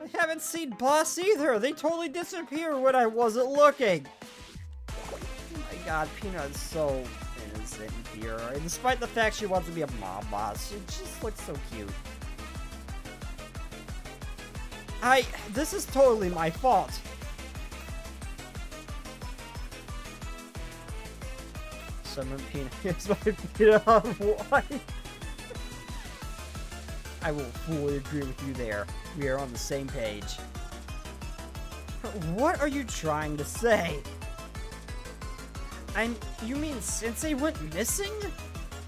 I haven't seen Boss either. They totally disappeared when I wasn't looking. Oh my god, Pina is so innocent and pure. And despite the fact she wants to be a mob boss, she just looks so cute. This is totally my fault. Summon Pina. Here's my Pina on what? I will fully agree with you there. We are on the same page. What are you trying to say? You mean Sensei went missing?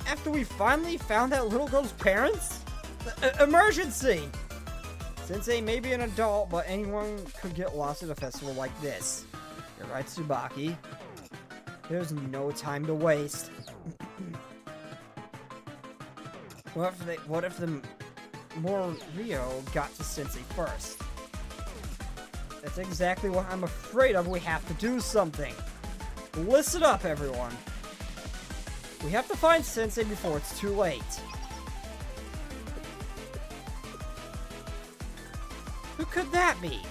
After we finally found that little girl's parents? Emergency! Sensei may be an adult, but anyone could get lost at a festival like this. You're right, Tsubaki. There's no time to waste. What if the Rio got to Sensei first? That's exactly what I'm afraid of. We have to do something. Listen up, everyone. We have to find Sensei before it's too late. Who could that be?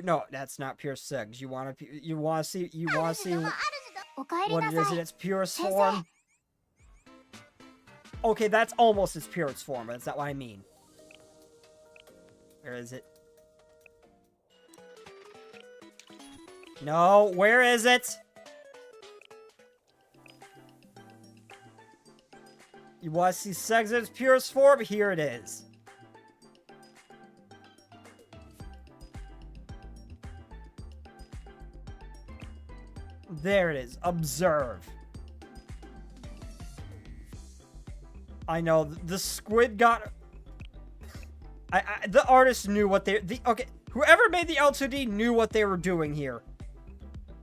No, that's not pure Segs. You want to see what it is in its purest form? Okay, that's almost its purest form, but that's not what I mean. Where is it? No, where is it? You want to see Segs in its purest form? Here it is. There it is. Observe. I know the squid got. The artist knew what they. Okay, whoever made the L2D knew what they were doing here.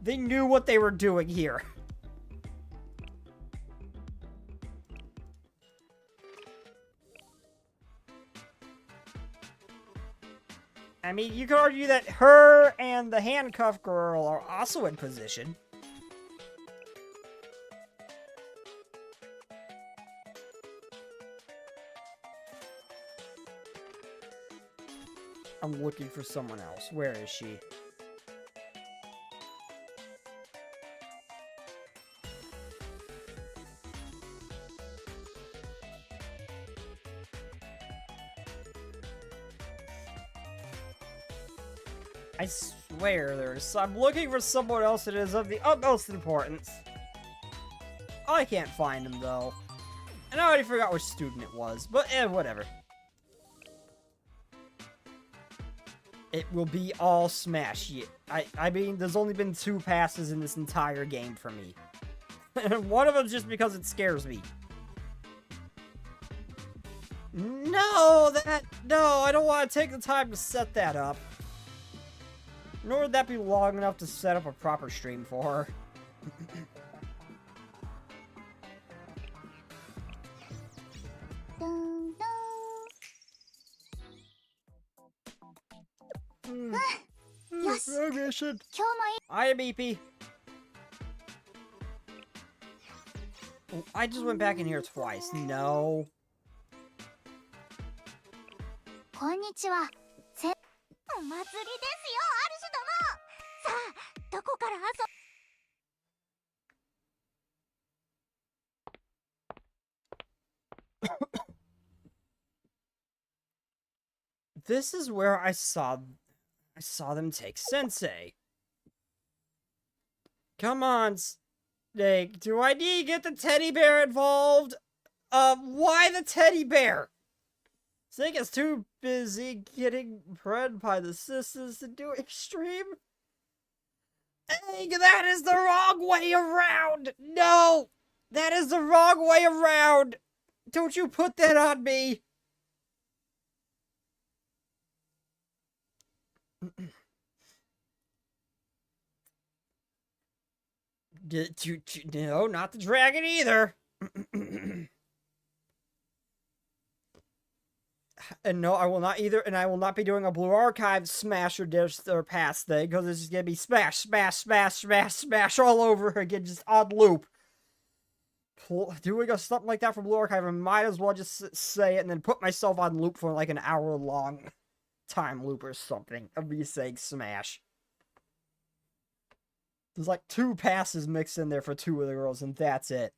They knew what they were doing here. I mean, you could argue that her and the handcuff girl are also in position. I'm looking for someone else. Where is she? I swear there's. I'm looking for someone else that is of the utmost importance. I can't find him though. And I already forgot which student it was, but whatever. It will be all Smash. I mean, there's only been 2 passes in this entire game for me. And one of them's just because it scares me. No, I don't want to take the time to set that up. Nor would that be long enough to set up a proper stream for her. I am EP. I just went back in here twice. No. こんにちは。お祭りですよ、アルシュ殿。さあ、どこから遊 This is where I saw them take Sensei. Come on, Snake. Do I need to get the teddy bear involved? Why the teddy bear? Snake is too busy getting bred by the sisters to do extreme. Egg, that is the wrong way around! No! That is the wrong way around! Don't you put that on me! No, not the dragon either. And no, I will not either, and I will not be doing a Blue Archive smash or dish or pass thing, because it's just gonna be smash, smash, smash, smash, smash all over again, just on loop. Doing something like that for Blue Archive, I might as well just say it and then put myself on loop for like an hour-long time loop or something of me saying smash. There's like 2 passes mixed in there for 2 of the girls, and that's it.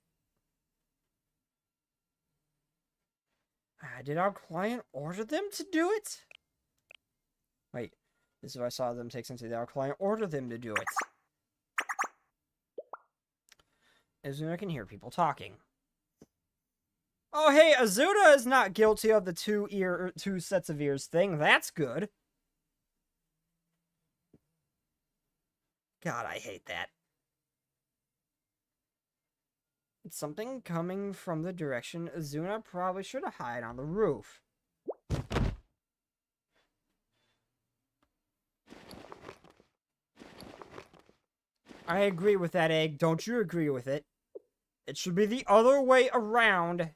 Did our client order them to do it? Wait, this is what I saw them take Sensei. Did our client order them to do it? Azuna can hear people talking. Oh, hey, Azuna is not guilty of the 2 sets of ears thing. That's good. God, I hate that. It's something coming from the direction Azuna probably should have hid on the roof. I agree with that, Egg. Don't you agree with it? It should be the other way around.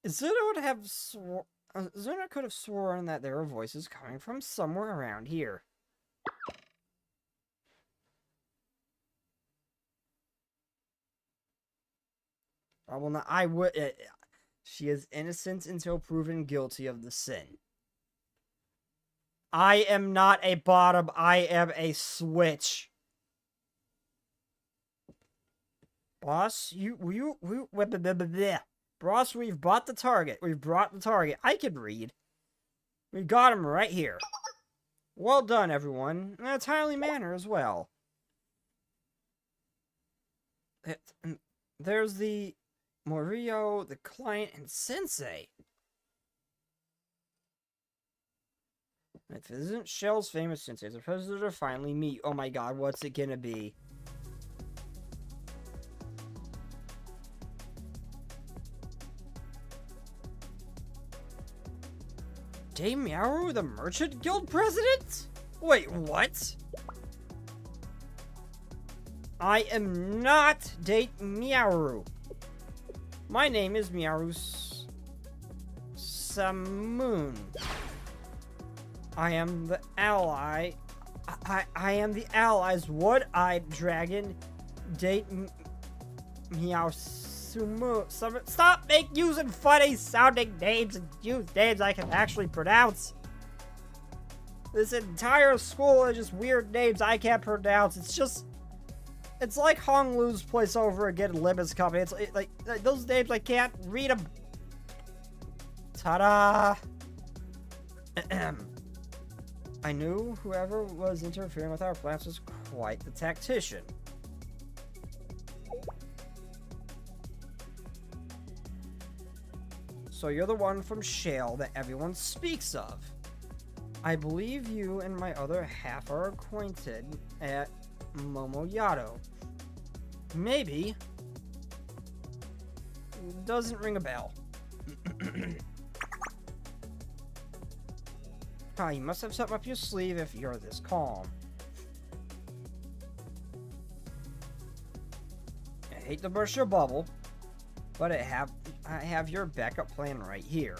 Azuna could have sworn that there were voices coming from somewhere around here. She is innocent until proven guilty of the sin. I am not a bottom, I am a switch. Boss, Boss, we've bought the target. We've brought the target. I can read. We got him right here. Well done, everyone. In a timely manner as well. There's the Morio, the client, and Sensei. If it isn't Shell's famous Sensei, the president to finally meet. Oh my god, what's it gonna be? Dame Meowru, the Merchant Guild president? Wait, what? I am not Dame Meowru. My name is Meowru Samoon. I am the ally. I am the allies' wood-eyed dragon, Dame Meowsumu. Stop using funny-sounding names and use names I can actually pronounce. This entire school is just weird names I can't pronounce. It's like Hong Lu's place over again in Lemons Company. It's like those names, I can't read them. Ta-da! I knew whoever was interfering with our plans was quite the tactician. So you're the one from Shale that everyone speaks of. I believe you and my other half are acquainted at Momoyado. Maybe. Doesn't ring a bell. You must have something up your sleeve if you're this calm. I hate to burst your bubble, but I have your backup plan right here.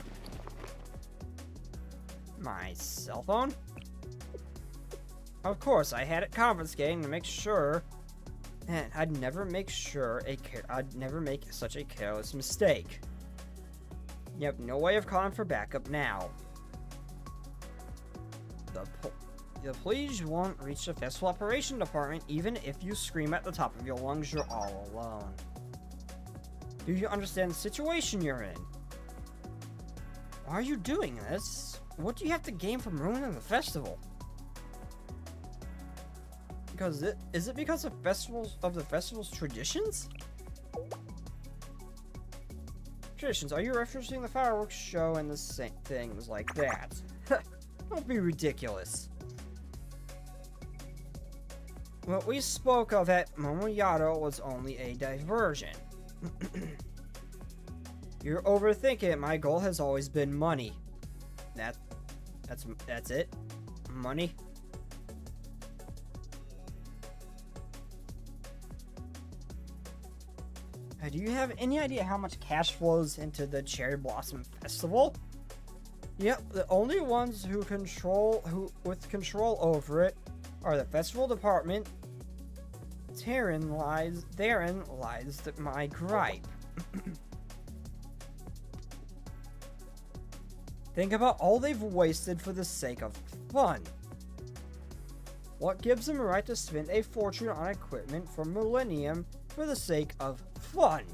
My cell phone? Of course, I had it confiscated to make sure Man, I'd never make such a careless mistake. You have no way of calling for backup now. The police won't reach the festival operation department even if you scream at the top of your lungs you're all alone. Do you understand the situation you're in? Why are you doing this? What do you have to gain from ruining the festival? Is it because of the festival's traditions? Traditions? Are you referencing the fireworks show and the same things like that? Don't be ridiculous. What we spoke of at Momoyado was only a diversion. You're overthinking it. My goal has always been money. That's it? Money? Do you have any idea how much cash flows into the Cherry Blossom Festival? Yep, the only ones with control over it are the festival department. Therein lies my gripe. Think about all they've wasted for the sake of fun. What gives them a right to spend a fortune on equipment from Millennium for the sake of fun?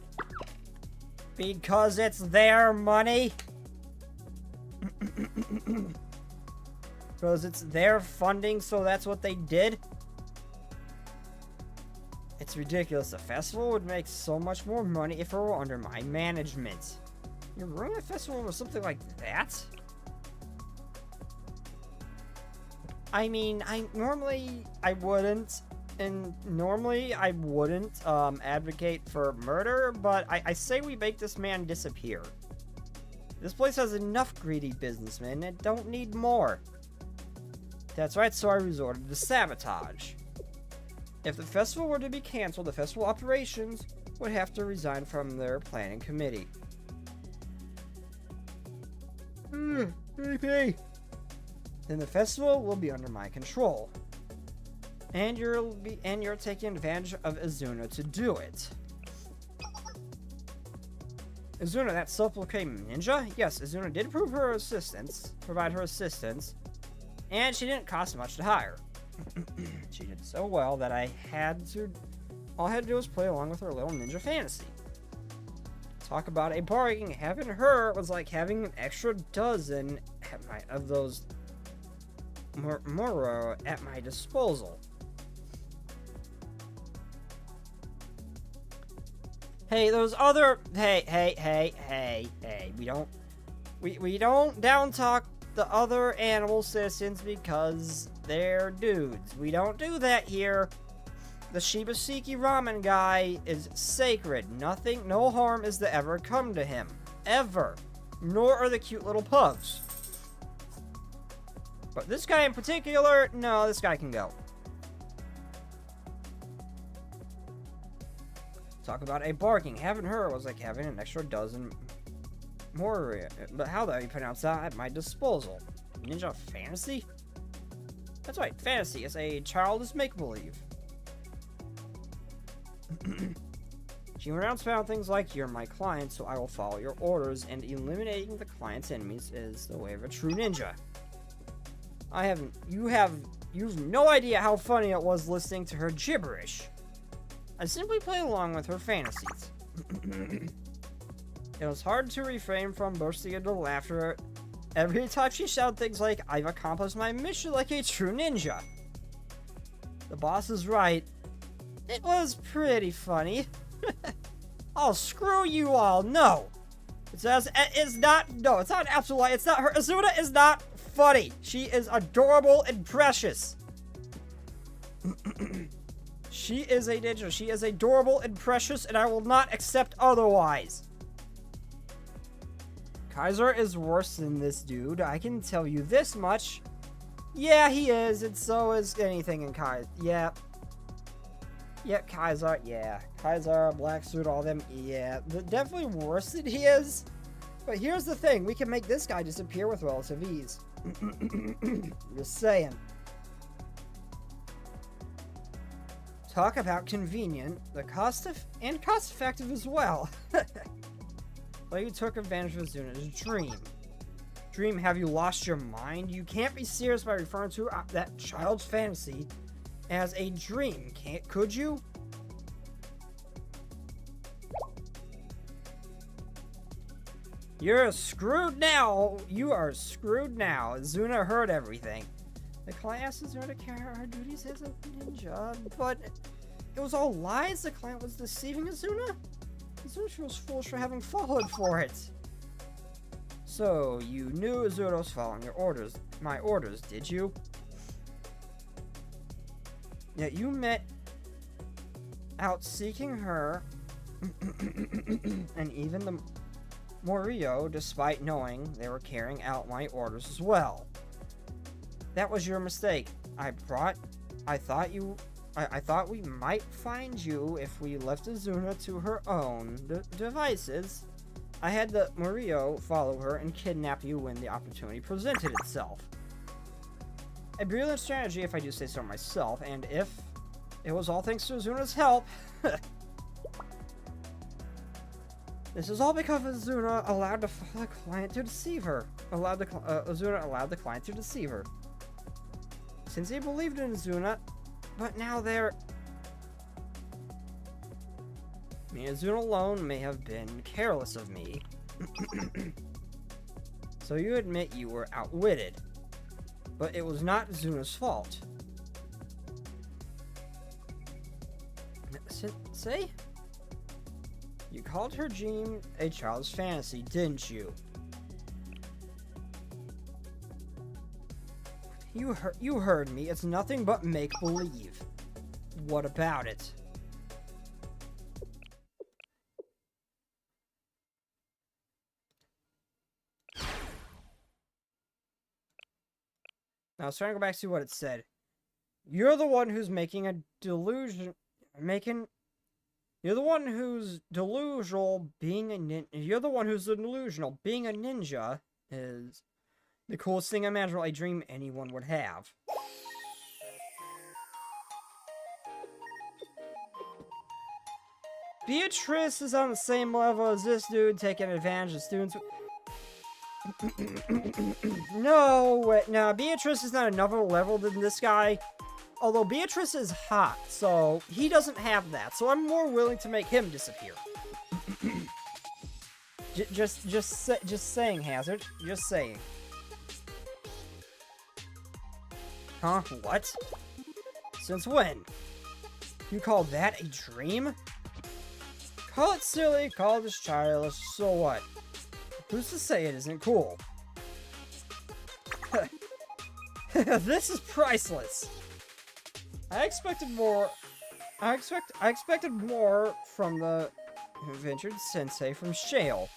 Because it's their money? Because it's their funding, so that's what they did? It's ridiculous. The festival would make so much more money if it were under my management. You're running a festival over something like that? I mean, normally I wouldn't advocate for murder, but I say we make this man disappear. This place has enough greedy businessmen and don't need more. That's right, so I resorted to sabotage. If the festival were to be canceled, the festival operations would have to resign from their planning committee. VP. Then the festival will be under my control. And you're taking advantage of Izuna to do it. Izuna, that self-proclaimed ninja? Yes, Izuna did provide her assistance, and she didn't cost much to hire. She did so well that all I had to do was play along with her little ninja fantasy. Talk about a bargain. Having her was like having an extra dozen of those Moro at my disposal. Hey, those other... Hey. We don't down talk the other animal citizens because they're dudes. We don't do that here. The Shibaseki ramen guy is sacred. No harm is to ever come to him. Ever. Nor are the cute little pugs. But this guy in particular, no, this guy can go. Talk about a barking. Having her was like having an extra dozen more. But how do you pronounce that? At my disposal. Ninja fantasy? That's right, fantasy is a childish make-believe. She went around spouting things like, "You're my client, so I will follow your orders," and eliminating the client's enemies is the way of a true ninja. You've no idea how funny it was listening to her gibberish. I simply play along with her fantasies. It was hard to refrain from bursting into laughter every time she shouted things like, "I've accomplished my mission like a true ninja." The boss is right. It was pretty funny. Oh, screw you all. No. It's not an absolute lie. It's not her. Izuna is not funny. She is adorable and precious. She is a ninja. She is adorable and precious, and I will not accept otherwise. Kaiser is worse than this dude. I can tell you this much. Yeah, he is, and so is anything in Kaiser. Yeah. Yeah, Kaiser, yeah. Kaiser, Black Suit, all them, yeah. Definitely worse than he is. But here's the thing. We can make this guy disappear with relative ease. Just saying. Talk about convenient, cost effective as well. Well, you took advantage of Azuna's dream. Dream, have you lost your mind? You can't be serious by referring to that child's fantasy as a dream, could you? You're screwed now. You are screwed now. Azuna heard everything. The client asked Azuna to carry out her duties as a ninja, but it was all lies. The client was deceiving Azuna. Azuna was foolish for having followed for it. So, you knew Azuna was following my orders, did you? Yet you met out seeking her and even the Morio, despite knowing they were carrying out my orders as well. That was your mistake. I thought we might find you if we left Azuna to her own devices. I had the Morio follow her and kidnap you when the opportunity presented itself. A brilliant strategy, if I do say so myself, and if it was all thanks to Azuna's help. This is all because Azuna allowed the client to deceive her. Azuna allowed the client to deceive her. Since he believed in Azuna, but now they're... Me and Azuna alone may have been careless of me. So you admit you were outwitted. But it was not Azuna's fault. Say? You called her dream a child's fantasy, didn't you? You heard me. It's nothing but make-believe. What about it? Now, I was trying to go back to what it said. You're the one who's making a delusion... You're the one who's delusional. You're the one who's delusional. Being a ninja is the coolest thing imaginable. A dream anyone would have. Beatrice is on the same level as this dude, taking advantage of students. No, wait, no, Beatrice is not another level than this guy. Although Beatrice is hot, so he doesn't have that. So I'm more willing to make him disappear. just saying, Hazard. Just saying. Huh? What? Since when? You call that a dream? Call it silly, call it childish, so what? Who's to say it isn't cool? This is priceless. I expected more from the adventured sensei from Shale.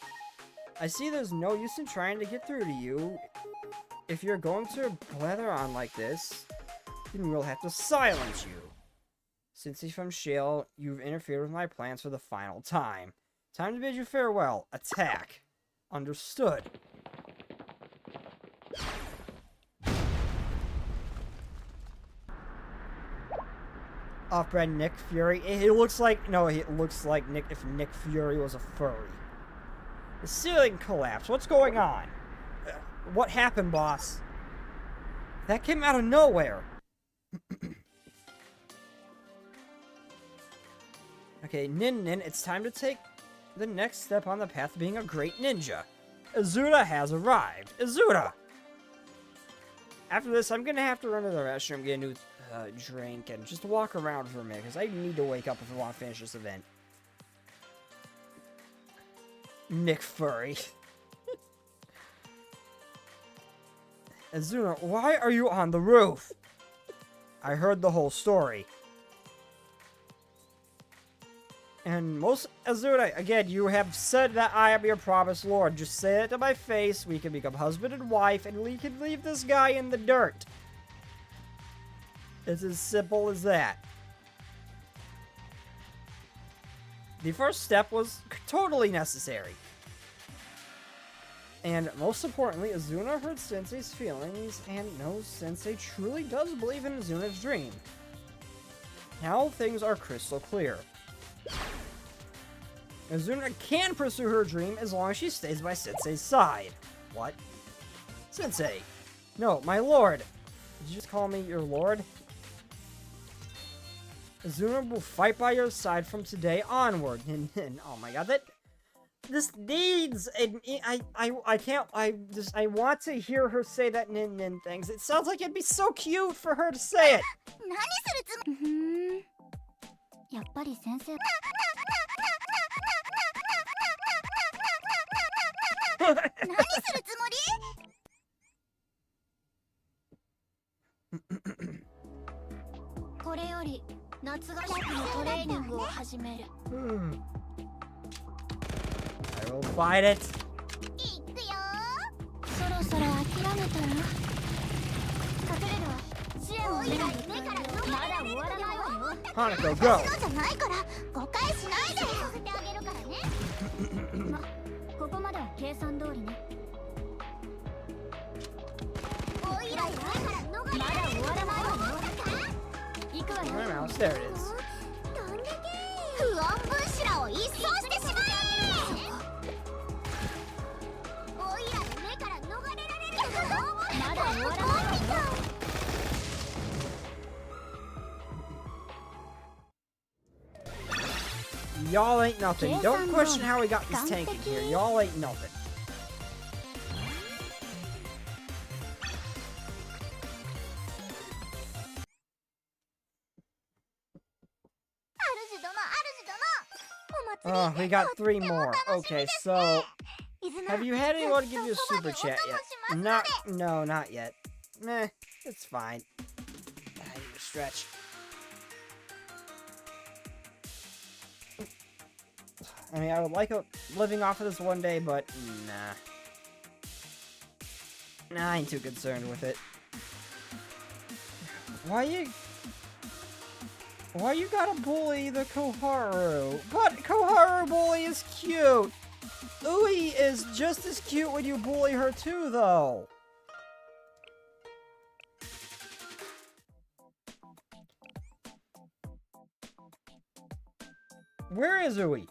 I see there's no use in trying to get through to you. If you're going to blather on like this, then we'll have to silence you. Sensei from Shale, you've interfered with my plans for the final time. Time to bid you farewell. Attack. Understood. Off-brand Nick Fury. It looks like... No, it looks like if Nick Fury was a furry. The ceiling collapsed. What's going on? What happened, boss? That came out of nowhere. Okay, Nin, it's time to take the next step on the path to being a great ninja. Azuna has arrived. Azuna! After this, I'm gonna have to run to the restroom, get a new drink, and just walk around for a minute, because I need to wake up if I want to finish this event. Nick Furry. Azuna, why are you on the roof? I heard the whole story. And Azuna, again, you have said that I am your promised lord. Just say it to my face, we can become husband and wife, and we can leave this guy in the dirt. It's as simple as that. The first step was totally necessary. And most importantly, Azuna heard Sensei's feelings and knows Sensei truly does believe in Azuna's dream. Now things are crystal clear. Azuna can pursue her dream as long as she stays by Sensei's side. What? Sensei. No, my lord. Did you just call me your lord? Azuna will fight by your side from today onward. Oh my god, this needs I want to hear her say that nin things. It sounds like it'd be so cute for her to say it. 何するつもふーんやっぱり先生何するつもりこれより夏合宿のトレーニングを始める I will fight it. いくよそろそろ諦めたら隠れるわ支援をおいら夢からまだ終わらないわよ Hanako, go. 私のじゃないから誤解しないでさせてあげるからねまここまでは計算通りねおいら夢から逃れまだ終わらないわよ行くわよ My mouse, there it is. どんだけ不穏分子らを一掃してしまえおいら夢から逃れられるけどまだ終わらないわよ Y'all ain't nothing. Don't question how we got this tank in here. Y'all ain't nothing. Oh, we got 3 more. Okay, so have you had anyone give you a super chat yet? No, not yet. Meh, it's fine. I need to stretch. I mean, I would like living off of this one day, but nah, I ain't too concerned with it. Why you gotta bully the Koharu? But Koharu bully is cute! Ui is just as cute when you bully her too, though! Where is Ui?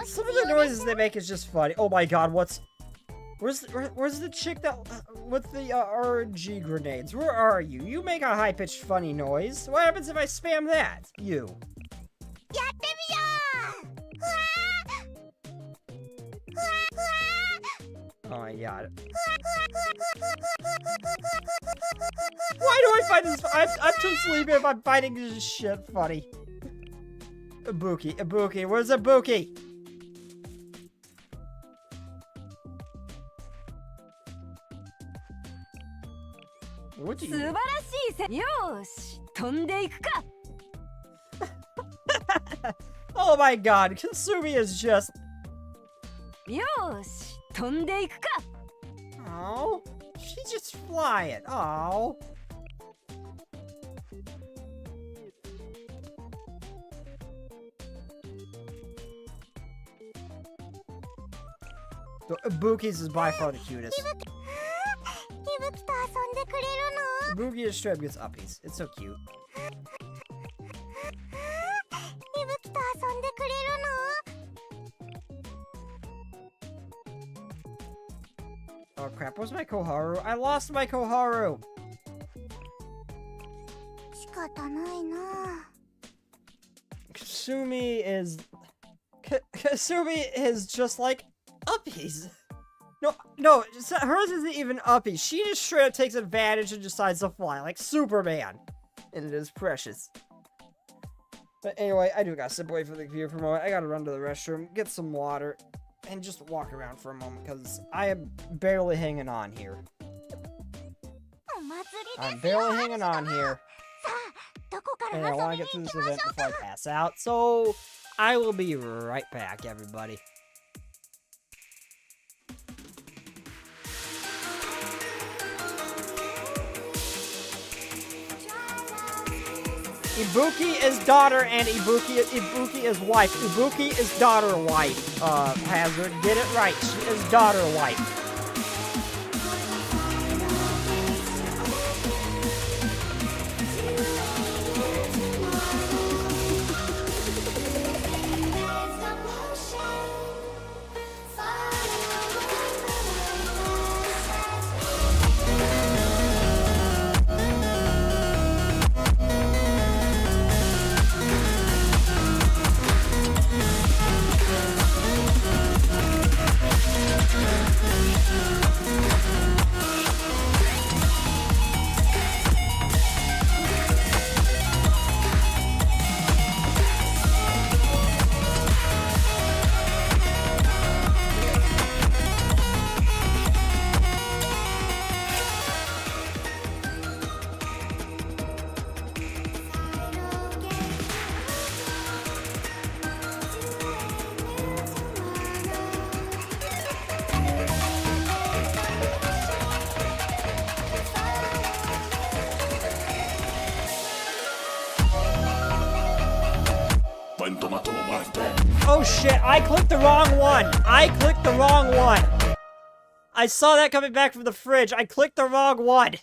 Some of the noises they make is just funny. Oh my god, where's the chick that with the RNG grenades? Where are you? You make a high-pitched funny noise. What happens if I spam that? You. Oh my god. Why do I find this? I'm too sleepy if I'm finding this shit funny. Ibuki, where's Ibuki? What do you? Oh my god, Kasumi is just. Oh, she's just flying. Oh. Ibuki's is by far the cutest. Ibuki just straight up gets uppies. It's so cute. Oh crap, where's my Koharu? I lost my Koharu! Kasumi is just like uppies. No, hers isn't even uppies. She just straight up takes advantage and decides to fly like Superman. And it is precious. But anyway, I do gotta step away from the computer for a moment. I gotta run to the restroom, get some water, and just walk around for a moment because I am barely hanging on here. I'm barely hanging on here. And I want to get through this event before I pass out. So I will be right back, everybody. Ibuki is daughter and Ibuki is wife. Ibuki is daughter wife. Hazard, get it right. She is daughter wife. Oh shit, I clicked the wrong one. I clicked the wrong one. I saw that coming back from the fridge. I clicked the wrong one.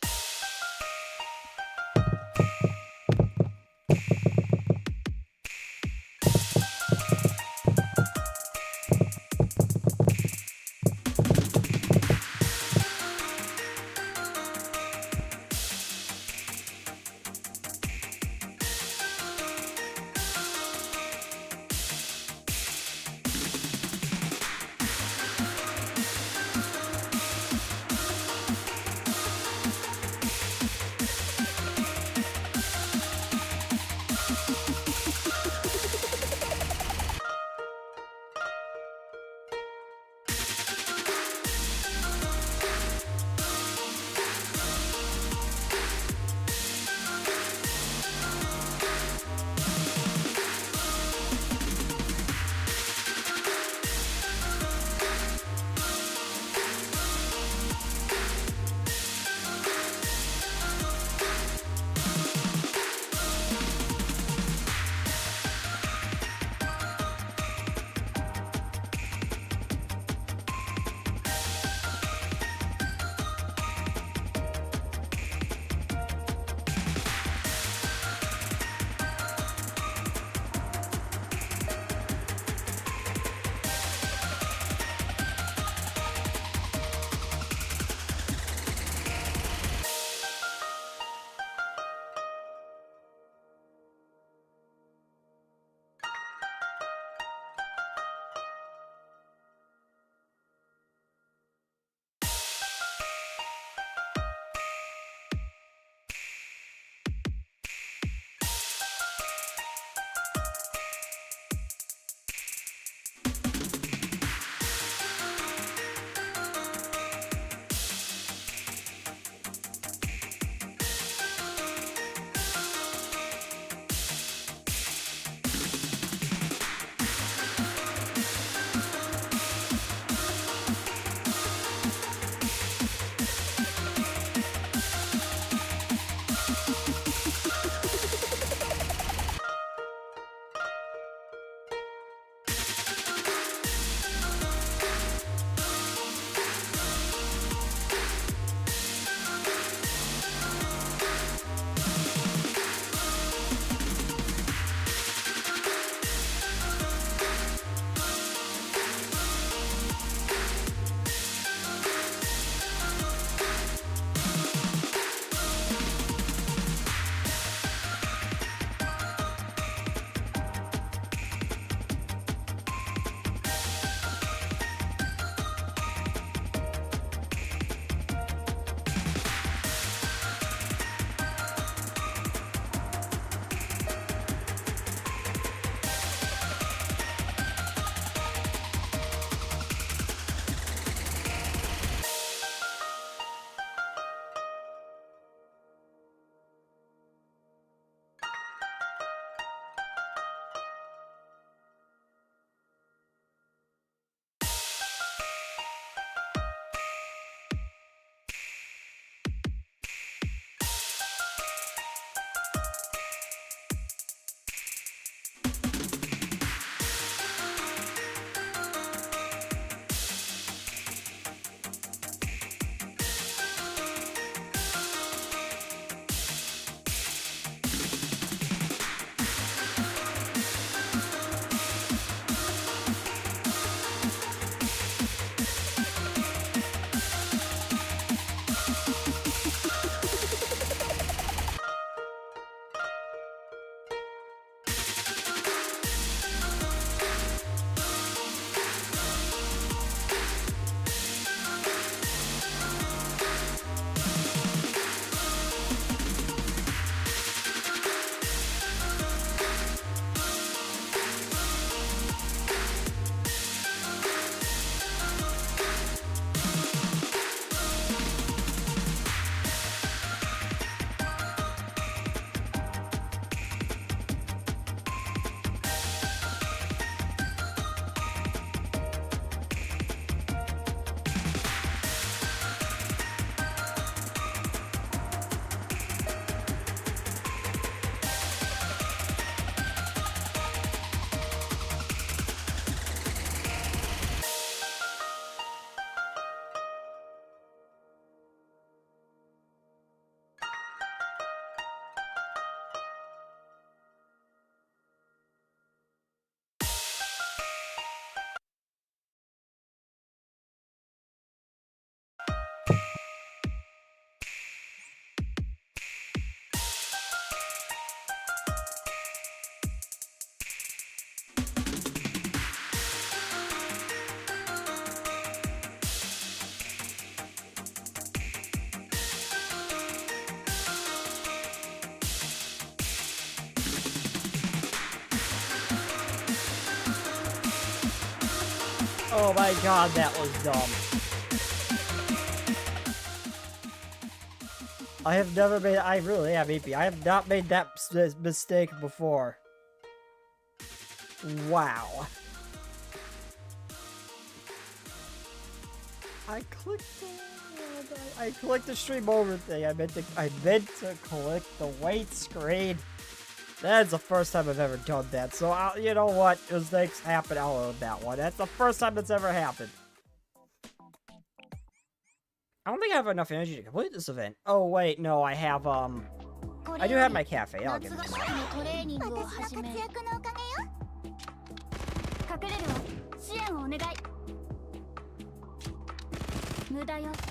Oh my god, that was dumb. I have never made, I really am EP. I have not made that mistake before. Wow. I clicked the stream over thing. I meant to click the wait screen. That's the first time I've ever done that. So, you know what? Mistakes happen. I'll own that one. That's the first time it's ever happened. I don't think I have enough energy to complete this event. Oh, wait. No, I have, I do have my cafe. I'll give it to you.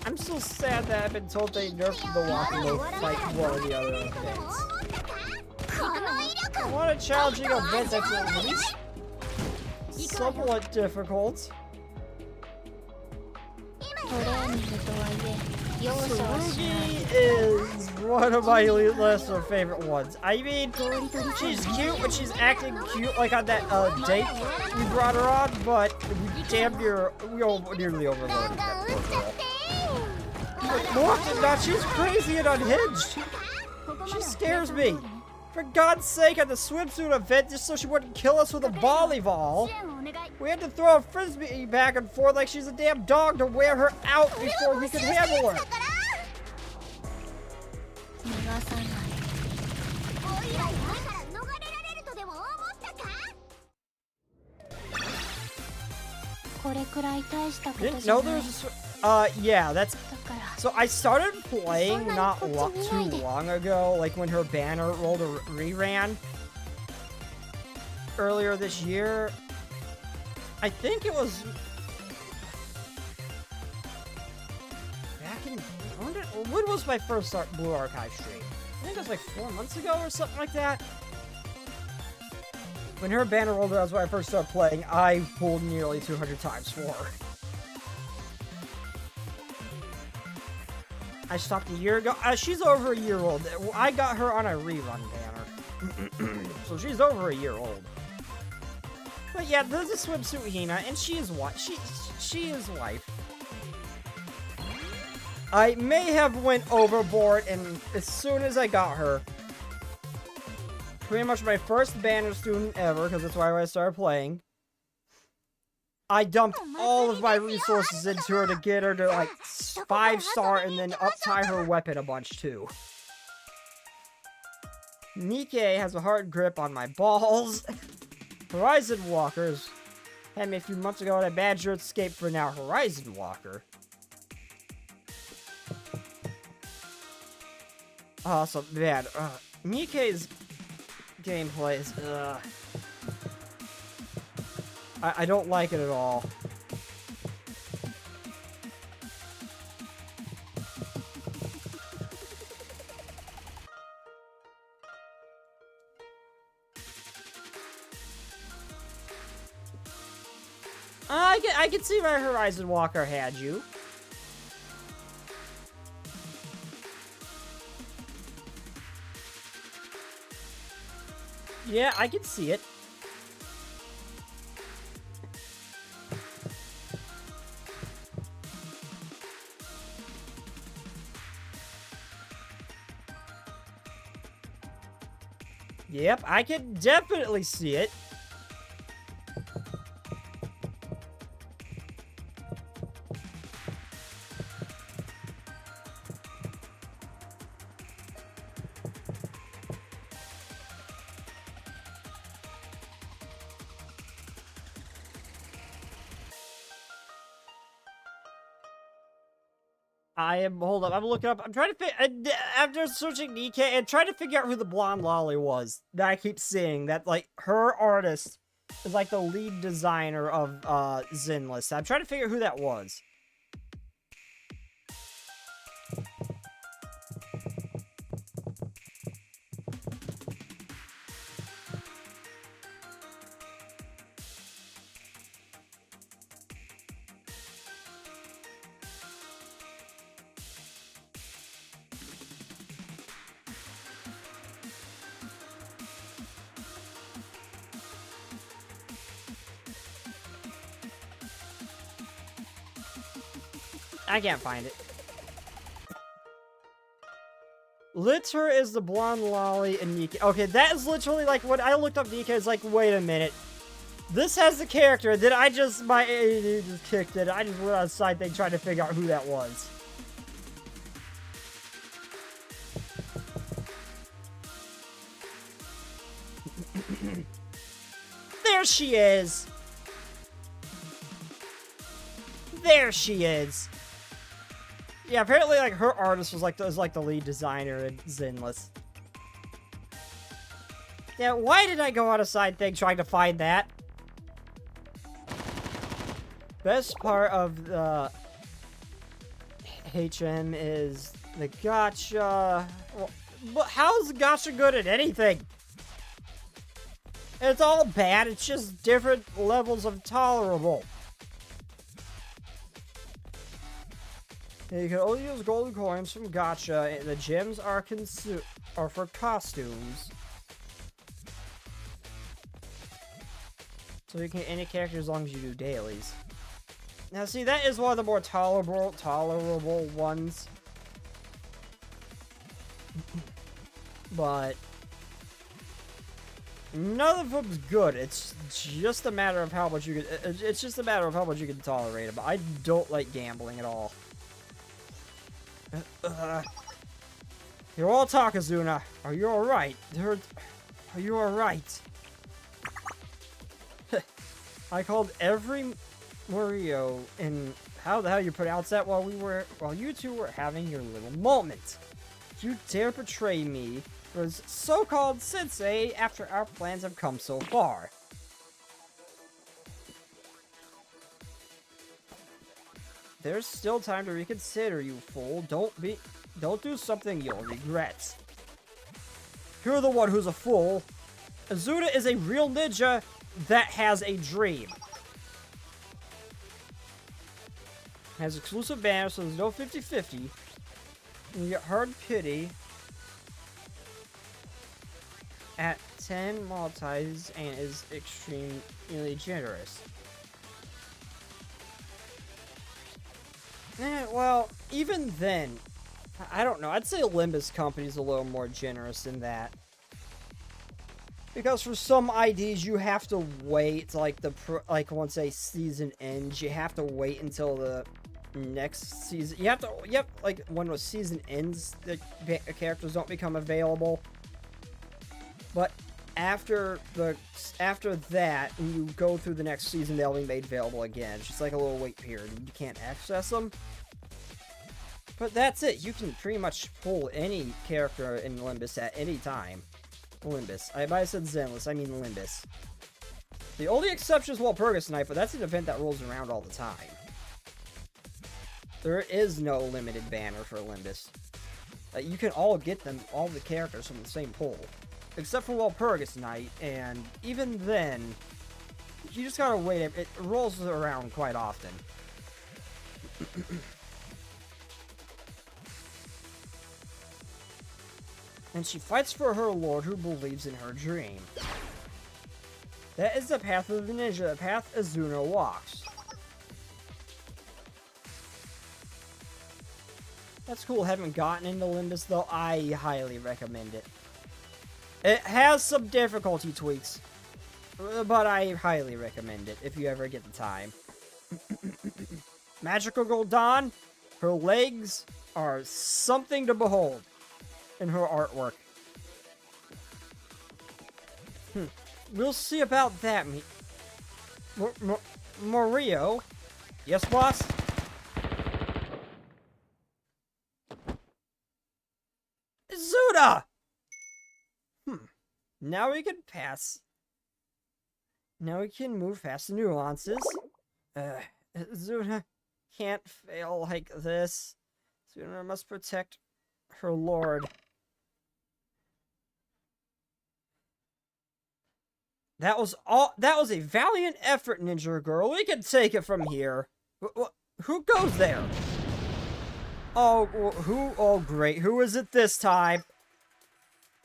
I'm so sad that I've been told they nerfed the walking mode like one of the other events. I want a challenging event that's at least somewhat difficult. Tsurugi is one of my lesser favorite ones. I mean, she's cute when she's acting cute, like on that date we brought her on, but we nearly overloaded that poor girl. But more often than not, she's crazy and unhinged. She scares me. For God's sake, at the swimsuit event, just so she wouldn't kill us with a volleyball, we had to throw a frisbee back and forth like she's a damn dog to wear her out before we could handle her. Didn't know there was a yeah, that's... So I started playing not too long ago, like when her banner rolled a reran earlier this year. I think it was back in... When was my first Blue Archive stream? I think it was like 4 months ago or something like that. When her banner rolled, that was when I first started playing. I pulled nearly 200 times for her. I stopped a year ago. She's over a year old. I got her on a rerun banner. So she's over a year old. But yeah, there's a swimsuit Hina, and she is what? She is wife. I may have went overboard, and as soon as I got her, pretty much my first banner student ever, because that's why I started playing, I dumped all of my resources into her to get her to, like, 5-star and then up-tie her weapon a bunch, too. Nikkei has a hard grip on my balls. Horizon Walkers had me a few months ago and I badger escape for now. Horizon Walker. Awesome, man. Nikkei's gameplay is, I don't like it at all. I can see why Horizon Walker had you. Yeah, I can see it. Yep, I can definitely see it. Hold up, I'm looking up, I'm trying to after searching Nikkei and trying to figure out who the blonde lolly was that I keep seeing, that, like, her artist is, like, the lead designer of, Zenless. I'm trying to figure out who that was. I can't find it. Litter is the blonde lolly and Nika. Okay, that is literally like when I looked up Nika, it's like, wait a minute. This has the character. Did I just, my ADD just kicked it. I just went on a side thing trying to figure out who that was. There she is. There she is. Yeah, apparently, like, her artist was like the lead designer in Zenless. Yeah, why did I go on a side thing trying to find that? Best part of the HM is the gacha. Well, but how's gacha good at anything? It's all bad, it's just different levels of tolerable. You can only use golden coins from gacha, and the gems are for costumes. So you can any character as long as you do dailies. Now see, that is one of the more tolerable ones. But none of them's good. It's just a matter of how much you can. It's just a matter of how much you can tolerate them. I don't like gambling at all. You're all talk, Azuna. Are you all right? Are you all right? I called every Mario and how the hell you pronounce that while you two were having your little moment. You dare betray me as so-called sensei after our plans have come so far. There's still time to reconsider, you fool. Don't do something you'll regret. You're the one who's a fool. Azuna is a real ninja that has a dream. Has exclusive banners, so there's no 50-50. You get hard pity at 10 multis and is extremely generous. Well, even then, I don't know. I'd say Olympus Company's a little more generous than that. Because for some IDs, you have to wait, like, once a season ends, you have to wait until the next season. Like, when the season ends, the characters don't become available. But after that, and you go through the next season, they'll be made available again. It's just like a little wait period. You can't access them. But that's it. You can pretty much pull any character in Olympus at any time. Olympus. I said Zenless, I mean Olympus. The only exception is Walpurgis Night, but that's an event that rolls around all the time. There is no limited banner for Olympus. You can all get them, all the characters from the same pool. Except for Walpurgis Night, and even then, you just gotta wait. It rolls around quite often. And she fights for her lord who believes in her dream. That is the path of the ninja, the path Azuna walks. That's cool, haven't gotten into Olympus though. I highly recommend it. It has some difficulty tweaks, but I highly recommend it if you ever get the time. Magical Girl Dawn, her legs are something to behold in her artwork. We'll see about that, Mario. Yes, boss? Zuda! Now we can pass. Now we can move past the nuances. Zuna can't fail like this. Zuna must protect her lord. That was a valiant effort, Ninja Girl. We can take it from here. Who goes there? Oh, who? Oh, great. Who is it this time?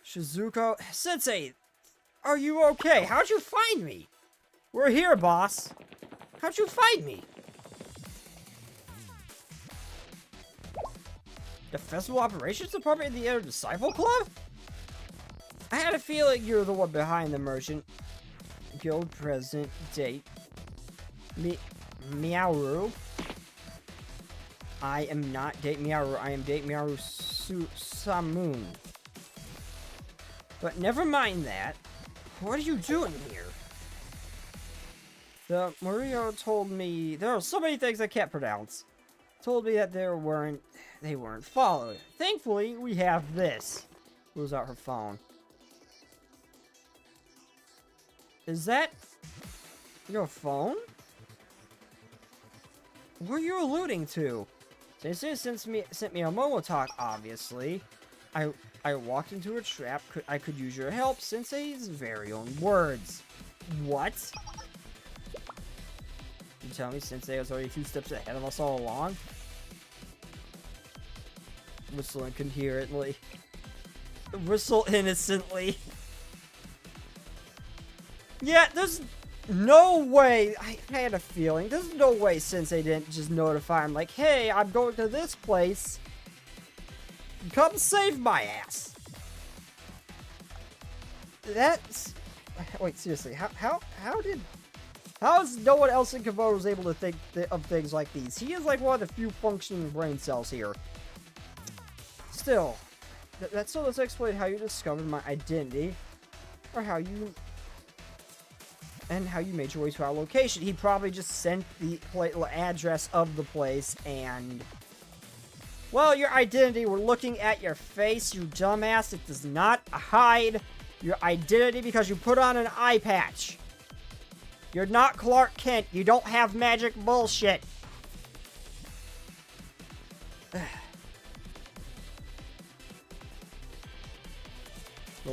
Shizuko? Sensei, are you okay? How'd you find me? We're here, boss. How'd you find me? The Festival Operations Department in the Inner Disciple Club? I had a feeling you're the one behind the merchant. Guild President, date. Meowru. I am not Date Meowru. I am Date Meowru Samoon. But never mind that. What are you doing here? The Mario told me there are so many things I can't pronounce. Told me that they weren't followed. Thankfully, we have this. Pulls out her phone. Is that your phone? What are you alluding to? Sensei sent me a Momo talk, obviously. I walked into a trap. I could use your help. Sensei's very own words. What? You tell me Sensei was already 2 steps ahead of us all along? Whistle incoherently. Whistle innocently. Yeah, there's no way. I had a feeling. There's no way Sensei didn't just notify him, like, hey, I'm going to this place. Come save my ass. That's... Wait, seriously, how is no one else in Komodo was able to think of things like these? He is like one of the few functioning brain cells here. Still, that still doesn't explain how you discovered my identity, or how you made your way to our location. He probably just sent the address of the place and... Well, your identity, we're looking at your face, you dumbass. It does not hide your identity because you put on an eye patch. You're not Clark Kent. You don't have magic bullshit. The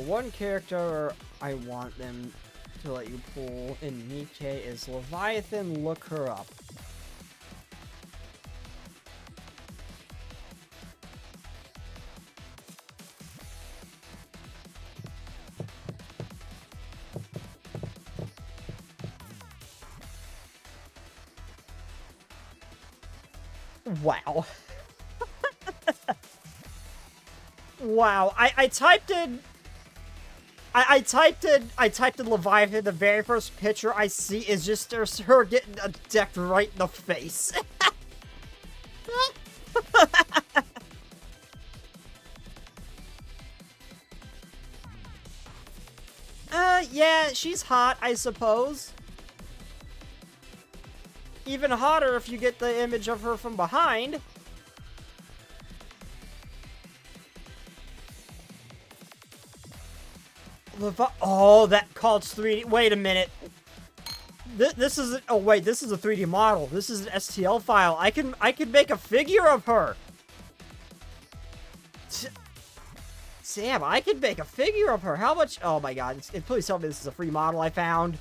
one character I want them to let you pull in Nikkei is Leviathan. Look her up. Wow. Wow. I typed in Leviathan. The very first picture I see is just her getting decked right in the face. Yeah, she's hot, I suppose. Even hotter if you get the image of her from behind. Oh, that calls 3D. Wait a minute. This isn't. Oh wait, this is a 3D model. This is an STL file. I can make a figure of her. Sam, I can make a figure of her. How much? Oh my god! Please tell me this is a free model I found.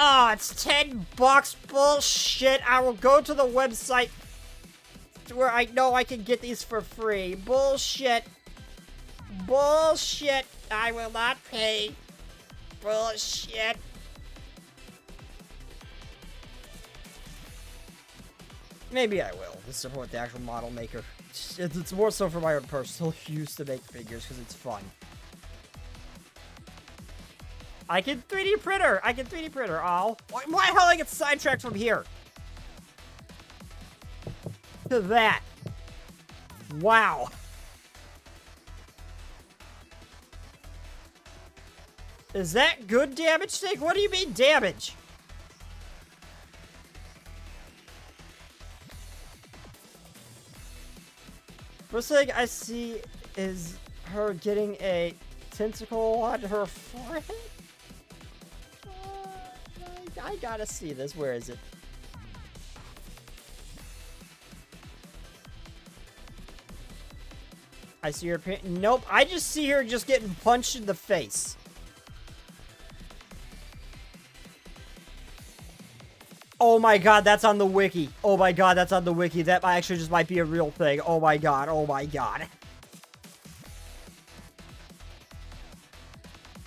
Oh, it's $10. Bullshit. I will go to the website where I know I can get these for free. Bullshit. Bullshit. I will not pay. Bullshit. Maybe I will, to support the actual model maker. It's more so for my own personal use to make figures, because it's fun. I can 3D print her! I can 3D print her, oh. Why the hell did I get sidetracked from here? To that. Wow. Is that good damage, Snake? What do you mean damage? First thing I see is her getting a tentacle on her forehead. I gotta see this. Where is it? I see her. Nope. I just see her just getting punched in the face. Oh my god, that's on the wiki. Oh my god, that's on the wiki. That actually just might be a real thing. Oh my god, oh my god.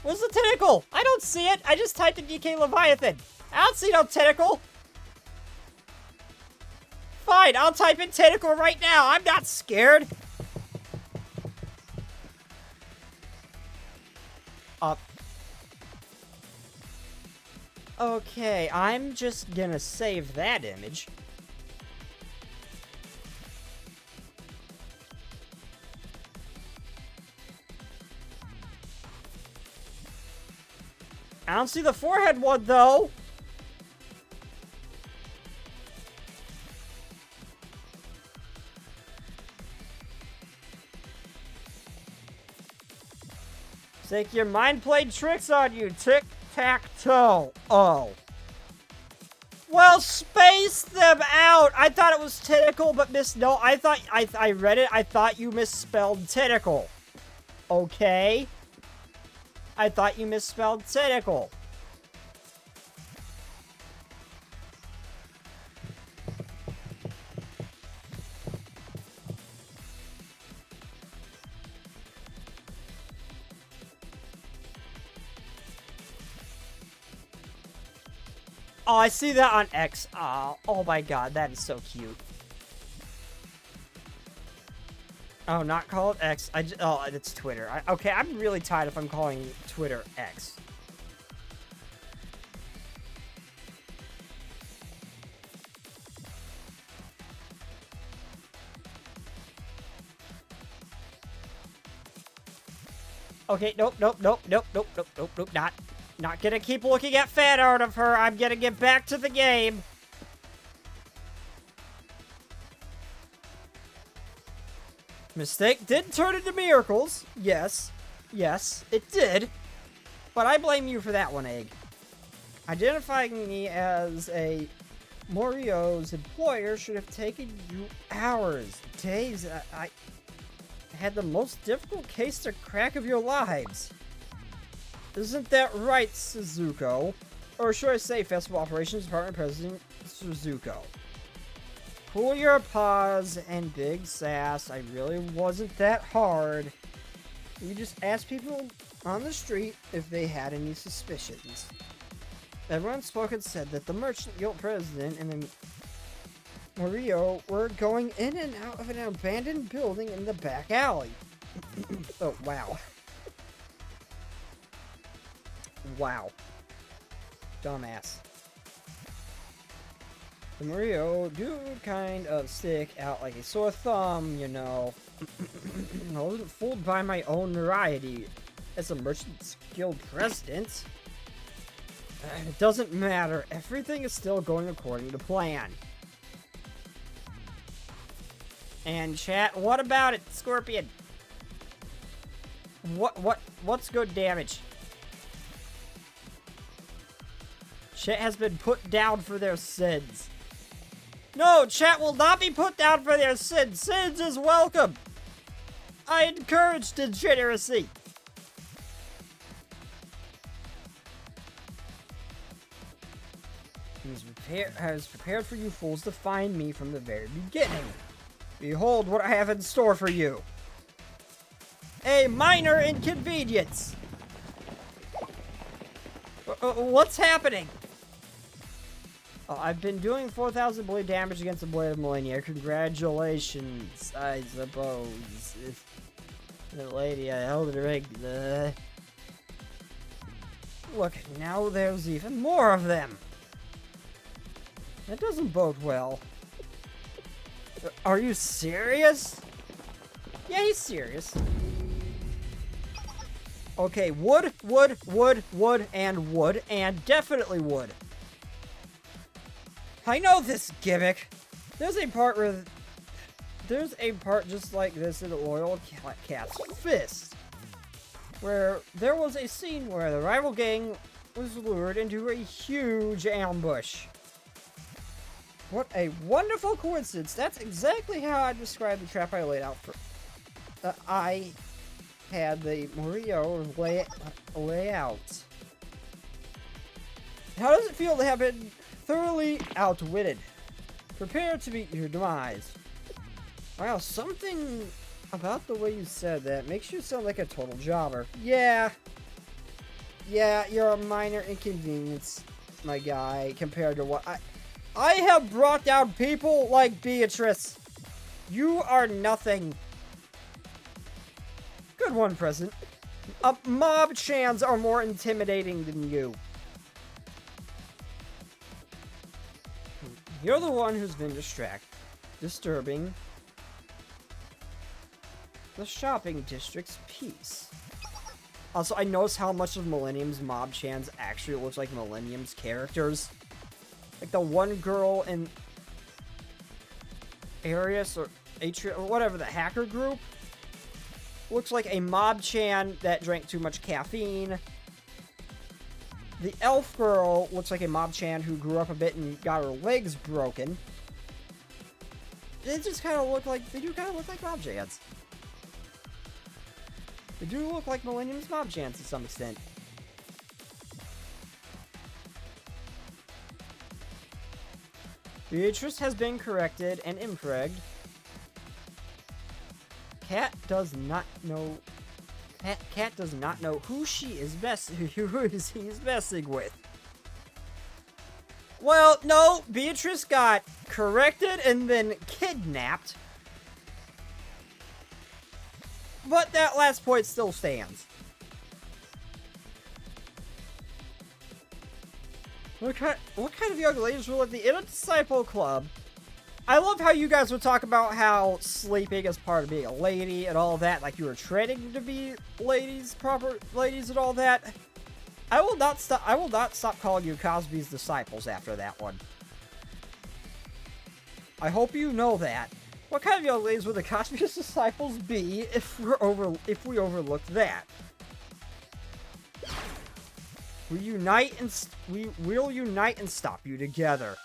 Where's the tentacle? I don't see it. I just typed in DK Leviathan. I don't see no tentacle. Fine, I'll type in tentacle right now. I'm not scared. Okay, I'm just gonna save that image. I don't see the forehead one, though. Think your mind played tricks on you. Tic-tac-toe. Oh. Well, space them out. I thought it was tentacle, but no, I read it. I thought you misspelled tentacle. Okay. I thought you misspelled tentacle. Oh, I see that on X. Oh my god, that is so cute. Oh, not call it X. Oh, it's Twitter. Okay, I'm really tired if I'm calling Twitter X. Okay, nope, not gonna keep looking at fan art of her. I'm gonna get back to the game. Mistake did turn into miracles. Yes, it did. But I blame you for that one, Egg. Identifying me as a Morio's employer should have taken you hours, days. I had the most difficult case to crack of your lives. Isn't that right, Suzuko? Or should I say Festival Operations Department President Suzuko? Cool your paws and big sass. I really wasn't that hard. You just asked people on the street if they had any suspicions. Everyone spoke and said that the Merchant Guild President and the Morio were going in and out of an abandoned building in the back alley. Oh, wow. Wow. Dumbass. The Mario do kind of stick out like a sore thumb, you know. I wasn't fooled by my own notoriety as a Merchants Guild president. It doesn't matter. Everything is still going according to plan. And chat, what about it, Scorpion? What's good damage? Chat has been put down for their sins. No, chat will not be put down for their sins. Sins is welcome. I encourage degeneracy. I was prepared for you fools to find me from the very beginning. Behold what I have in store for you. A minor inconvenience. What's happening? I've been doing 4,000 blade damage against the Blade of Millennia. Congratulations, I suppose. If the lady I held her ring. Look, now there's even more of them. That doesn't bode well. Are you serious? Yeah, he's serious. Okay, wood, and definitely wood. I know this gimmick. There's a part just like this in Loyal Cat's Fist, where there was a scene where the rival gang was lured into a huge ambush. What a wonderful coincidence. That's exactly how I described the trap I laid out for... I had the Morio lay out. How does it feel to have been thoroughly outwitted? Prepare to meet your demise. Wow, something about the way you said that makes you sound like a total jobber. Yeah. Yeah, you're a minor inconvenience, my guy, compared to what I have brought down people like Beatrice. You are nothing. Good one, President. Mob Chans are more intimidating than you. You're the one who's been disturbing the shopping district's peace. Also, I noticed how much of Millennium's Mob Chans actually looks like Millennium's characters. Like the one girl in Arius or Atria or whatever, the hacker group, looks like a Mob Chan that drank too much caffeine. The elf girl looks like a Mob Chan who grew up a bit and got her legs broken. They just kind of look like, they do kind of look like Mob Chans. They do look like Millennium's Mob Chans to some extent. Beatrice has been corrected and impregged. Cat does not know. Cat does not know who he is messing with. Well, no, Beatrice got corrected and then kidnapped. But that last point still stands. What kind of young ladies were like the Inner Disciple Club? I love how you guys would talk about how sleeping is part of being a lady and all that, like you were training to be ladies, proper ladies and all that. I will not stop calling you Cosby's disciples after that one. I hope you know that. What kind of young ladies would the Cosby's disciples be if we overlooked that? We will unite and stop you together.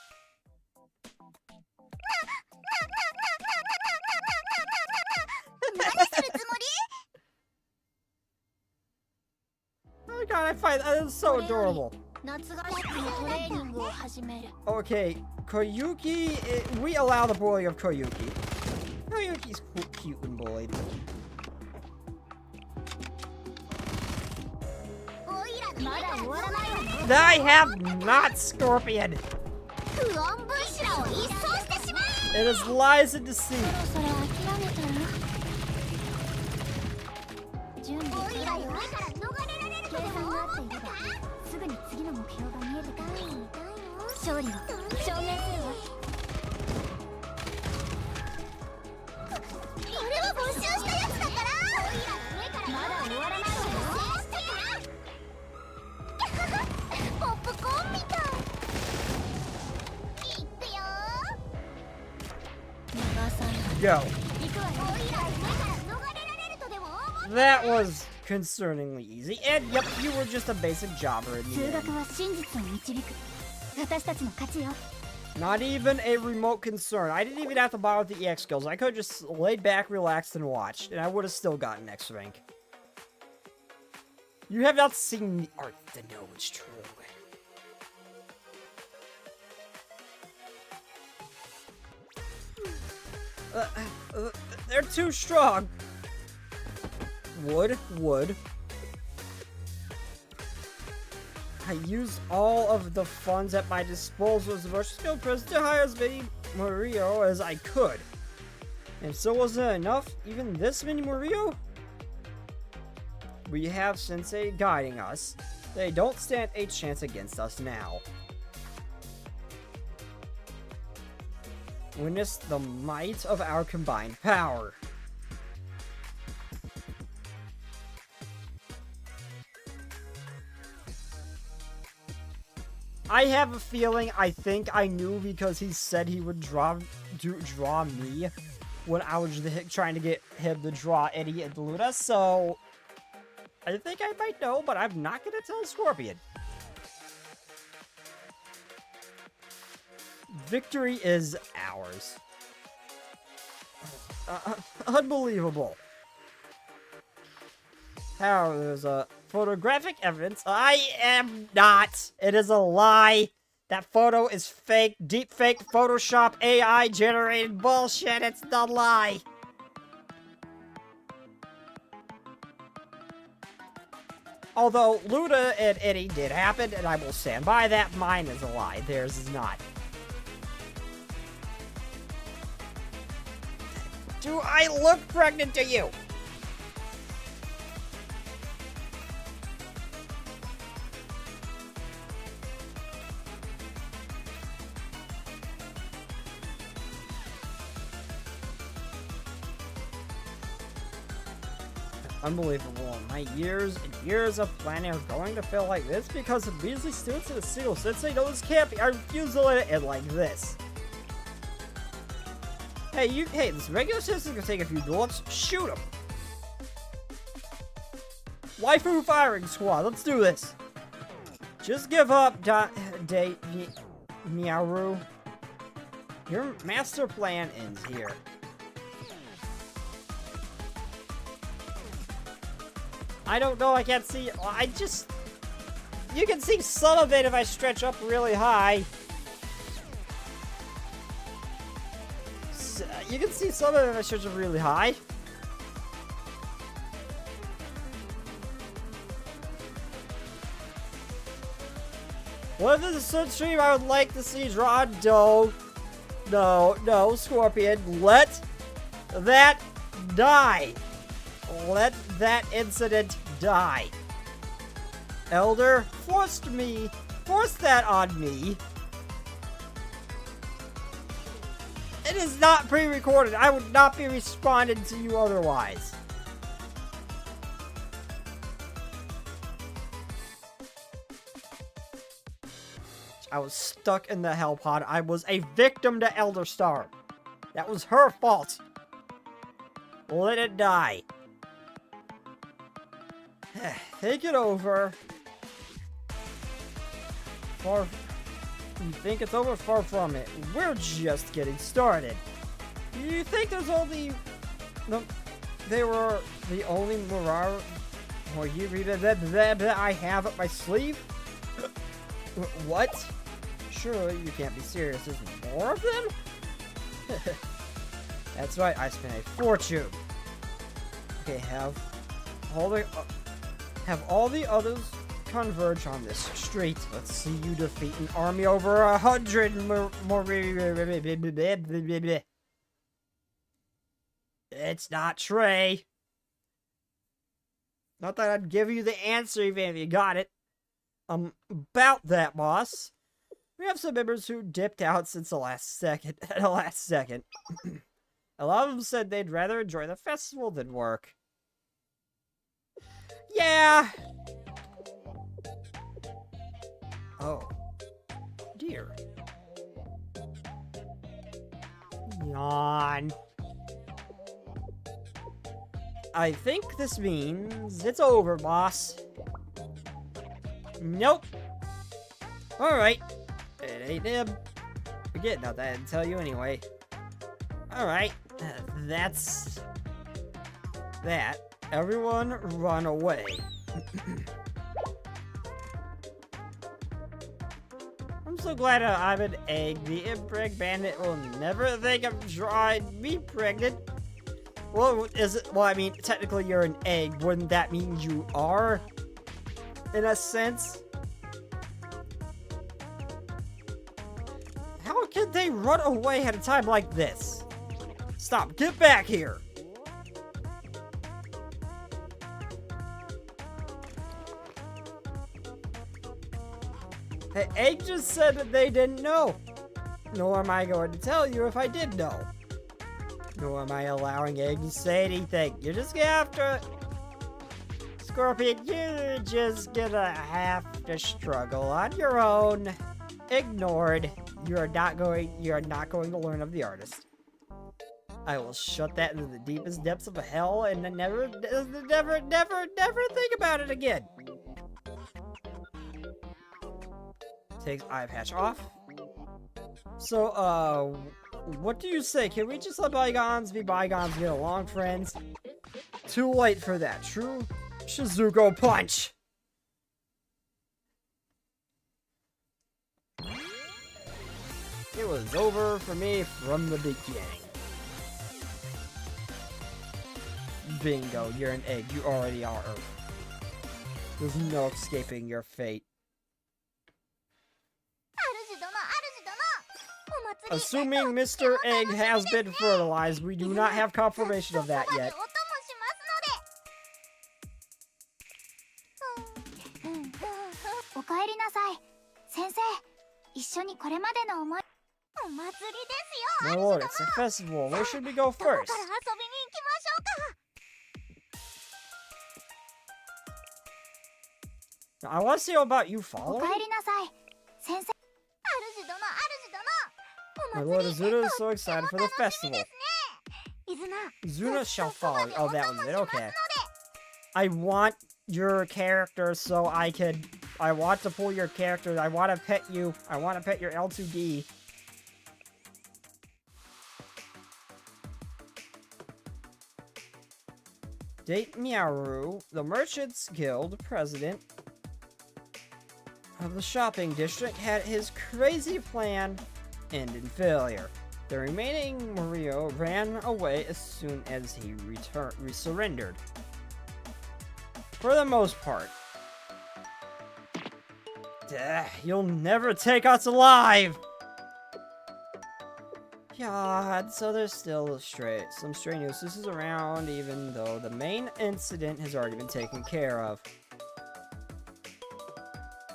Oh my god, I find that is so adorable. Okay, Koyuki, we allow the bullying of Koyuki. Koyuki's cute and bullied. I have not, Scorpion! It is lies and deceit. Go. That was concerningly easy, and yep, you were just a basic jobber in the end. Not even a remote concern. I didn't even have to bother with the EX skills. I could have just laid back, relaxed, and watched, and I would have still gotten X rank. You have not seen the art to know it's true. They're too strong. Wood. I used all of the funds at my disposal as a virtual skill press to hire as many Murillo as I could. And so wasn't enough? Even this many Murillo? We have Sensei guiding us. They don't stand a chance against us now. Witness the might of our combined power. I have a feeling I think I knew because he said he would draw me when I was trying to get him to draw Eddie and Luna, so I think I might know, but I'm not gonna tell Scorpion. Victory is ours. Unbelievable. How there's a photographic evidence. I am not. It is a lie. That photo is fake, deep fake, Photoshop, AI generated bullshit. It's the lie. Although Luna and Eddie did happen, and I will stand by that. Mine is a lie. Theirs is not. Do I look pregnant to you? Unbelievable. My years and years of planning are going to feel like this because of measly students in a single sensei. No, this can't be. I refuse to let it end like this. Hey, this regular citizen can take a few bullets. Shoot him. Waifu firing squad. Let's do this. Just give up, Miaru. Your master plan ends here. I don't know, I can't see. You can see some of it if I stretch up really high. You can see some of it if I stretch up really high. What if this is a stream I would like to see drawn? No, Scorpion. Let that die. Let that incident die. Elder forced that on me. It is not pre-recorded. I would not be responding to you otherwise. I was stuck in the hell pod. I was a victim to Elder Star. That was her fault. Let it die. Take it over. You think it's over? Far from it. We're just getting started. You think there's only... No, they were the only Morara... I have up my sleeve? What? Surely you can't be serious. There's more of them? That's right, I spent a fortune. Okay, have all the others converge on this street. Let's see you defeat an army over 100 It's not Trey. Not that I'd give you the answer even if you got it. About that, boss. We have some members who dipped out since the last second. A lot of them said they'd rather enjoy the festival than work. Yeah. Oh. Dear. Yawn. I think this means it's over, boss. Nope. Alright. It ain't him. Forget about that. I didn't tell you anyway. Alright. That's... that. Everyone run away. I'm so glad I'm an egg. The impreg bandit will never think of trying me pregnant. Well, is it? Well, I mean, technically you're an egg. Wouldn't that mean you are? In a sense? How could they run away at a time like this? Stop, get back here! The egg just said that they didn't know. Nor am I going to tell you if I did know. Nor am I allowing Egg to say anything. You're just gonna have to... Scorpion, you're just gonna have to struggle on your own. Ignored. You are not going to learn of the artist. I will shut that into the deepest depths of hell and then never think about it again. Takes eye patch off. So, what do you say? Can we just let bygones be bygones and get along, friends? Too late for that. True Shizuko punch! It was over for me from the beginning. Bingo, you're an egg. You already are. There's no escaping your fate. 主殿、主殿、お祭り Assuming Mr. Egg has been fertilized, we do not have confirmation of that そばで yet. お供しますので。おかえりなさい。先生、一緒にこれまでの思い。お祭りですよ。 My lord, it's a festival. Where should we go どこから遊 first? びに行きましょうか。 Now, I want to see about you お following. かえりなさい。先生。主殿、主 My 殿。 lord お祭り Azuna is so excited for the とっても楽しみ festival. ですね。イズナ、 Azuna shall そば follow. で Oh, お that 供 was し it. ますの Okay. で。 I want your character so I want to pull your character. I want to pet you. I want to pet your L2D. Date Miaru, the Merchants Guild president of the shopping district, had his crazy plan end in failure. The remaining Mario ran away as soon as he surrendered. For the most part. You'll never take us alive! God, so there's still some stray nuisances around, even though the main incident has already been taken care of.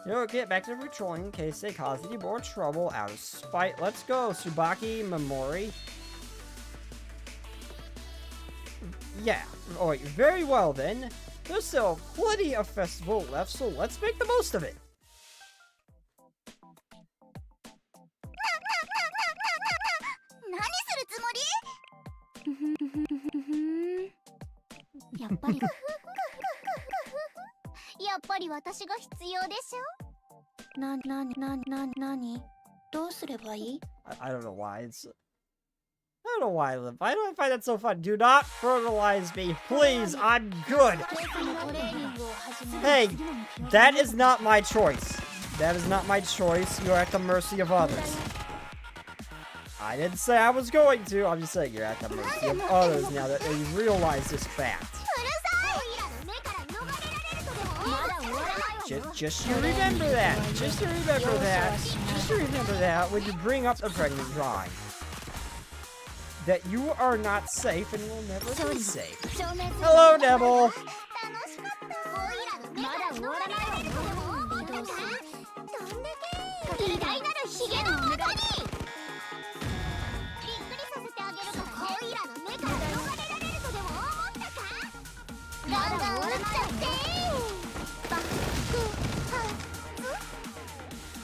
You'll get back to patrolling in case they cause any more trouble out of spite. Let's go, Tsubaki Mamori. Yeah, alright, very well then. There's still plenty of festival left, so let's make the most of it. 何するつもり？やっぱりやっぱり私が必要でしょ？なに？どうすればいい？ I don't know why it's... I don't know why I live. I don't find that so fun. Do not fertilize me, please. I'm good. Hey, that is not my choice. That is not my choice. You're at the mercy of others. I didn't say I was going to. I'm just saying you're at the mercy of others now that you realize this fact. Just to remember that. Just to remember that. Just to remember that when you bring up the pregnant drawing. That you are not safe and will never be safe. Hello, Devil!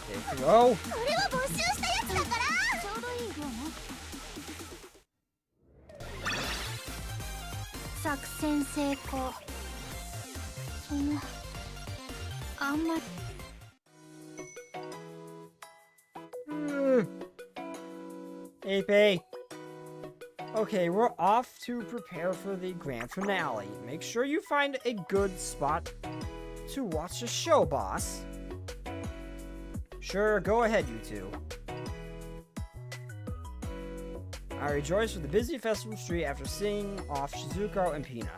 There you go. 作戦成功。あんまり。AP. Okay, we're off to prepare for the grand finale. Make sure you find a good spot to watch the show, boss. Sure, go ahead, you two. I rejoice with the busy festival street after seeing off Shizuko and Pina.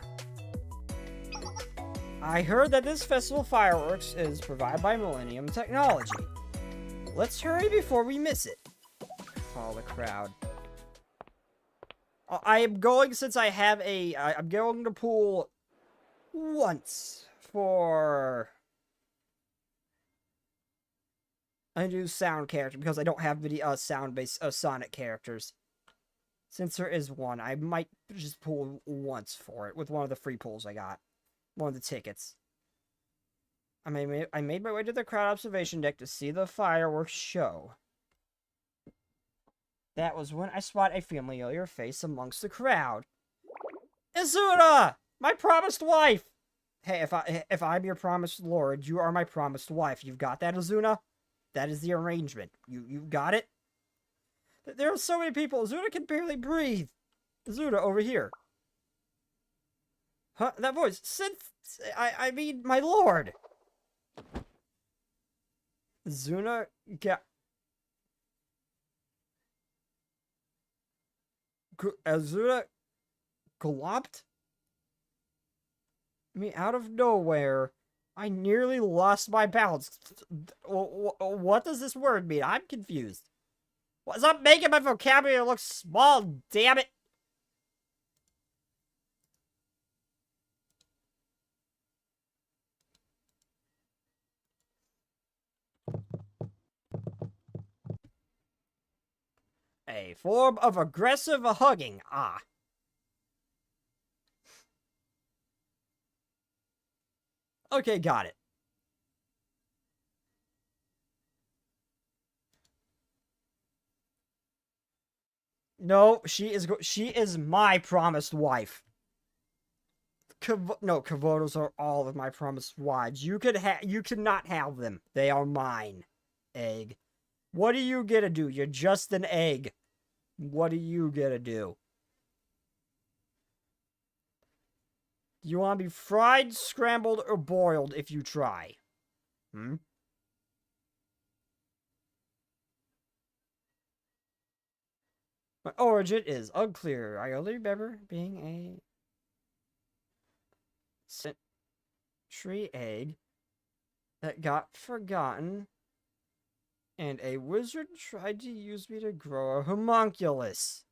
I heard that this festival fireworks is provided by Millennium Technology. Let's hurry before we miss it. Follow the crowd. I am going, since I have I'm going to pull once for a new sound character because I don't have video sound-based Sonic characters. Since there is one, I might just pull once for it with one of the free pulls I got. One of the tickets. I made my way to the crowd observation deck to see the fireworks show. That was when I spotted a familiar face amongst the crowd. Izuna! My promised wife! Hey, if I'm your promised lord, you are my promised wife. You've got that, Izuna? That is the arrangement. You got it? There are so many people. Izuna can barely breathe. Izuna, over here. Huh? That voice. I mean, my lord. Izuna, Izuna glopped? I mean, out of nowhere, I nearly lost my balance. What does this word mean? I'm confused. What's up making my vocabulary look small, damn it? A form of aggressive hugging. Ah. Okay, got it. No, she is my promised wife. No, Kavotos are all of my promised wives. You cannot have them. They are mine. Egg. What are you gonna do? You're just an egg. What are you gonna do? You want to be fried, scrambled, or boiled if you try? Hmm? My origin is unclear. I only remember being a century egg that got forgotten, and a wizard tried to use me to grow a homunculus.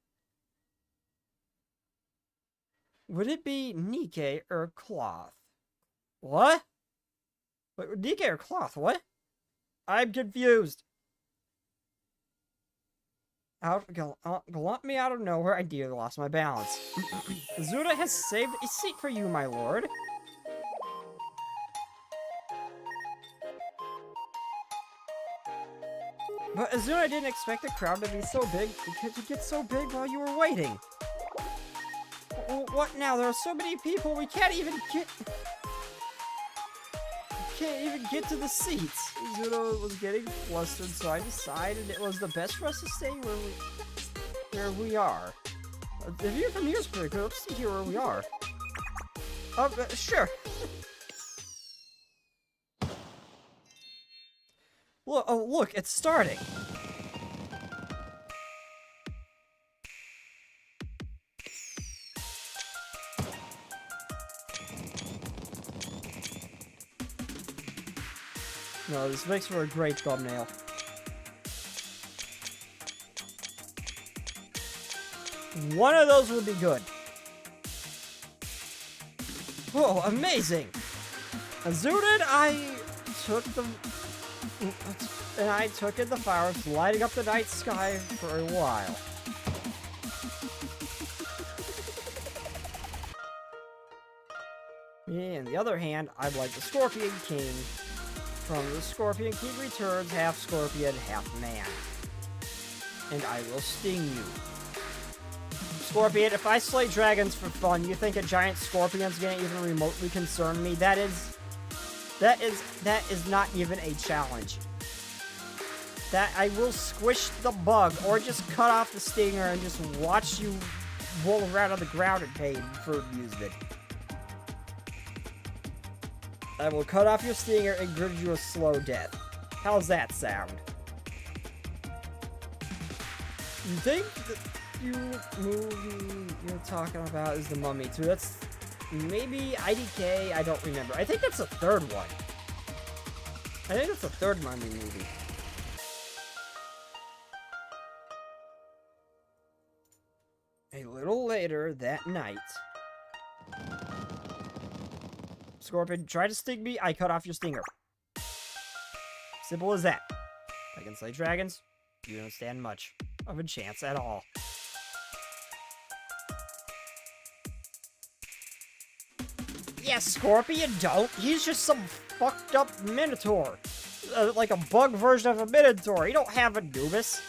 Would it be Nike or cloth? What? Wait, Nike or cloth? What? I'm confused. Gallop me out of nowhere, I nearly lost my balance. Azuna has saved a seat for you, my lord. But Azuna didn't expect the crowd to be so big. It could get so big while you were waiting. What now? There are so many people, we can't even get to the seats. Azuna was getting flustered, so I decided it was the best for us to stay where we are. The view from here is pretty good. Let's see here where we are. Sure. Look, it's starting. No, this makes for a great thumbnail. One of those would be good. Whoa, amazing! Azuna and I took in the flowers, lighting up the night sky for a while. Me, on the other hand, I'm like the Scorpion King. From the Scorpion King Returns, half scorpion, half man. And I will sting you. Scorpion, if I slay dragons for fun, you think a giant scorpion's gonna even remotely concern me? That is not even a challenge. That I will squish the bug, or just cut off the stinger and just watch you roll around on the ground in pain for amusement. I will cut off your stinger and give you a slow death. How's that sound? You think the movie you're talking about is The Mummy 2? That's maybe IDK, I don't remember. I think that's the third one. I think that's the third Mummy movie. A little later that night... Scorpion, try to sting me, I cut off your stinger. Simple as that. If I can slay dragons, you don't stand much of a chance at all. Yeah, Scorpion, don't. He's just some fucked up Minotaur. Like a bug version of a Minotaur. He don't have Anubis.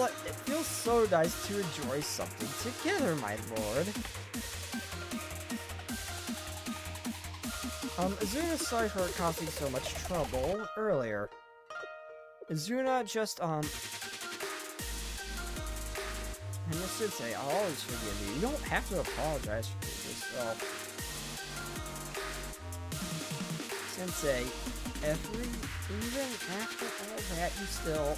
It feels so nice to enjoy something together, my lord. Azuna, sorry for causing so much trouble earlier. Azuna just, and this Sensei, I'll always forgive you. You don't have to apologize for yourself. Sensei, even after all that, you still...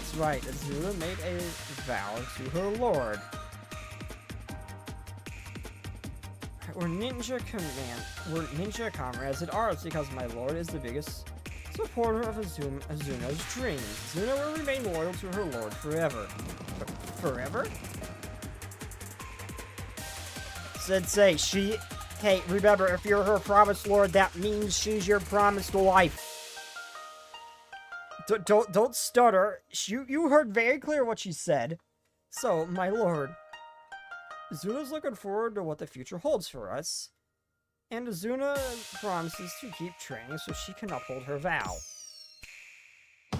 That's right, Azuna made a vow to her lord. We're ninja comrades at ours because my lord is the biggest supporter of Azuna's dreams. Azuna will remain loyal to her lord forever. Forever? Sensei, hey, remember, if you're her promised lord, that means she's your promised wife. Don't stutter. You heard very clear what she said. So, my lord, Azuna's looking forward to what the future holds for us. And Azuna promises to keep training so she can uphold her vow. Oh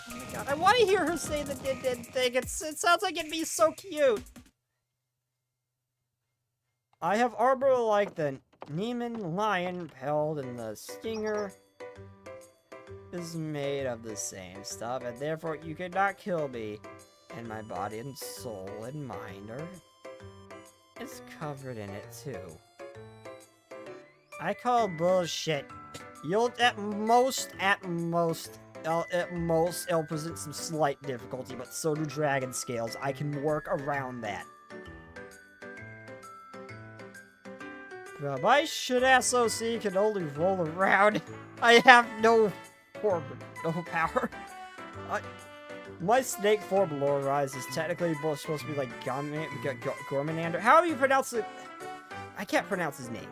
my god, I want to hear her say the did thing. It sounds like it'd be so cute. I have armor like the Neiman lion pelt, and the stinger is made of the same stuff, and therefore you cannot kill me. And my body and soul and mind is covered in it too. I call bullshit. You'll at most it'll present some slight difficulty, but so do dragon scales. I can work around that. My shit-ass OC can only roll around. I have no form, no power. My snake form lore rise is technically supposed to be like Gormanander. How do you pronounce it? I can't pronounce his name.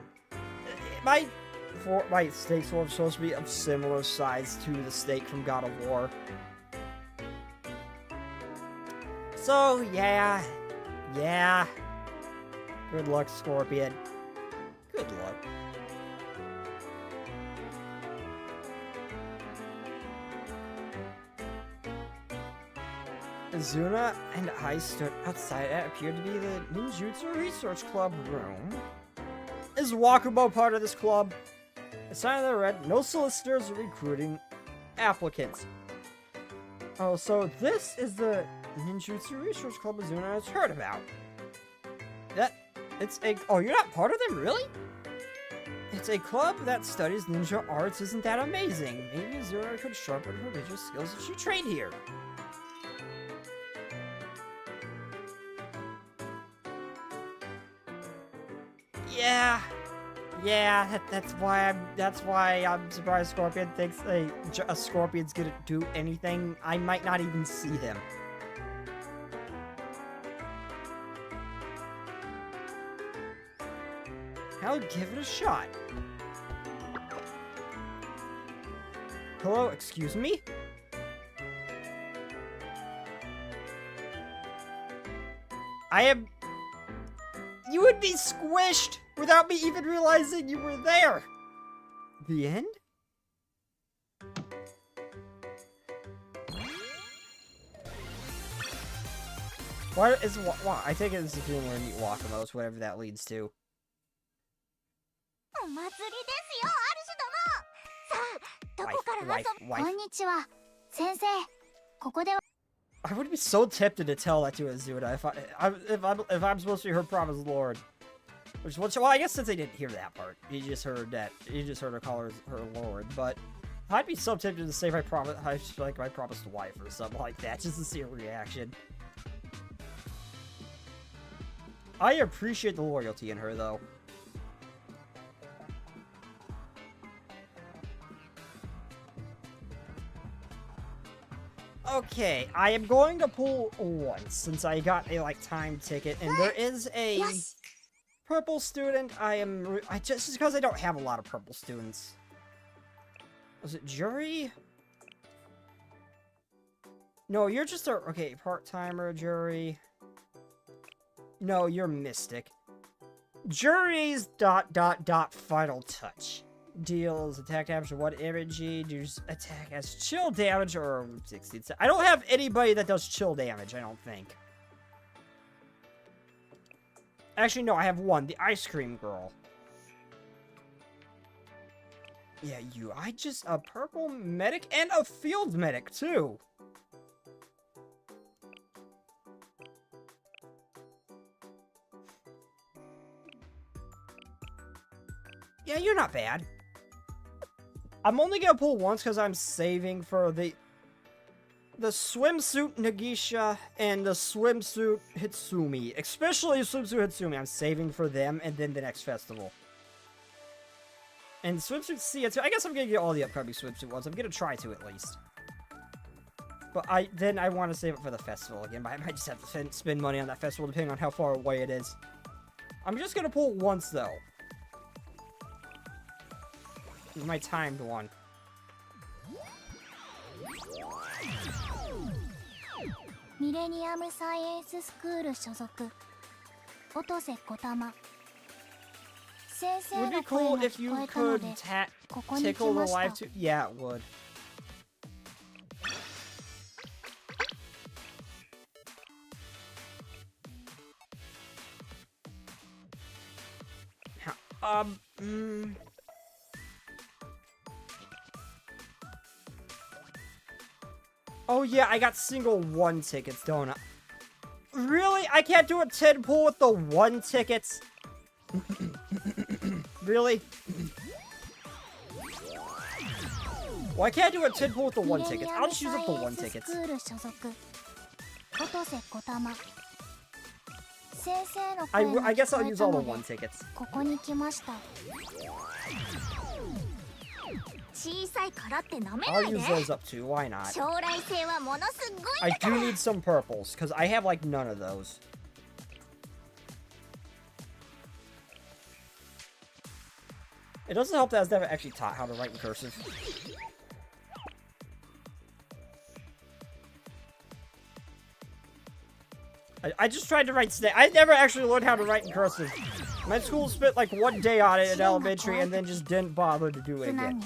My snake form is supposed to be of similar size to the snake from God of War. So, yeah. Good luck, Scorpion. Good luck. Azuna and I stood outside what appeared to be the Ninjutsu Research Club room. Is Wakumo part of this club? A sign that read, no solicitors are recruiting applicants. Oh, so this is the Ninjutsu Research Club Azuna has heard about. Oh, you're not part of them, really? It's a club that studies ninja arts. Isn't that amazing? Maybe Azuna could sharpen her ninja skills if she trained here. Yeah, that's why I'm surprised Scorpion thinks a Scorpion's gonna do anything. I might not even see him. I'll give it a shot. Hello, excuse me? You would be squished without me even realizing you were there. The end? Wow, I take it as if you want to meet Wakamos, whatever that leads to. I would be so tempted to tell that to Azuna if I'm supposed to be her promised lord. Well, I guess since I didn't hear that part, you just heard her call her lord. But I'd be so tempted to say my promised wife or something like that, just to see her reaction. I appreciate the loyalty in her, though. Okay, I am going to pull once, since I got a, time ticket, and there is a purple student. Just because I don't have a lot of purple students. Was it Jury? No, you're just okay, part-timer, Jury. No, you're Mystic. Jury's ... final touch. Deals attack damage to 1 energy, does attack as chill damage or 16. I don't have anybody that does chill damage, I don't think. Actually, no, I have one, the Ice Cream Girl. Yeah, a purple medic and a field medic, too. Yeah, you're not bad. I'm only gonna pull once because I'm saving for the... the swimsuit Nagisha and the swimsuit Hitsumi. Especially swimsuit Hitsumi. I'm saving for them and then the next festival. And swimsuit Sia too. I guess I'm gonna get all the upcoming swimsuit ones. I'm gonna try to at least. But I want to save it for the festival again. But I might just have to spend money on that festival depending on how far away it is. I'm just gonna pull once though. This is my timed one. Millennium Science School 所属音瀬小玉 Would be cool if you could tickle the live too. Yeah, it would. Oh yeah, I got single 1 tickets, don't I? Really? I can't do a 10 pull with the 1 tickets? Really? Well, I can't do a 10 pull with the 1 tickets. I'll just use up the 1 tickets. I guess I'll use all the 1 tickets. I'll use those up too, why not? I do need some purples, because I have like none of those. It doesn't help that I was never actually taught how to write in cursive. I just tried to write snake. I never actually learned how to write in cursive. My school spent like 1 day on it in elementary and then just didn't bother to do it again.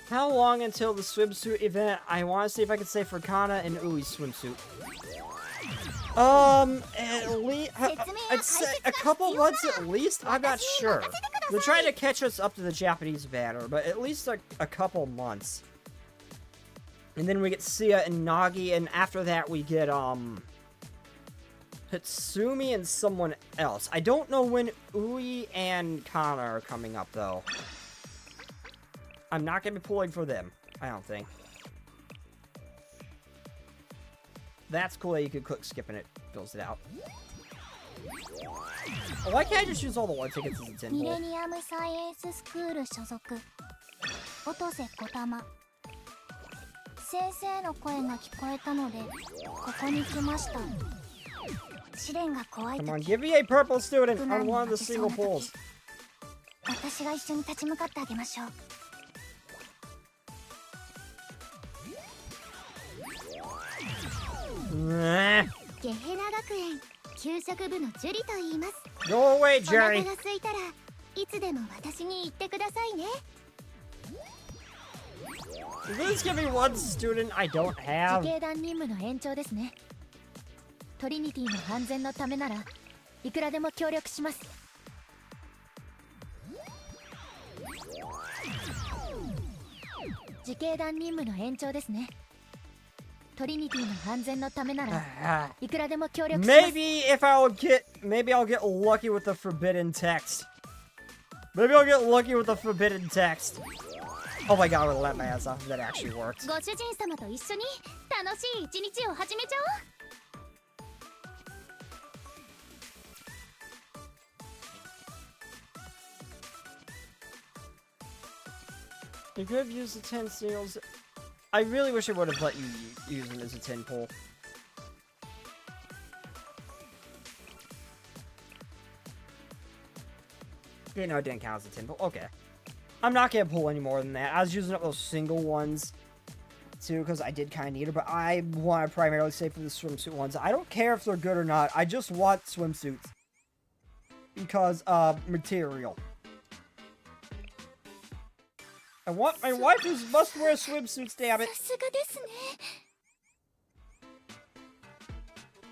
How long until the swimsuit event? I want to see if I can say for Kana and Ui's swimsuit. At least, I'd say a couple months at least? I'm not sure. They're trying to catch us up to the Japanese banner, but at least a couple months. And then we get Sia and Nagi, and after that we get, Hitsumi and someone else. I don't know when Ui and Kana are coming up, though. I'm not gonna be pulling for them, I don't think. That's cool that you could click skip and it fills it out. Oh, why can't I just use all the 1 tickets as a 10 pull? Millennium Science School 所属音瀬小玉先生の声が聞こえたのでここに来ました試練が怖い Come on, give me a purple student on one of the single pulls. 私が一緒に立ち向かってあげましょう Nah. ゲヘナ学園給食部のジュリと言います Go away, お腹 Jerry. が空いたらいつでも私に言ってくださいね Please give me one student I don't 自 have. 警団任務の延長ですねトリニティの安全のためならいくらでも協力します自警団任務の延長ですねトリニティの安全のためならいくらでも協力します Maybe I'll get lucky with the forbidden text. Maybe I'll get lucky with the forbidden text. Oh my god, I would let my ass off if that actually worked. ご主人様と一緒に楽しい一日を始めちゃおう You could have used the 10 seals. I really wish I would have let you use them as a 10 pull. Okay, no, it didn't count as a 10 pull. Okay. I'm not gonna pull any more than that. I was using up those single ones, too, because I did kind of need it, but I want to primarily save for the swimsuit ones. I don't care if they're good or not. I just want swimsuits. Because, material. I want my wife who must wear swimsuits, damn it. さすがですね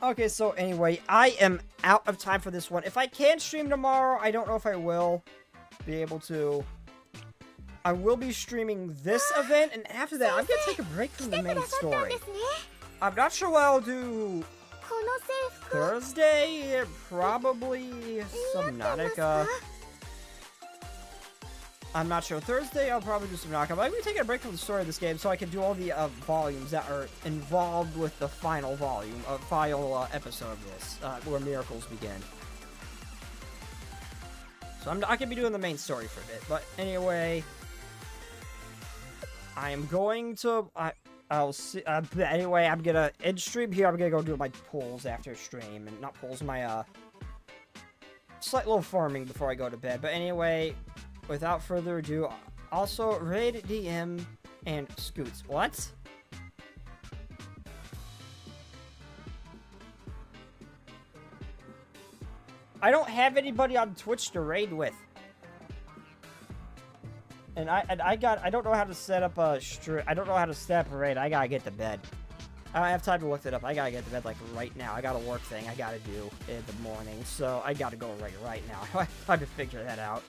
Okay, so anyway, I am out of time for this one. If I can stream tomorrow, I don't know if I will be able to. I will be streaming this event, and after that, I'm gonna take a break from the main story. I'm not sure what I'll do この制服 Thursday, probably Subnautica. I'm not sure. Thursday, I'll probably do Subnautica. I'm going to be taking a break from the story of this game so I can do all the volumes that are involved with the final volume, final episode of this, where miracles begin. So I'm not going to be doing the main story for a bit. But anyway, I am going to... I'll see. Anyway, I'm gonna end stream here. I'm gonna go do my pulls after stream, and not pulls, my slight little farming before I go to bed. But anyway, without further ado, also raid DM and Scoots. What? I don't have anybody on Twitch to raid with. And I don't know how to set up a I don't know how to set up a raid. I gotta get to bed. I don't have time to look it up. I gotta get to bed like right now. I got a work thing I gotta do in the morning, so I gotta go right now. I have time to figure that out.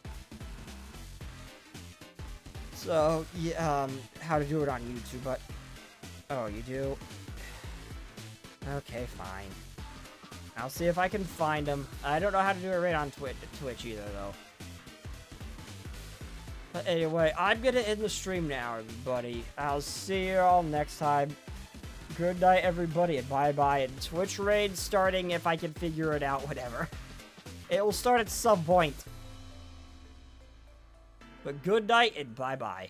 So yeah, how to do it on YouTube? But oh, you do? Okay, fine. I'll see if I can find them. I don't know how to do it right on Twitch either, though. But anyway, I'm gonna end the stream now, everybody. I'll see you all next time. Good night, everybody, and bye-bye. And Twitch raid starting if I can figure it out, whatever. It will start at some point. But good night, and bye-bye.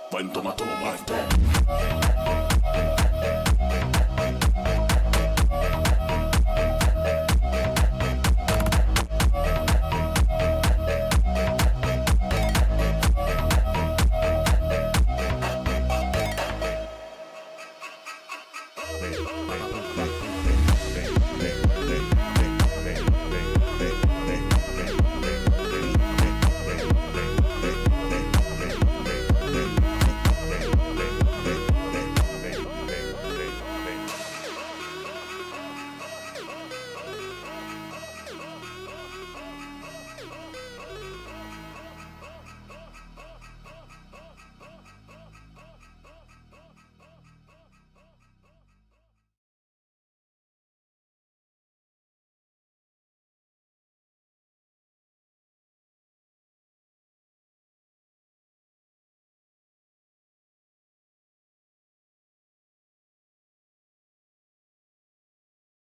When tomato my